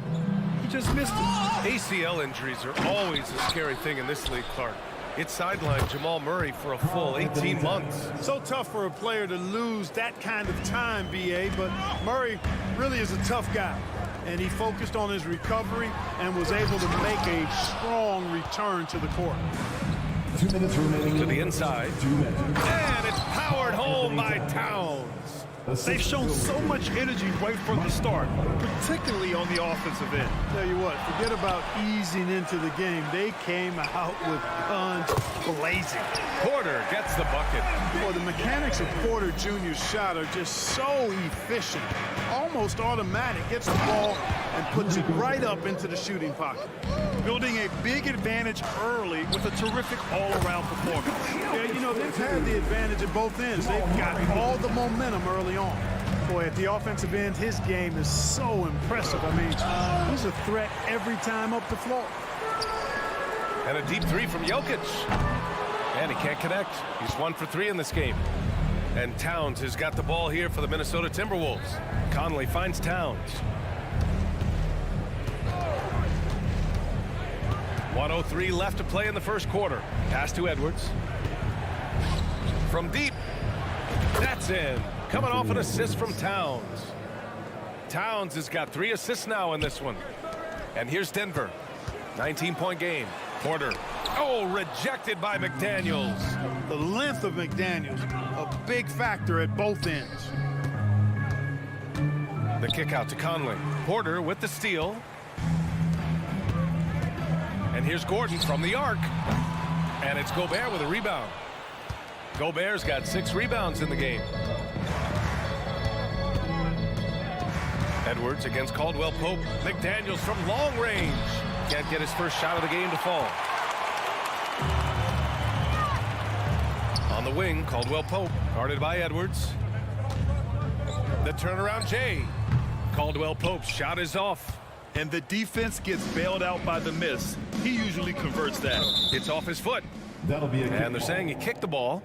He just missed it. ACL injuries are always a scary thing in this league, Clark. It sidelined Jamal Murray for a full 18 months. So tough for a player to lose that kind of time, BA, but Murray really is a tough guy. And he focused on his recovery and was able to make a strong return to the court. 2 minutes remaining. To the inside. 2 minutes. And it's powered home by Towns. They've shown so much energy right from the start, particularly on the offensive end. Tell you what, forget about easing into the game. They came out with guns blazing. Porter gets the bucket. Boy, the mechanics of Porter Jr.'s shot are just so efficient, almost automatic. Gets the ball and puts it right up into the shooting pocket. Building a big advantage early with a terrific all-around performance. Yeah, you know, they've had the advantage at both ends. They've got all the momentum early on. Boy, at the offensive end, his game is so impressive. I mean, he's a threat every time up the floor. And a deep three from Jokic. And he can't connect. He's 1 for 3 in this game. And Towns has got the ball here for the Minnesota Timberwolves. Conley finds Towns. 1:03 left to play in the first quarter. Pass to Edwards. From deep. That's in. Coming off an assist from Towns. Towns has got 3 assists now in this one. And here's Denver. 19-point game. Porter. Oh, rejected by McDaniels. The length of McDaniels, a big factor at both ends. The kick out to Conley. Porter with the steal. And here's Gordon from the arc. And it's Gobert with a rebound. Gobert's got 6 rebounds in the game. Edwards against Caldwell Pope. McDaniels from long range. Can't get his first shot of the game to fall. On the wing, Caldwell Pope, guarded by Edwards. The turnaround Jay. Caldwell Pope's shot is off. And the defense gets bailed out by the miss. He usually converts that. It's off his foot. That'll be a kick. And they're saying he kicked the ball.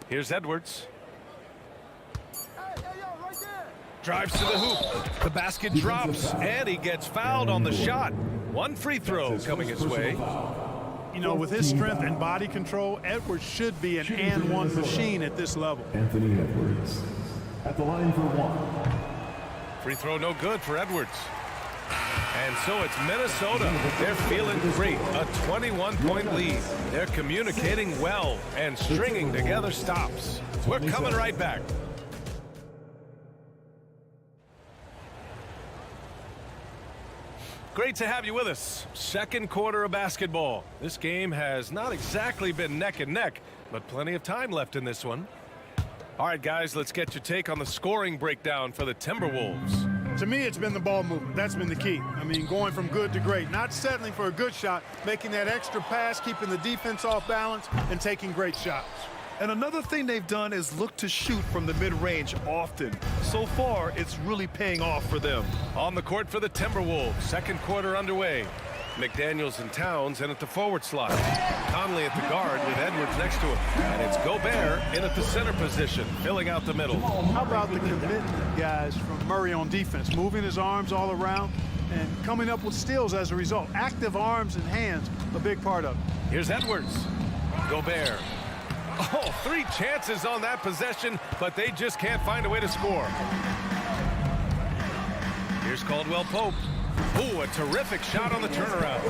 Here's Edwards. Drives to the hoop. The basket drops, and he gets fouled on the shot. 1 free throw coming his way. You know, with his strength and body control, Edwards should be an and-one machine at this level. Anthony Edwards at the line for 1. Free throw no good for Edwards. And so it's Minnesota. They're feeling great. A 21-point lead. They're communicating well and stringing together stops. We're coming right back. Great to have you with us. Second quarter of basketball. This game has not exactly been neck and neck, but plenty of time left in this one. All right, guys, let's get your take on the scoring breakdown for the Timberwolves. To me, it's been the ball movement. That's been the key. I mean, going from good to great, not settling for a good shot, making that extra pass, keeping the defense off balance, and taking great shots. And another thing they've done is look to shoot from the mid-range often. So far, it's really paying off for them. On the court for the Timberwolves, second quarter underway. McDaniels and Towns in at the forward slot. Conley at the guard with Edwards next to him. And it's Gobert in at the center position, filling out the middle. How about the commitment, guys, from Murray on defense, moving his arms all around and coming up with steals as a result. Active arms and hands, a big part of it. Here's Edwards. Gobert. Oh, 3 chances on that possession, but they just can't find a way to score. Here's Caldwell Pope. Ooh, a terrific shot on the turnaround.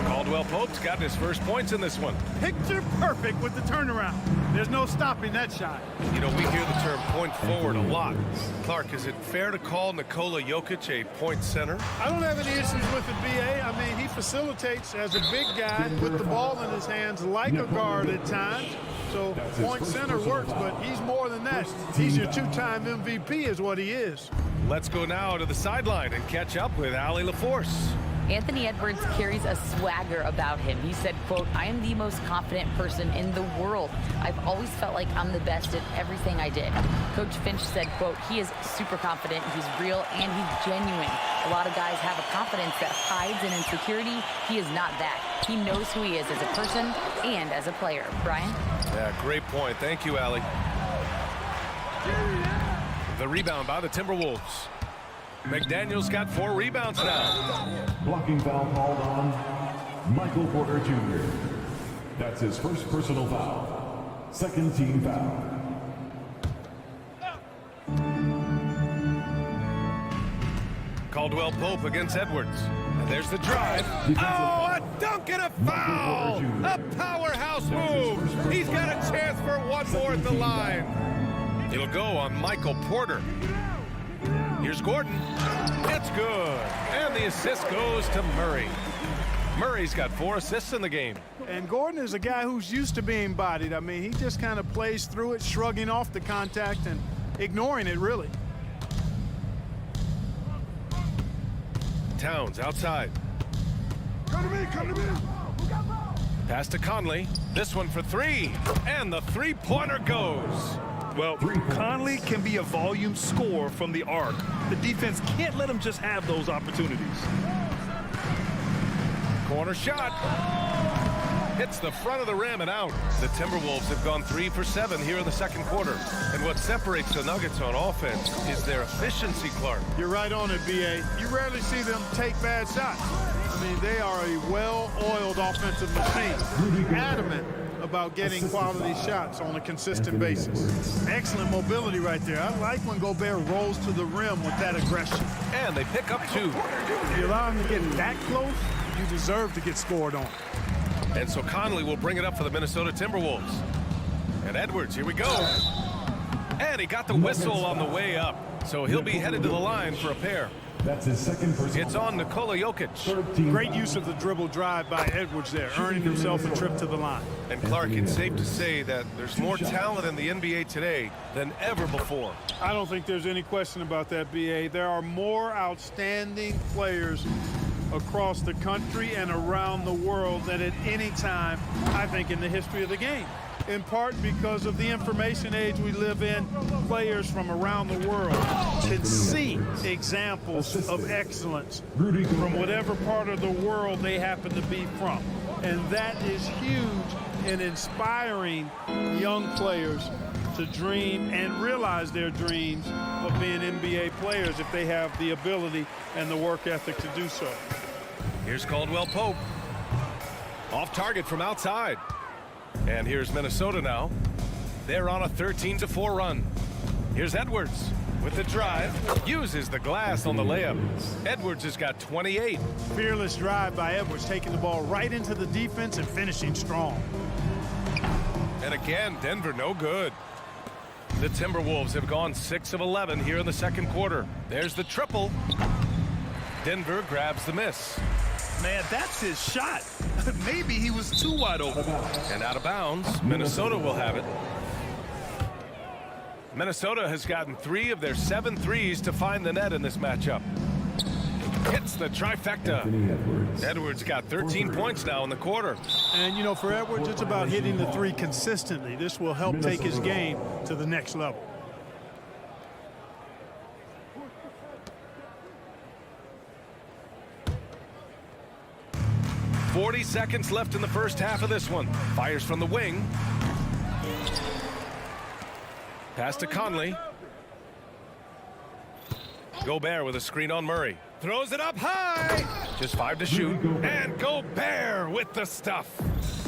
Caldwell Pope's gotten his first points in this one. Picture perfect with the turnaround. There's no stopping that shot. You know, we hear the term point forward a lot. Clark, is it fair to call Nikola Jokic a point center? I don't have any issues with the BA. I mean, he facilitates as a big guy with the ball in his hands like a guard at times. So point center works, but he's more than that. He's your 2-time MVP is what he is. Let's go now to the sideline and catch up with Allie LaForce. Anthony Edwards carries a swagger about him. He said, quote, "I am the most confident person in the world. I've always felt like I'm the best at everything I did." Coach Finch said, quote, "He is super confident, he's real, and he's genuine. A lot of guys have a confidence that hides in insecurity. He is not that. He knows who he is as a person and as a player." Brian? Yeah, great point. Thank you, Allie. The rebound by the Timberwolves. McDaniels got 4 rebounds now. Blocking foul called on Michael Porter Jr. That's his first personal foul. Second team foul. Caldwell Pope against Edwards. And there's the drive. Oh, a dunk and a foul! A powerhouse move. He's got a chance for one more at the line. It'll go on Michael Porter. Here's Gordon. It's good. And the assist goes to Murray. Murray's got 4 assists in the game. And Gordon is a guy who's used to being bodied. I mean, he just kind of plays through it, shrugging off the contact and ignoring it, really. Towns outside. Come to me, come to me. Pass to Conley. This one for three. And the three-pointer goes. Well, Conley can be a volume scorer from the arc. The defense can't let him just have those opportunities. Corner shot. Hits the front of the rim and out. The Timberwolves have gone 3 for 7 here in the second quarter. And what separates the Nuggets on offense is their efficiency, Clark. You're right on it, B.A. You rarely see them take bad shots. I mean, they are a well-oiled offensive machine. Adamant about getting quality shots on a consistent basis. Excellent mobility right there. I like when Gobert rolls to the rim with that aggression. And they pick up 2. If you allow him to get that close, you deserve to get scored on. And so Conley will bring it up for the Minnesota Timberwolves. And Edwards, here we go. And he got the whistle on the way up. So he'll be headed to the line for a pair. That's his second personal. It's on Nikola Jokic. Great use of the dribble drive by Edwards there, earning himself a trip to the line. And Clark, it's safe to say that there's more talent in the NBA today than ever before. I don't think there's any question about that, B.A. There are more outstanding players across the country and around the world than at any time, I think, in the history of the game. In part because of the information age we live in, players from around the world can see examples of excellence from whatever part of the world they happen to be from. And that is huge in inspiring young players to dream and realize their dreams of being NBA players if they have the ability and the work ethic to do so. Here's Caldwell Pope. Off target from outside. And here's Minnesota now. They're on a 13-4 run. Here's Edwards with the drive. Uses the glass on the layup. Edwards has got 28. Fearless drive by Edwards, taking the ball right into the defense and finishing strong. And again, Denver no good. The Timberwolves have gone 6 of 11 here in the second quarter. There's the triple. Denver grabs the miss. Man, that's his shot. Maybe he was too wide open. And out of bounds, Minnesota will have it. Minnesota has gotten 3 of their 7 threes to find the net in this matchup. Hits the trifecta. Edwards got 13 points now in the quarter. And, you know, for Edwards, it's about hitting the 3 consistently. This will help take his game to the next level. 40 seconds left in the first half of this one. Fires from the wing. Pass to Conley. Gobert with a screen on Murray. Throws it up high. Just 5 to shoot. And Gobert with the stuff.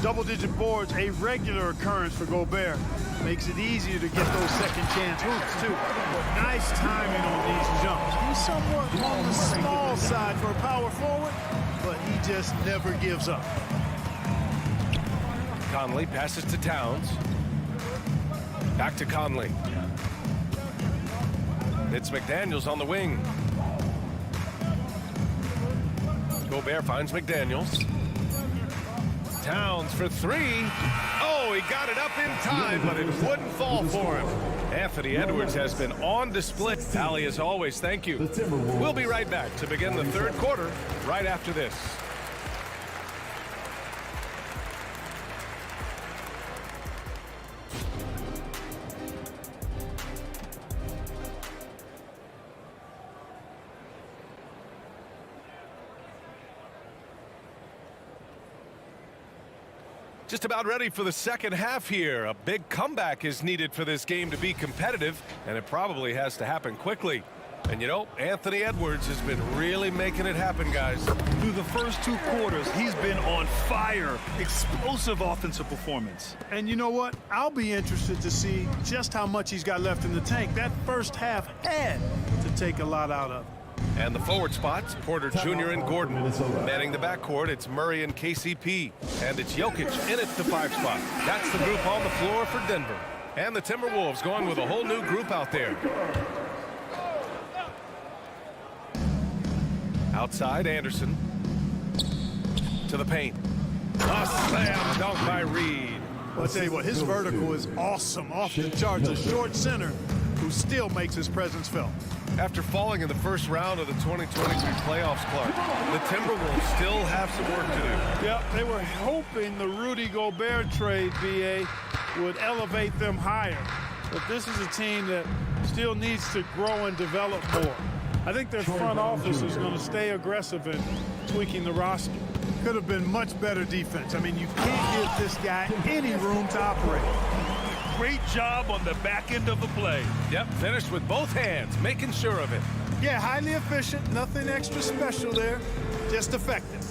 Double-digit boards, a regular occurrence for Gobert. Makes it easier to get those second chance hoops, too. Nice timing on these jumps. He's somewhat on the small side for a power forward, but he just never gives up. Conley passes to Towns. Back to Conley. It's McDaniels on the wing. Gobert finds McDaniels. Towns for 3. Oh, he got it up in time, but it wouldn't fall for him. Anthony Edwards has been on display. Allie, as always, thank you. We'll be right back to begin the third quarter right after this. Just about ready for the second half here. A big comeback is needed for this game to be competitive, and it probably has to happen quickly. And you know, Anthony Edwards has been really making it happen, guys. Through the first 2 quarters, he's been on fire. Explosive offensive performance. And you know what? I'll be interested to see just how much he's got left in the tank. That first half had to take a lot out of. And the forward spots, Porter Jr. and Gordon. Manning the backcourt, it's Murray and KCP. And it's Jokic in at the 5 spot. That's the group on the floor for Denver. And the Timberwolves going with a whole new group out there. Outside, Anderson. To the paint. A slam dunk by Reed. I'll tell you what, his vertical is awesome, off the charts. A short center who still makes his presence felt. After falling in the first round of the 2023 playoffs, Clark, the Timberwolves still have some work to do. Yeah, they were hoping the Rudy Gobert trade, BA, would elevate them higher. But this is a team that still needs to grow and develop more. I think their front office is going to stay aggressive in tweaking the roster. Could have been much better defense. I mean, you can't give this guy any room to operate. Great job on the back end of the play. Yep, finished with both hands, making sure of it. Yeah, highly efficient, nothing extra special there, just effective.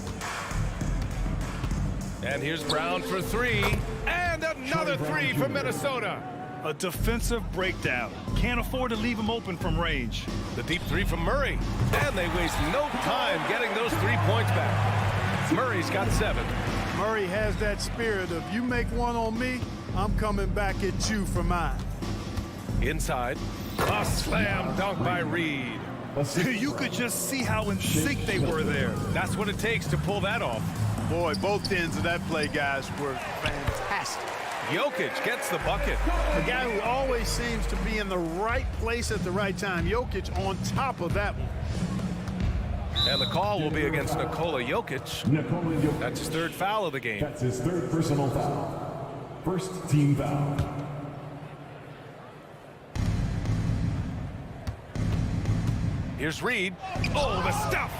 And here's Brown for three, and another three from Minnesota. A defensive breakdown. Can't afford to leave him open from range. The deep three from Murray, and they waste no time getting those 3 points back. Murray's got 7. Murray has that spirit of, you make one on me, I'm coming back at you for mine. Inside, a slam dunk by Reed. You could just see how in sync they were there. That's what it takes to pull that off. Boy, both ends of that play, guys, were fantastic. Jokic gets the bucket. A guy who always seems to be in the right place at the right time. Jokic on top of that one. And the call will be against Nikola Jokic. That's his 3rd foul of the game. That's his 3rd personal foul. First team foul. Here's Reed. Oh, the stuff.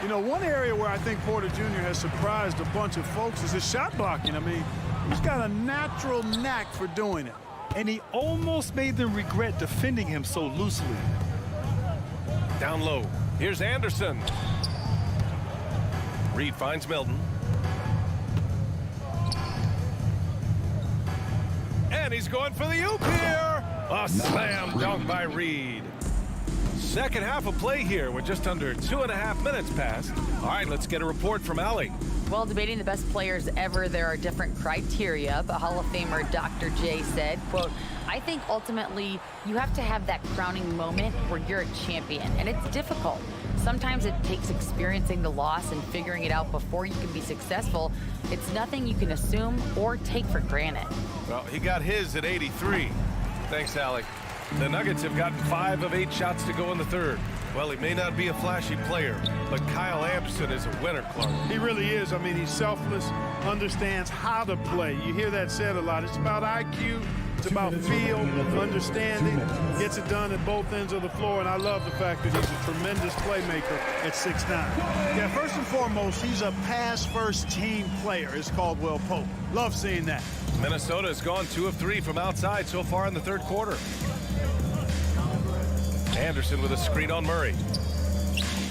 You know, one area where I think Porter Jr. has surprised a bunch of folks is his shot blocking. I mean, he's got a natural knack for doing it. And he almost made them regret defending him so loosely. Down low. Here's Anderson. Reed finds Milton. And he's going for the oop here. A slam dunk by Reed. Second half of play here with just under 2.5 minutes passed. All right, let's get a report from Allie. Well, debating the best players ever, there are different criteria, but Hall of Famer Dr. J said, quote, I think ultimately you have to have that crowning moment where you're a champion, and it's difficult. Sometimes it takes experiencing the loss and figuring it out before you can be successful. It's nothing you can assume or take for granted. Well, he got his at 83. Thanks, Allie. The Nuggets have gotten 5 of 8 shots to go in the 3rd. Well, he may not be a flashy player, but Kyle Anderson is a winner, Clark. He really is. I mean, he's selfless, understands how to play. You hear that said a lot. It's about IQ. It's about feel, understanding, gets it done at both ends of the floor, and I love the fact that he's a tremendous playmaker at 6'9". Yeah, first and foremost, he's a pass-first team player, as Caldwell Pope. Love seeing that. Minnesota has gone 2 of 3 from outside so far in the 3rd quarter. Anderson with a screen on Murray.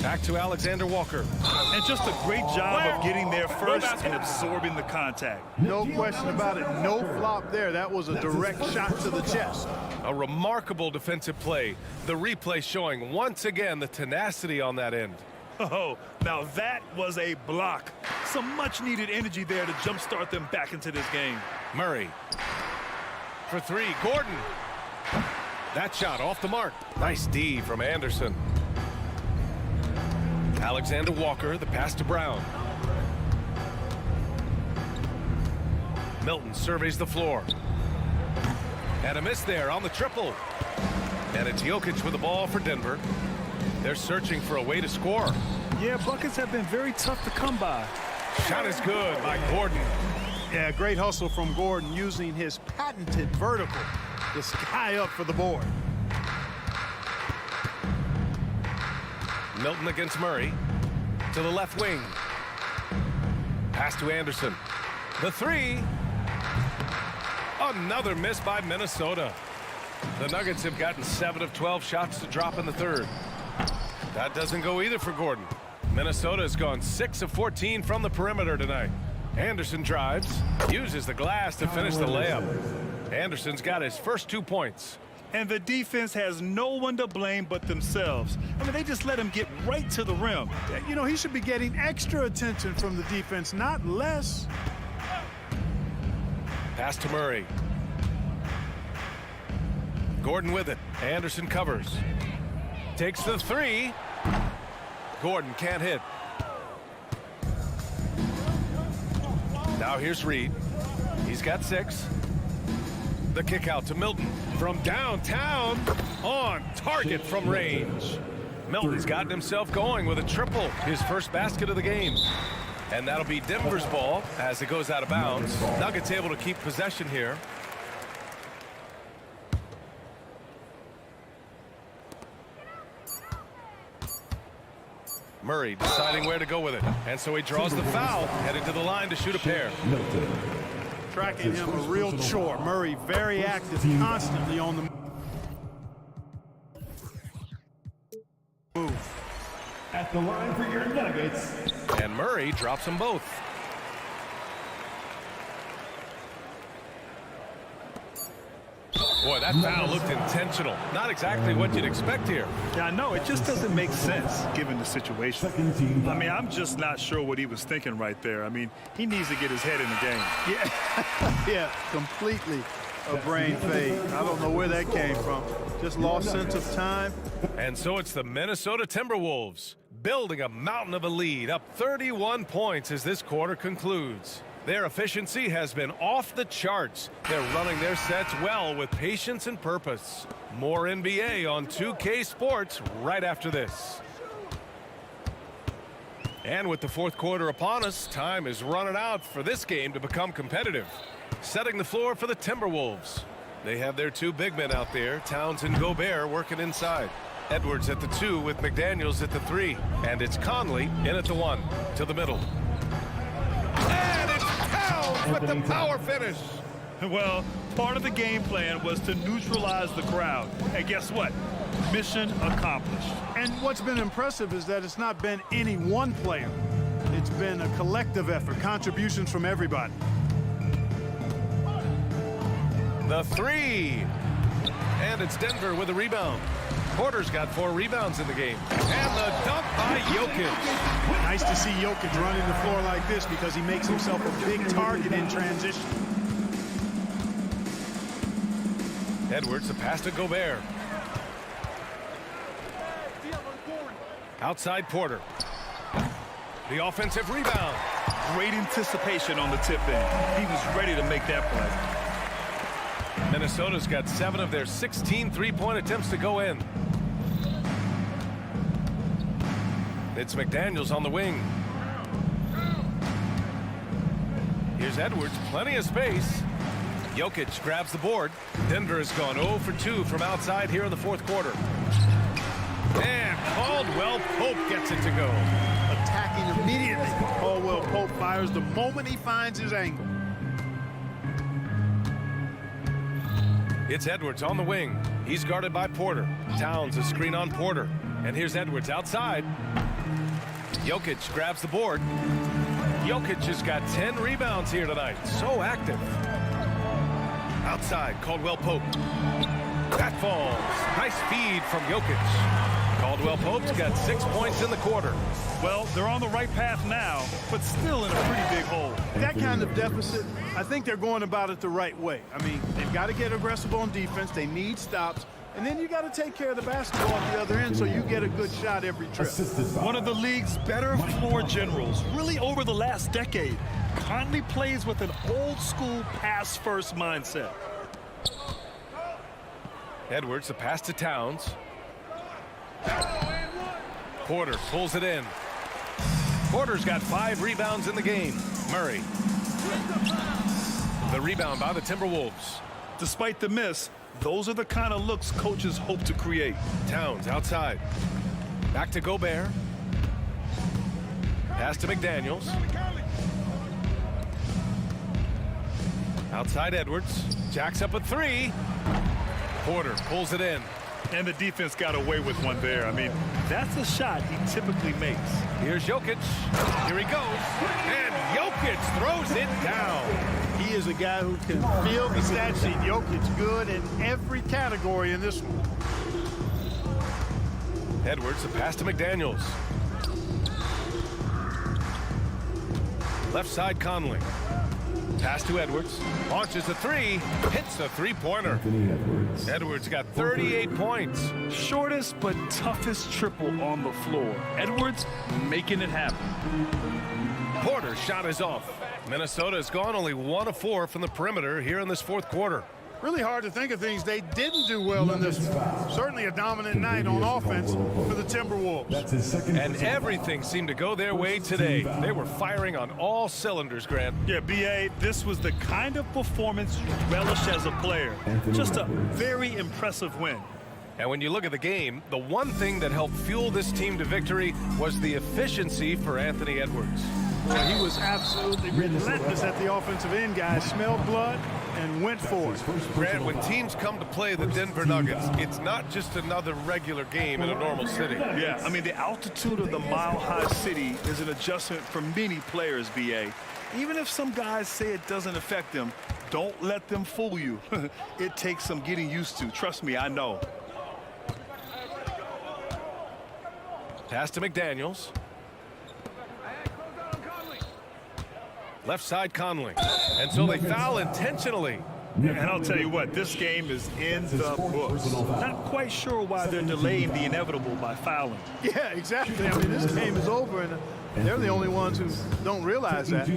Back to Alexander Walker. And just a great job of getting there first and absorbing the contact. No question about it. No flop there. That was a direct shot to the chest. A remarkable defensive play. The replay showing once again the tenacity on that end. Oh, now that was a block. Some much-needed energy there to jumpstart them back into this game. Murray for 3. Gordon. That shot off the mark. Nice D from Anderson. Alexander Walker, the pass to Brown. Milton surveys the floor. And a miss there on the triple. And it's Jokic with the ball for Denver. They're searching for a way to score. Yeah, buckets have been very tough to come by. Shot is good by Gordon. Yeah, great hustle from Gordon using his patented vertical to sky up for the board. Milton against Murray. To the left wing. Pass to Anderson. The 3. Another miss by Minnesota. The Nuggets have gotten 7 of 12 shots to drop in the 3rd. That doesn't go either for Gordon. Minnesota has gone 6 of 14 from the perimeter tonight. Anderson drives, uses the glass to finish the layup. Anderson's got his first 2 points. And the defense has no one to blame but themselves. I mean, they just let him get right to the rim. You know, he should be getting extra attention from the defense, not less. Pass to Murray. Gordon with it. Anderson covers. Takes the 3. Gordon can't hit. Now here's Reed. He's got 6. The kick out to Milton from downtown, on target from range. Milton's gotten himself going with a triple, his first basket of the game. And that'll be Denver's ball as it goes out of bounds. Nuggets able to keep possession here. Murray deciding where to go with it. And so he draws the foul, heading to the line to shoot a pair. Tracking him a real chore. Murray very active, constantly on the move. At the line for your Nuggets. And Murray drops them both. Boy, that foul looked intentional. Not exactly what you'd expect here. Yeah, I know. It just doesn't make sense given the situation. I mean, I'm just not sure what he was thinking right there. I mean, he needs to get his head in the game. Yeah, yeah, completely a brain fade. I don't know where that came from. Just lost sense of time. And so it's the Minnesota Timberwolves building a mountain of a lead, up 31 points as this quarter concludes. Their efficiency has been off the charts. They're running their sets well with patience and purpose. More NBA on 2K Sports right after this. And with the fourth quarter upon us, time is running out for this game to become competitive. Setting the floor for the Timberwolves. They have their two big men out there, Towns and Gobert, working inside. Edwards at the 2 with McDaniels at the 3. And it's Conley in at the 1 to the middle. And it's Towns with the power finish. Well, part of the game plan was to neutralize the crowd. And guess what? Mission accomplished. And what's been impressive is that it's not been any one player. It's been a collective effort, contributions from everybody. The 3. And it's Denver with a rebound. Porter's got 4 rebounds in the game. And the dunk by Jokic. Nice to see Jokic running the floor like this because he makes himself a big target in transition. Edwards, the pass to Gobert. Outside Porter. The offensive rebound. Great anticipation on the tip in. He was ready to make that play. Minnesota's got 7 of their 16 three-point attempts to go in. It's McDaniels on the wing. Here's Edwards, plenty of space. Jokic grabs the board. Denver has gone 0 for 2 from outside here in the fourth quarter. And Caldwell Pope gets it to go. Attacking immediately. Caldwell Pope fires the moment he finds his angle. It's Edwards on the wing. He's guarded by Porter. Towns a screen on Porter. And here's Edwards outside. Jokic grabs the board. Jokic has got 10 rebounds here tonight. So active. Outside, Caldwell Pope. That falls. Nice feed from Jokic. Caldwell Pope's got 6 points in the quarter. Well, they're on the right path now, but still in a pretty big hole. That kind of deficit, I think they're going about it the right way. I mean, they've got to get aggressive on defense. They need stops. And then you got to take care of the basketball at the other end so you get a good shot every trip. One of the league's better floor generals, really over the last decade. Conley plays with an old-school pass-first mindset. Edwards, the pass to Towns. Porter pulls it in. Porter's got 5 rebounds in the game. Murray. The rebound by the Timberwolves. Despite the miss, those are the kind of looks coaches hope to create. Towns outside. Back to Gobert. Pass to McDaniels. Outside Edwards. Jacks up a 3. Porter pulls it in. And the defense got away with one there. I mean, that's a shot he typically makes. Here's Jokic. Here he goes. And Jokic throws it down. He is a guy who can feel the stat sheet. Jokic good in every category in this one. Edwards, the pass to McDaniels. Left side Conley. Pass to Edwards. Launches a 3. Hits the three-pointer. Edwards got 38 points. Shortest but toughest triple on the floor. Edwards making it happen. Porter's shot is off. Minnesota has gone only 1 of 4 from the perimeter here in this fourth quarter. Really hard to think of things they didn't do well in this one. Certainly a dominant night on offense for the Timberwolves. That's his second. And everything seemed to go their way today. They were firing on all cylinders, Grant. Yeah, B.A., this was the kind of performance you relish as a player. Just a very impressive win. And when you look at the game, the one thing that helped fuel this team to victory was the efficiency for Anthony Edwards. Well, he was absolutely relentless at the offensive end, guys. Smelled blood and went for it. Grant, when teams come to play the Denver Nuggets, it's not just another regular game in a normal city. Yeah, I mean, the altitude of the mile-high city is an adjustment for many players, B.A. Even if some guys say it doesn't affect them, don't let them fool you. It takes some getting used to. Trust me, I know. Pass to McDaniels. Left side Conley. And so they foul intentionally. And I'll tell you what, this game is in the books. Not quite sure why they're delaying the inevitable by fouling. Yeah, exactly. I mean, this game is over, and they're the only ones who don't realize that.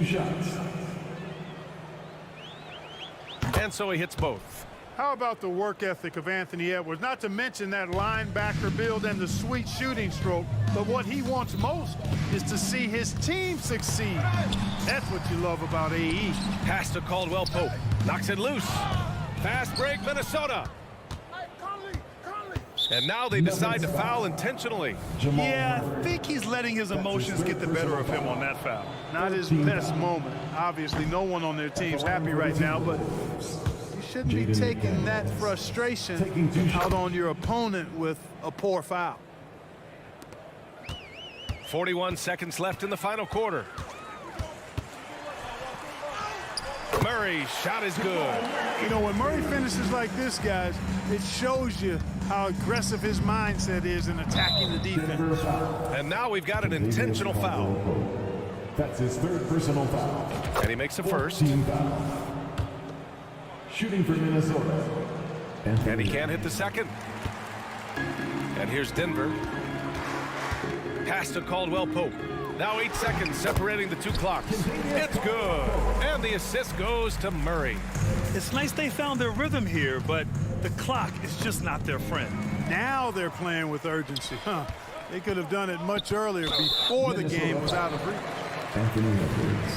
And so he hits both. How about the work ethic of Anthony Edwards? Not to mention that linebacker build and the sweet shooting stroke, but what he wants most is to see his team succeed. That's what you love about AE. Pass to Caldwell Pope. Knocks it loose. Fast break, Minnesota. And now they decide to foul intentionally. Yeah, I think he's letting his emotions get the better of him on that foul. Not his best moment. Obviously, no one on their team's happy right now, but you shouldn't be taking that frustration out on your opponent with a poor foul. 41 seconds left in the final quarter. Murray's shot is good. You know, when Murray finishes like this, guys, it shows you how aggressive his mindset is in attacking the defense. And now we've got an intentional foul. That's his third personal foul. And he makes a first. Shooting for Minnesota. And he can't hit the second. And here's Denver. Pass to Caldwell Pope. Now 8 seconds separating the two clocks. It's good. And the assist goes to Murray. It's nice they found their rhythm here, but the clock is just not their friend. Now they're playing with urgency. They could have done it much earlier before the game was out of reach. Anthony Edwards.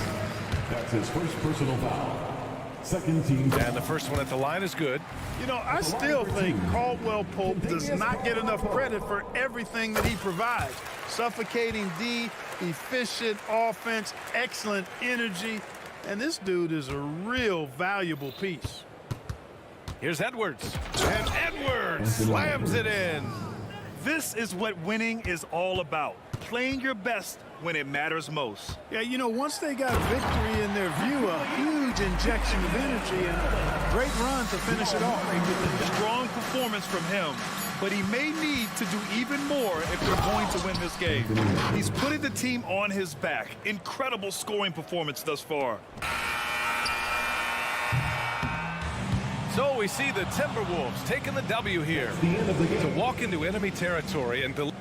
That's his first personal foul. Second team. And the first one at the line is good. You know, I still think Caldwell Pope does not get enough credit for everything that he provides. Suffocating D, efficient offense, excellent energy, and this dude is a real valuable piece. Here's Edwards. And Edwards slams it in. This is what winning is all about. Playing your best when it matters most. Yeah, you know, once they got victory in their view, a huge injection of energy and a great run to finish it off. Strong performance from him, but he may need to do even more if they're going to win this game. He's putting the team on his back. Incredible scoring performance thus far. So we see the Timberwolves taking the W here to walk into enemy territory and deliver.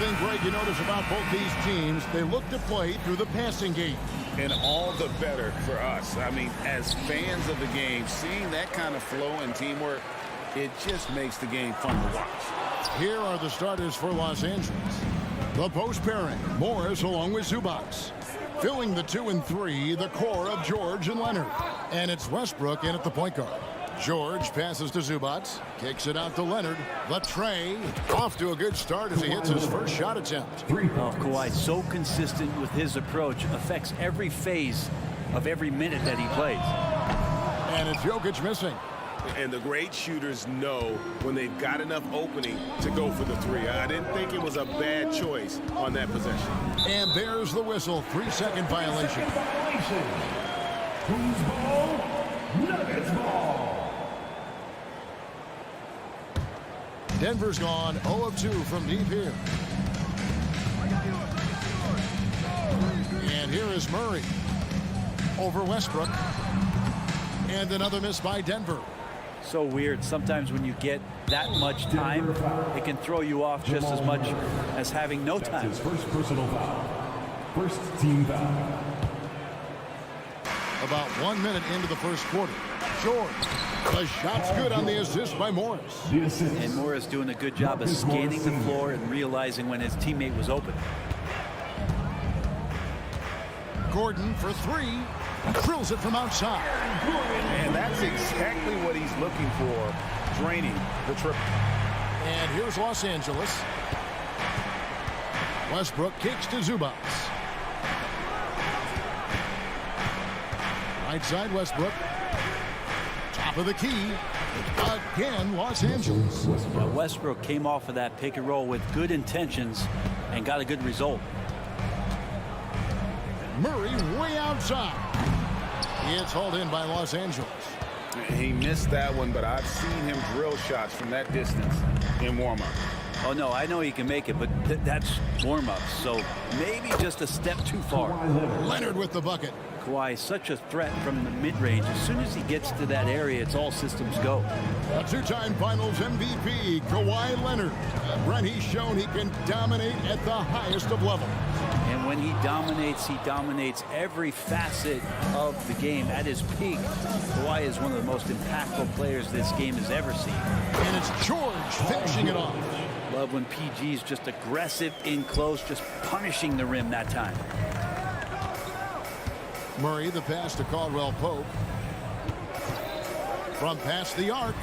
thing, Greg, you notice about both these teams, they look to play through the passing game. And all the better for us. I mean, as fans of the game, seeing that kind of flow and teamwork, it just makes the game fun to watch. Here are the starters for Los Angeles. The post pairing, Morris along with Zubac. Filling the 2 and 3, the core of George and Leonard. And it's Westbrook in at the point guard. George passes to Zubac, kicks it out to Leonard. The tray, off to a good start as he hits his first shot attempt. Oh, Kawhi, so consistent with his approach, affects every phase of every minute that he plays. And it's Jokic missing. And the great shooters know when they've got enough opening to go for the three. I didn't think it was a bad choice on that possession. And there's the whistle, 3-second violation. Who's ball? Nuggets ball. Denver's gone 0 of 2 from deep here. And here is Murray over Westbrook. And another miss by Denver. So weird. Sometimes when you get that much time, it can throw you off just as much as having no time. That's his first personal foul. First team foul. About 1 minute into the first quarter. George. The shot's good on the assist by Morris. And Morris doing a good job of scanning the floor and realizing when his teammate was open. Gordon for 3. Drills it from outside. And that's exactly what he's looking for, draining the triple. And here's Los Angeles. Westbrook kicks to Zubac. Right side Westbrook. Top of the key. Again, Los Angeles. Well, Westbrook came off of that pick and roll with good intentions and got a good result. Murray way outside. It's hauled in by Los Angeles. He missed that one, but I've seen him drill shots from that distance in warm-up. Oh, no, I know he can make it, but that's warm-up, so maybe just a step too far. Leonard with the bucket. Kawhi, such a threat from the mid-range. As soon as he gets to that area, it's all systems go. A 2-time Finals MVP, Kawhi Leonard. Brent, he's shown he can dominate at the highest of levels. And when he dominates every facet of the game at his peak. Kawhi is one of the most impactful players this game has ever seen. And it's George finishing it off. Love when PG's just aggressive in close, just punishing the rim that time. Murray, the pass to Caldwell Pope. From past the arc.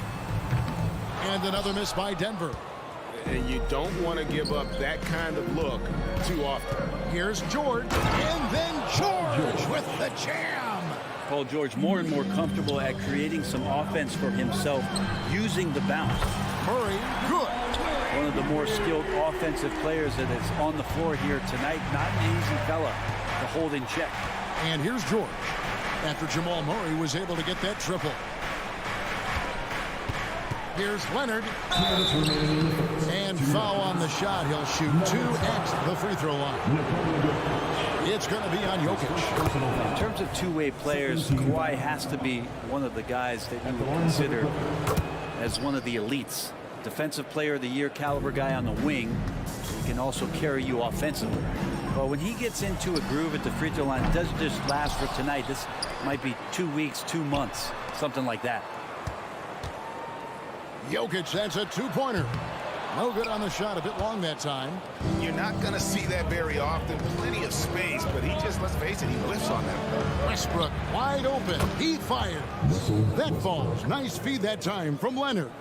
And another miss by Denver. And you don't want to give up that kind of look too often. Here's George. And then George with the jam. Paul George more and more comfortable at creating some offense for himself using the bounce. Murray, good. One of the more skilled offensive players that is on the floor here tonight. Not an easy fella to hold in check. And here's George. After Jamal Murray was able to get that triple. Here's Leonard. And foul on the shot. He'll shoot 2 at the free throw line. It's going to be on Jokic. In terms of two-way players, Kawhi has to be one of the guys that you would consider as one of the elites. Defensive player of the year caliber guy on the wing. He can also carry you offensively. But when he gets into a groove at the free throw line, it doesn't just last for tonight. This might be 2 weeks, 2 months, something like that. Jokic, that's a 2-pointer. No good on the shot, a bit long that time. You're not going to see that very often. Plenty of space, but he just, let's face it, he whiffs on that. Westbrook wide open. He fires. That falls. Nice feed that time from Leonard.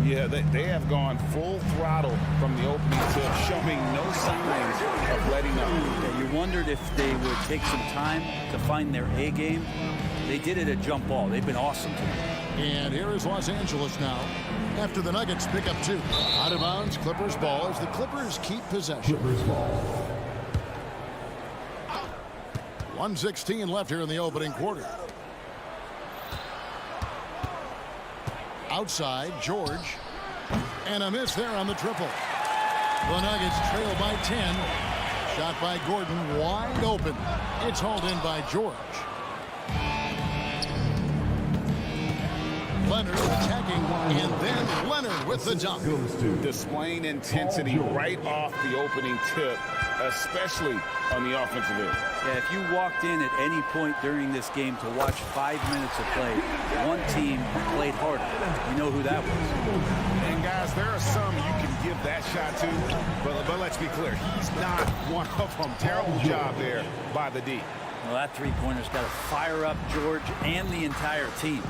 Yeah, they have gone full throttle from the opening tip, showing no signs of letting up. Yeah, you wondered if they would take some time to find their A game. They did it at jump ball. They've been awesome tonight. And here is Los Angeles now. After the Nuggets pick up 2. Out of bounds, Clippers ball as the Clippers keep possession. Clippers ball. 1:16 left here in the opening quarter. Outside, George. And a miss there on the triple. The Nuggets trail by 10. Shot by Gordon, wide open. It's hauled in by George. Leonard attacking, and then Leonard with the dunk. Displaying intensity right off the opening tip, especially on the offensive end. Yeah, if you walked in at any point during this game to watch 5 minutes of play, one team played harder. You know who that was. And guys, there are some you can give that shot to, but let's be clear, he's not one of them. Terrible job there by the D. Well, that three-pointer's got to fire up George and the entire team.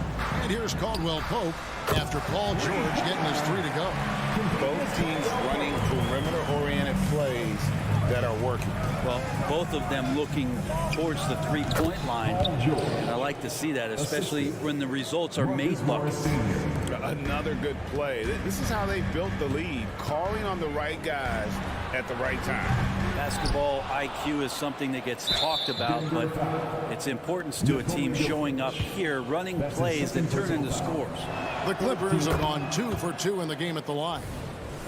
And here's Caldwell Pope after Paul George getting his 3 to go. Both teams running perimeter-oriented plays that are working. Well, both of them looking towards the three-point line. And I like to see that, especially when the results are made buckets. Another good play. This is how they built the lead, calling on the right guys at the right time. Basketball IQ is something that gets talked about, but its importance to a team showing up here, running plays that turn into scores. The Clippers have gone 2 for 2 in the game at the line.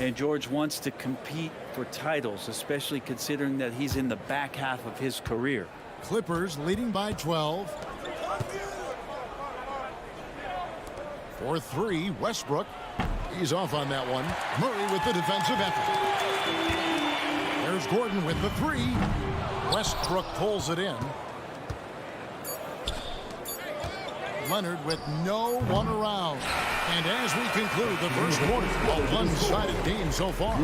And George wants to compete for titles, especially considering that he's in the back half of his career. Clippers leading by 12. For 3, Westbrook. He's off on that one. Murray with the defensive effort. There's Gordon with the 3. Westbrook pulls it in. Leonard with no one around. And as we conclude the first quarter, a one-sided game so far.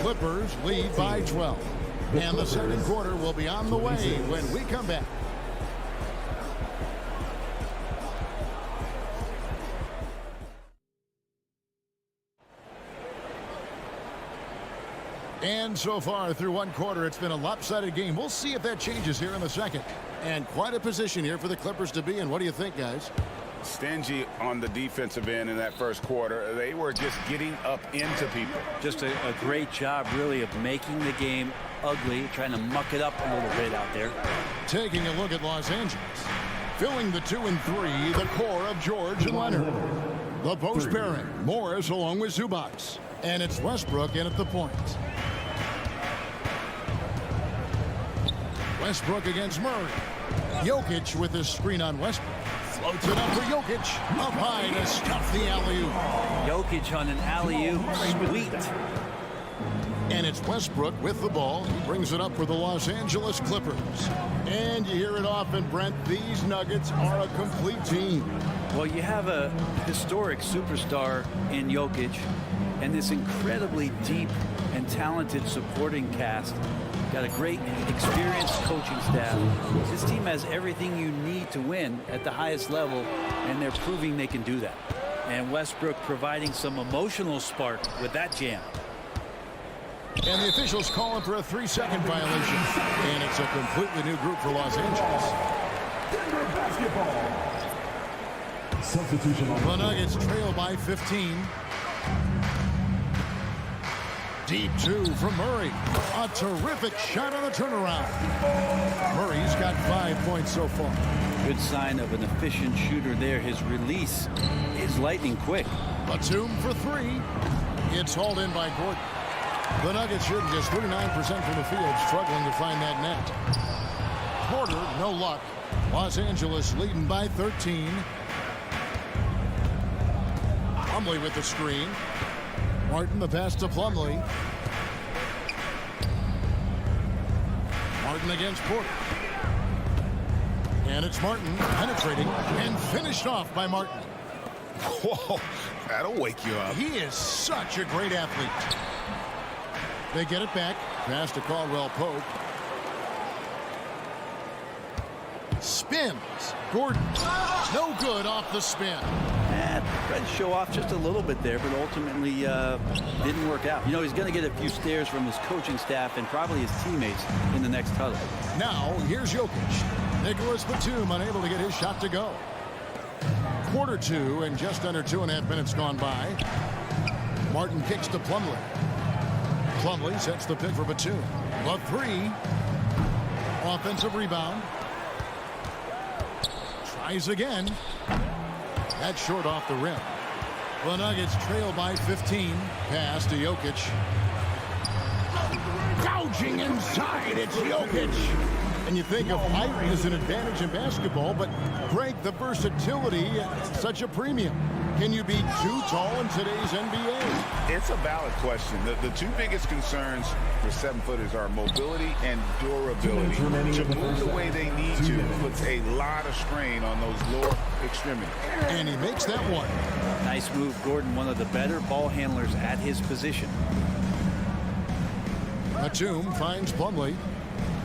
Clippers lead by 12. And the second quarter will be on the way when we come back. And so far through one quarter, it's been a lopsided game. We'll see if that changes here in the second. And quite a position here for the Clippers to be in. What do you think, guys? Stingy on the defensive end in that first quarter. They were just getting up into people. Just a great job, really, of making the game ugly, trying to muck it up a little bit out there. Taking a look at Los Angeles. Filling the 2 and 3, the core of George and Leonard. The post pairing, Morris along with Zubac. And it's Westbrook in at the point. Westbrook against Murray. Jokic with his screen on Westbrook. Floats it up for Jokic. Up high to stuff the alley-oop. Jokic on an alley-oop. Sweet. And it's Westbrook with the ball. He brings it up for the Los Angeles Clippers. And you hear it often, Brent. These Nuggets are a complete team. Well, you have a historic superstar in Jokic and this incredibly deep and talented supporting cast. Got a great, experienced coaching staff. This team has everything you need to win at the highest level, and they're proving they can do that. And Westbrook providing some emotional spark with that jam. And the officials calling for a 3-second violation. And it's a completely new group for Los Angeles. Basketball. Substitution on the Nuggets trail by 15. Deep 2 from Murray. A terrific shot on the turnaround. Murray's got 5 points so far. Good sign of an efficient shooter there. His release is lightning quick. Batum for 3. It's hauled in by Gordon. The Nuggets shooting just 39% from the field, struggling to find that net. Porter, no luck. Los Angeles leading by 13. Plumlee with the screen. Martin the pass to Plumlee. Martin against Porter. And it's Martin penetrating and finished off by Martin. Whoa, that'll wake you up. He is such a great athlete. They get it back. Pass to Caldwell Pope. Spins. Gordon. No good off the spin. Tried to show off just a little bit there, but ultimately didn't work out. You know, he's going to get a few stares from his coaching staff and probably his teammates in the next huddle. Now, here's Jokic. Nicholas Batum unable to get his shot to go. Quarter 2 and just under 2.5 minutes gone by. Martin kicks to Plumlee. Plumlee sets the pick for Batum. The 3. Offensive rebound. Tries again. That's short off the rim. The Nuggets trail by 15. Pass to Jokic. Gouging inside. It's Jokic. And you think of height as an advantage in basketball, but Greg, the versatility, such a premium. Can you be too tall in today's NBA? It's a valid question. The two biggest concerns for 7-footers are mobility and durability. To move the way they need to puts a lot of strain on those lower extremities. And he makes that one. Nice move, Gordon, one of the better ball handlers at his position. Batum finds Plumlee.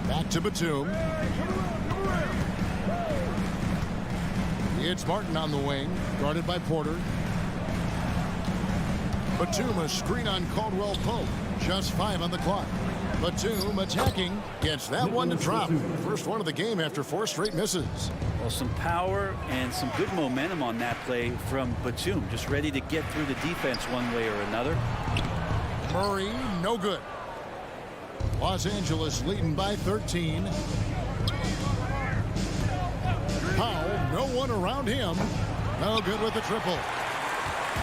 Back to Batum. It's Martin on the wing, guarded by Porter. Batum a screen on Caldwell Pope. Just 5 on the clock. Batum attacking. Gets that one to drop. First one of the game after 4 straight misses. Well, some power and some good momentum on that play from Batum. Just ready to get through the defense one way or another. Murray, no good. Los Angeles leading by 13. Powell, no one around him. No good with the triple.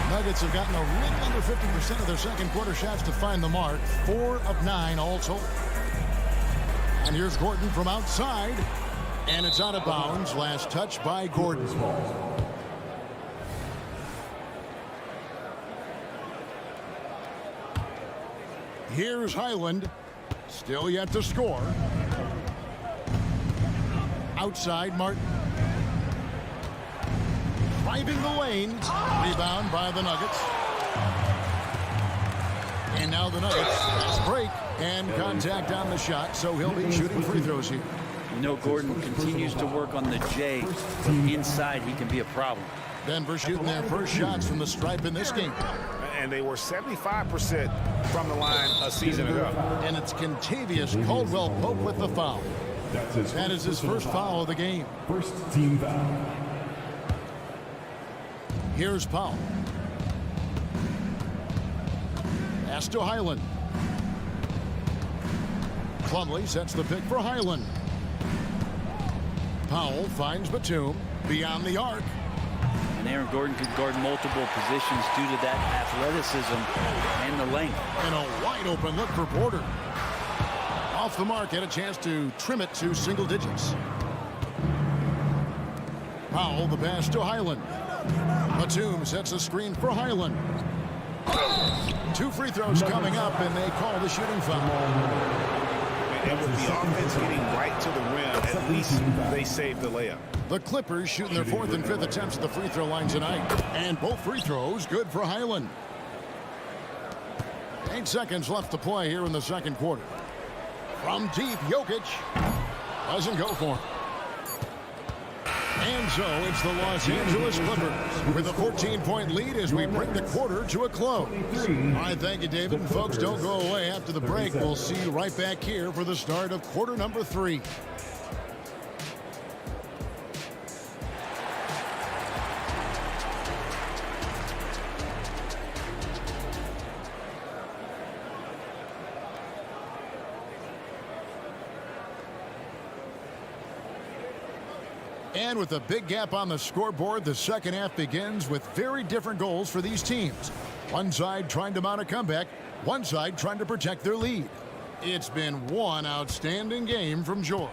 Nuggets have gotten a little under 50% of their second quarter shots to find the mark. 4 of 9 all told. And here's Gordon from outside. And it's out of bounds. Last touch by Gordon. Here's Highland. Still yet to score. Outside Martin. Driving the lane. Rebound by the Nuggets. And now the Nuggets break and contact on the shot, so he'll be shooting free throws here. You know, Gordon continues to work on the J. From inside, he can be a problem. Denver shooting their first shots from the stripe in this game. And they were 75% from the line a season ago. And it's Kentavious Caldwell-Pope with the foul. That is his first foul of the game. First team foul. Here's Powell. Pass to Highland. Plumlee sets the pick for Highland. Powell finds Batum beyond the arc. And Aaron Gordon could guard multiple positions due to that athleticism and the length. And a wide open look for Porter. Off the mark, had a chance to trim it to single digits. Powell, the pass to Highland. Batum sets a screen for Highland. 2 free throws coming up, and they call the shooting foul. And with the offense getting right to the rim, at least they saved the layup. The Clippers shooting their 4th and 5th attempts at the free throw line tonight. And both free throws good for Highland. 8 seconds left to play here in the second quarter. From deep, Jokic doesn't go for him. And so it's the Los Angeles Clippers with a 14-point lead as we bring the quarter to a close. All right, thank you, David. And folks, don't go away after the break. We'll see you right back here for the start of quarter number 3. And with a big gap on the scoreboard, the second half begins with very different goals for these teams. One side trying to mount a comeback, one side trying to protect their lead. It's been one outstanding game from George.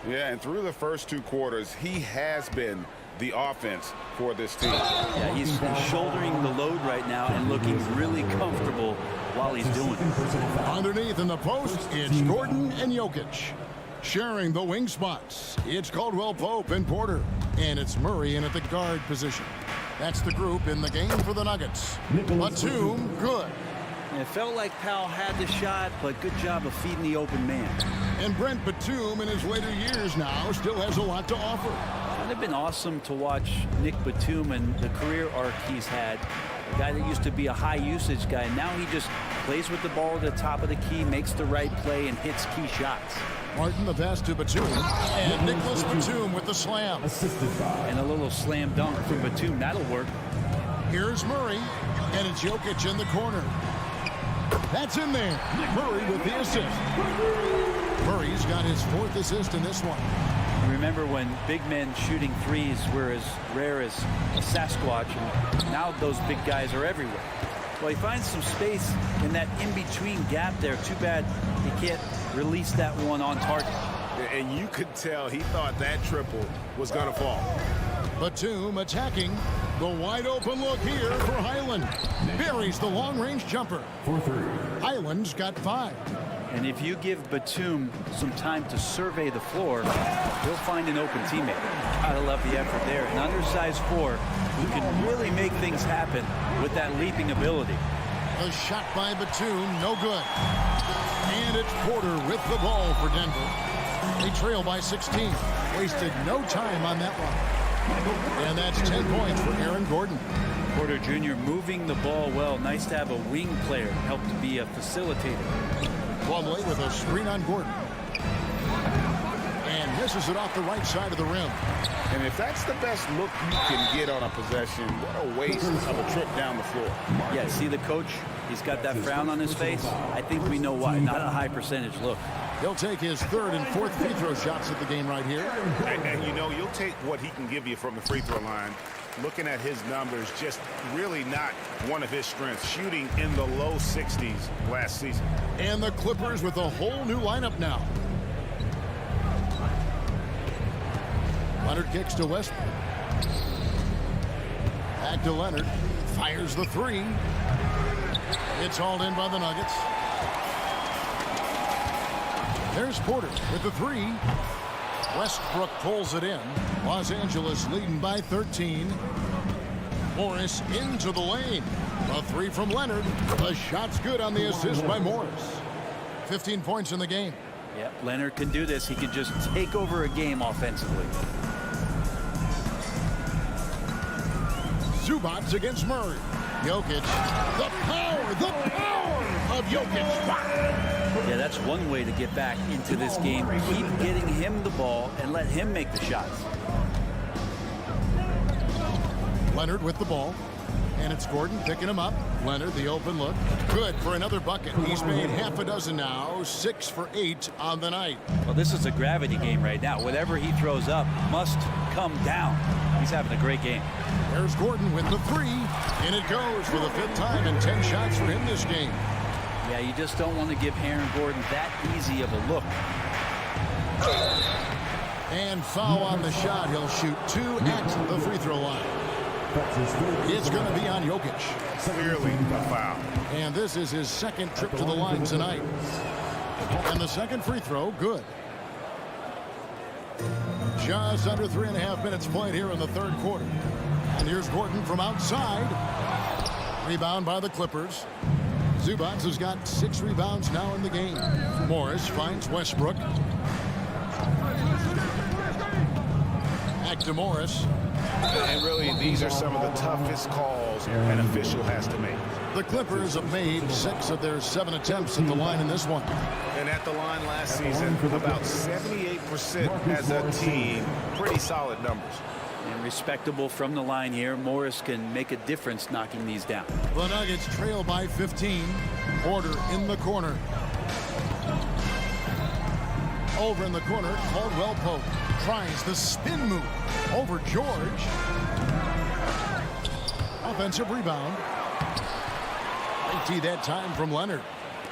Yeah, and through the first 2 quarters, he has been the offense for this team. Yeah, he's shouldering the load right now and looking really comfortable while he's doing it. Underneath in the post, it's Gordon and Jokic. Sharing the wing spots, it's Caldwell-Pope and Porter. And it's Murray in at the guard position. That's the group in the game for the Nuggets. Batum, good. It felt like Powell had the shot, but good job of feeding the open man. And Brent Batum in his later years now still has a lot to offer. It would have been awesome to watch Nick Batum and the career arc he's had. A guy that used to be a high usage guy. Now he just plays with the ball at the top of the key, makes the right play, and hits key shots. Martin the pass to Batum. And Nicholas Batum with the slam. And a little slam dunk from Batum. That'll work. Here's Murray. And it's Jokic in the corner. That's in there. Murray with the assist. Murray's got his 4th assist in this one. Remember when big men shooting threes were as rare as a Sasquatch, and now those big guys are everywhere. Well, he finds some space in that in-between gap there. Too bad he can't release that one on target. And you could tell he thought that triple was going to fall. Batum attacking. The wide open look here for Highland. Buries the long-range jumper. Highland's got 5. And if you give Batum some time to survey the floor, he'll find an open teammate. Gotta love the effort there. An undersized 4 who can really make things happen with that leaping ability. A shot by Batum, no good. And it's Porter with the ball for Denver. They trail by 16. Wasted no time on that one. And that's 10 points for Aaron Gordon. Porter Jr. moving the ball well. Nice to have a wing player help to be a facilitator. Plumlee with a screen on Gordon. And misses it off the right side of the rim. And if that's the best look you can get on a possession, what a waste of a trip down the floor. Yeah, see the coach? He's got that frown on his face. I think we know why. Not a high percentage look. He'll take his 3rd and 4th free throw shots at the game right here. And you know, you'll take what he can give you from the free throw line. Looking at his numbers, just really not one of his strengths. Shooting in the low 60s last season. And the Clippers with a whole new lineup now. Leonard kicks to Westbrook. Back to Leonard. Fires the 3. It's hauled in by the Nuggets. There's Porter with the 3. Westbrook pulls it in. Los Angeles leading by 13. Morris into the lane. A 3 from Leonard. The shot's good on the assist by Morris. 15 points in the game. Yep, Leonard can do this. He can just take over a game offensively. Zubats against Murray. Jokic. The power of Jokic. Yeah, that's one way to get back into this game. Keep getting him the ball and let him make the shots. Leonard with the ball. And it's Gordon picking him up. Leonard, the open look. Good for another bucket. He's made half a dozen now. 6 for 8 on the night. Well, this is a gravity game right now. Whatever he throws up must come down. He's having a great game. There's Gordon with the 3. And it goes for the 5th time and 10 shots for him this game. Yeah, you just don't want to give Aaron Gordon that easy of a look. And foul on the shot. He'll shoot 2 at the free throw line. It's going to be on Jokic. Clearly a foul. And this is his 2nd trip to the line tonight. And the 2nd free throw, good. Just under 3.5 minutes played here in the 3rd quarter. And here's Gordon from outside. Rebound by the Clippers. Zubats has got 6 rebounds now in the game. Morris finds Westbrook. Back to Morris. And really, these are some of the toughest calls an official has to make. The Clippers have made 6 of their 7 attempts at the line in this one. And at the line last season, about 78% as a team. Pretty solid numbers. And respectable from the line here. Morris can make a difference knocking these down. The Nuggets trail by 15. Porter in the corner. Over in the corner, Caldwell Pope tries the spin move over George. Offensive rebound. Late that time from Leonard.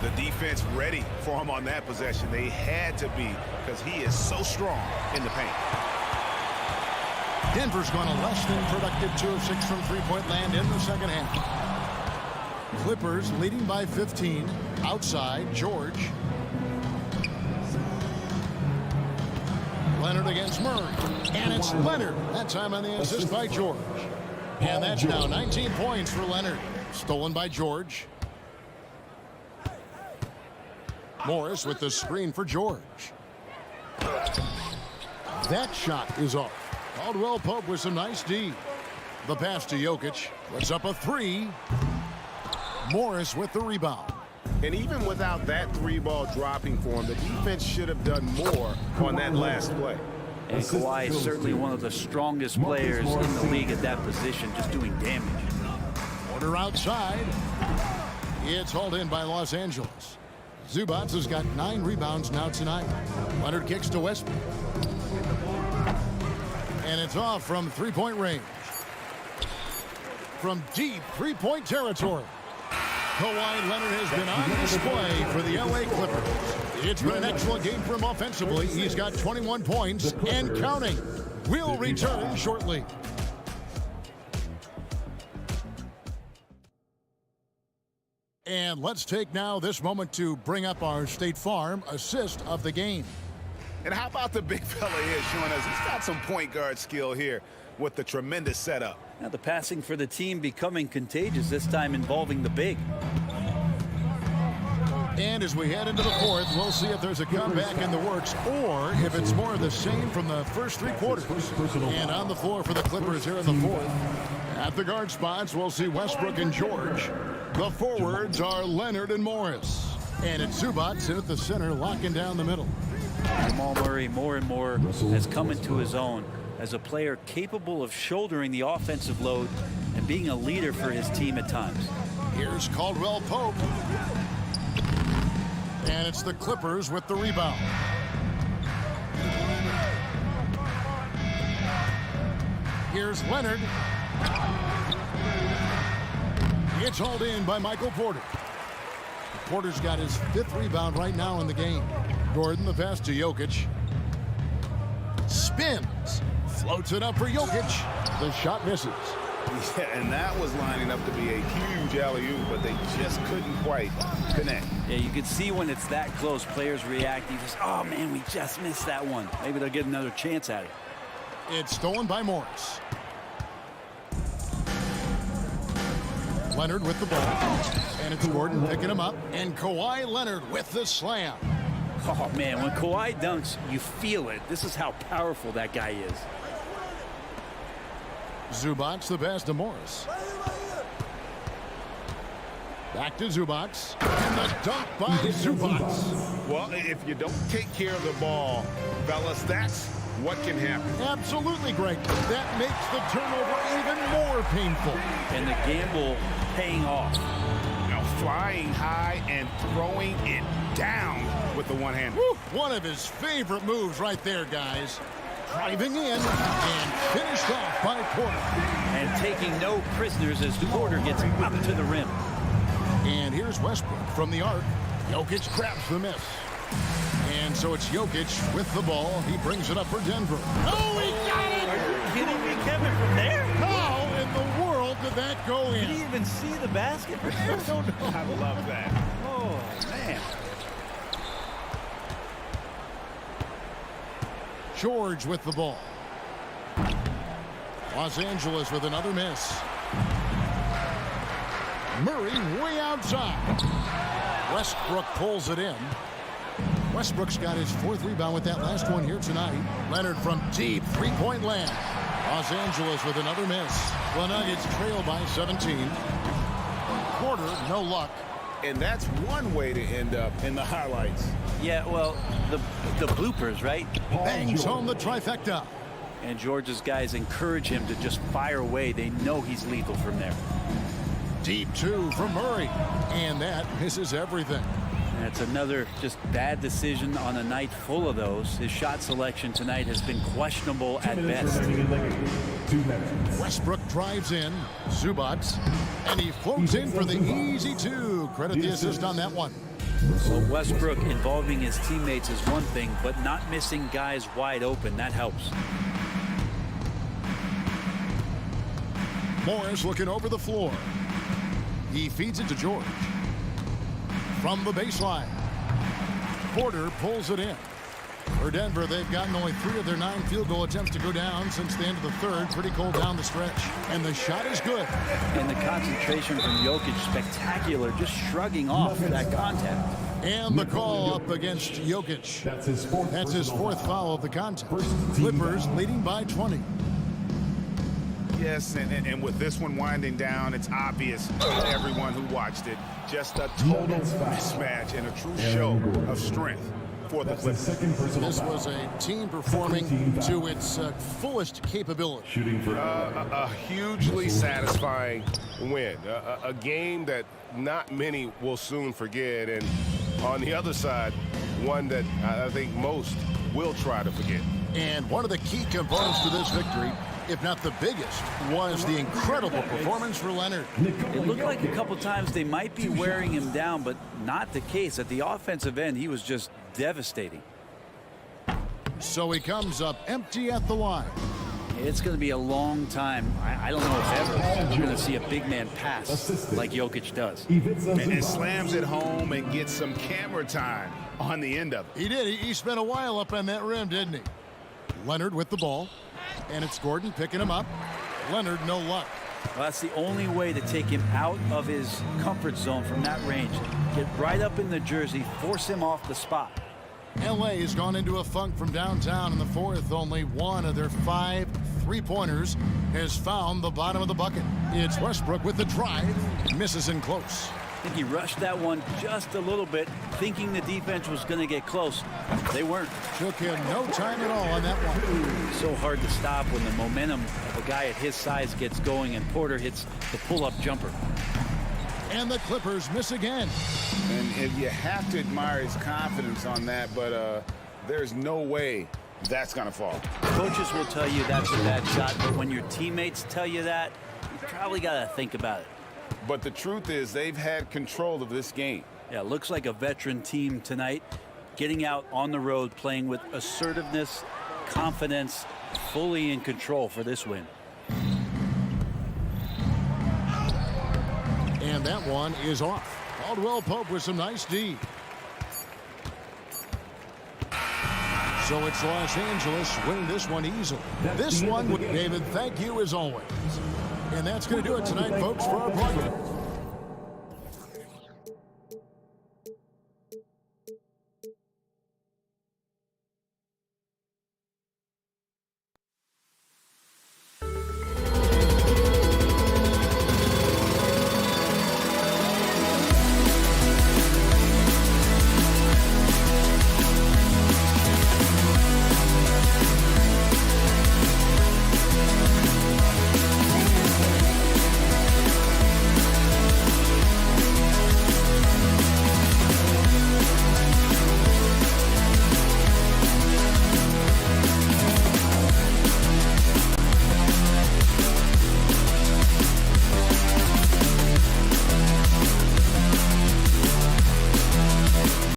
The defense ready for him on that possession. They had to be because he is so strong in the paint. Denver's gone a less than productive 2 of 6 from three-point land in the 2nd half. Clippers leading by 15. Outside, George. Leonard against Murray. And it's Leonard. That time on the assist by George. And that's now 19 points for Leonard. Stolen by George. Morris with the screen for George. That shot is off. Caldwell Pope with some nice D. The pass to Jokic. Puts up a 3. Morris with the rebound. And even without that 3-ball dropping for him, the defense should have done more on that last play. And Kawhi is certainly one of the strongest players in the league at that position, just doing damage. Porter outside. It's hauled in by Los Angeles. Zubats has got 9 rebounds now tonight. Leonard kicks to Westbrook. And it's off from 3-point range. From deep 3-point territory. Kawhi Leonard has been on display for the LA Clippers. It's been an excellent game for him offensively. He's got 21 points and counting. We'll return shortly. And let's take now this moment to bring up our State Farm assist of the game. And how about the big fella here showing us he's got some point guard skill here with the tremendous setup. Now the passing for the team becoming contagious, this time involving the big. And as we head into the fourth, we'll see if there's a comeback in the works or if it's more of the same from the first three quarters. And on the floor for the Clippers here in the fourth. At the guard spots, we'll see Westbrook and George. The forwards are Leonard and Morris. And it's Zubac in at the center, locking down the middle. Jamal Murray more and more has come into his own as a player capable of shouldering the offensive load and being a leader for his team at times. Here's Caldwell Pope. And it's the Clippers with the rebound. Here's Leonard. It's hauled in by Michael Porter. Porter's got his 5th rebound right now in the game. Gordon the pass to Jokic. Spins. Floats it up for Jokic. The shot misses. Yeah, and that was lining up to be a huge alley-oop, but they just couldn't quite connect. Yeah, you can see when it's that close, players react. You just, oh man, we just missed that one. Maybe they'll get another chance at it. It's stolen by Morris. Leonard with the ball. And it's Gordon picking him up. And Kawhi Leonard with the slam. Oh man, when Kawhi dunks, you feel it. This is how powerful that guy is. Zubac the pass to Morris. Back to Zubac. And the dunk by Zubac. Well, if you don't take care of the ball, fellas, that's what can happen. Absolutely, Greg. That makes the turnover even more painful. And the gamble paying off. Now flying high and throwing it down with the one-hand. One of his favorite moves right there, guys. Driving in and finished off by Porter. And taking no prisoners as Porter gets up to the rim. And here's Westbrook from the arc. Jokic grabs the miss. And so it's Jokic with the ball. He brings it up for Denver. Oh, he got it! Are you kidding me, Kevin, from there? How in the world did that go in? Did he even see the basket from there? I don't know. I love that. Oh, man. George with the ball. Los Angeles with another miss. Murray way outside. Westbrook pulls it in. Westbrook's got his 4th rebound with that last one here tonight. Leonard from deep three-point land. Los Angeles with another miss. The Nuggets trail by 17. Porter, no luck. And that's one way to end up in the highlights. Yeah, well, the bloopers, right? Bangs home the trifecta. And George's guys encourage him to just fire away. They know he's lethal from there. Deep 2 from Murray. And that misses everything. That's another just bad decision on a night full of those. His shot selection tonight has been questionable at best. Westbrook drives in. Zubac. And he floats in for the easy 2. Credit the assist on that one. Well, Westbrook involving his teammates is one thing, but not missing guys wide open, that helps. Morris looking over the floor. He feeds it to George. From the baseline. Porter pulls it in. For Denver, they've gotten only 3 of their 9 field goal attempts to go down since the end of the third. Pretty cold down the stretch. And the shot is good. And the concentration from Jokic, spectacular, just shrugging off that contact. And the call up against Jokic. That's his 4th foul of the contest. Clippers leading by 20. Yes, and with this one winding down, it's obvious to everyone who watched it. Just a total mismatch and a true show of strength for the Clippers. This was a team performing to its fullest capability. Shooting for a hugely satisfying win. A game that not many will soon forget. And on the other side, one that I think most will try to forget. And one of the key components to this victory, if not the biggest, was the incredible performance for Leonard. It looked like a couple times they might be wearing him down, but not the case. At the offensive end, he was just devastating. So he comes up empty at the line. It's going to be a long time. I don't know if ever we're going to see a big man pass like Jokic does. And slams it home and gets some camera time on the end of it. He did. He spent a while up on that rim, didn't he? Leonard with the ball. And it's Gordon picking him up. Leonard, no luck. Well, that's the only way to take him out of his comfort zone from that range. Get right up in the jersey, force him off the spot. LA has gone into a funk from downtown in the fourth. Only one of their 5 3-pointers has found the bottom of the bucket. It's Westbrook with the drive. Misses in close. I think he rushed that one just a little bit, thinking the defense was going to get close. They weren't. Took him no time at all on that one. So hard to stop when the momentum of a guy at his size gets going and Porter hits the pull-up jumper. And the Clippers miss again. And you have to admire his confidence on that, but there's no way that's going to fall. Coaches will tell you that's a bad shot, but when your teammates tell you that, you probably got to think about it. But the truth is they've had control of this game. Yeah, looks like a veteran team tonight, getting out on the road, playing with assertiveness, confidence, fully in control for this win. And that one is off. Caldwell Pope with some nice D. So it's Los Angeles winning this one easily. This one, David, thank you as always. And that's going to do it tonight, folks, for our broadcast.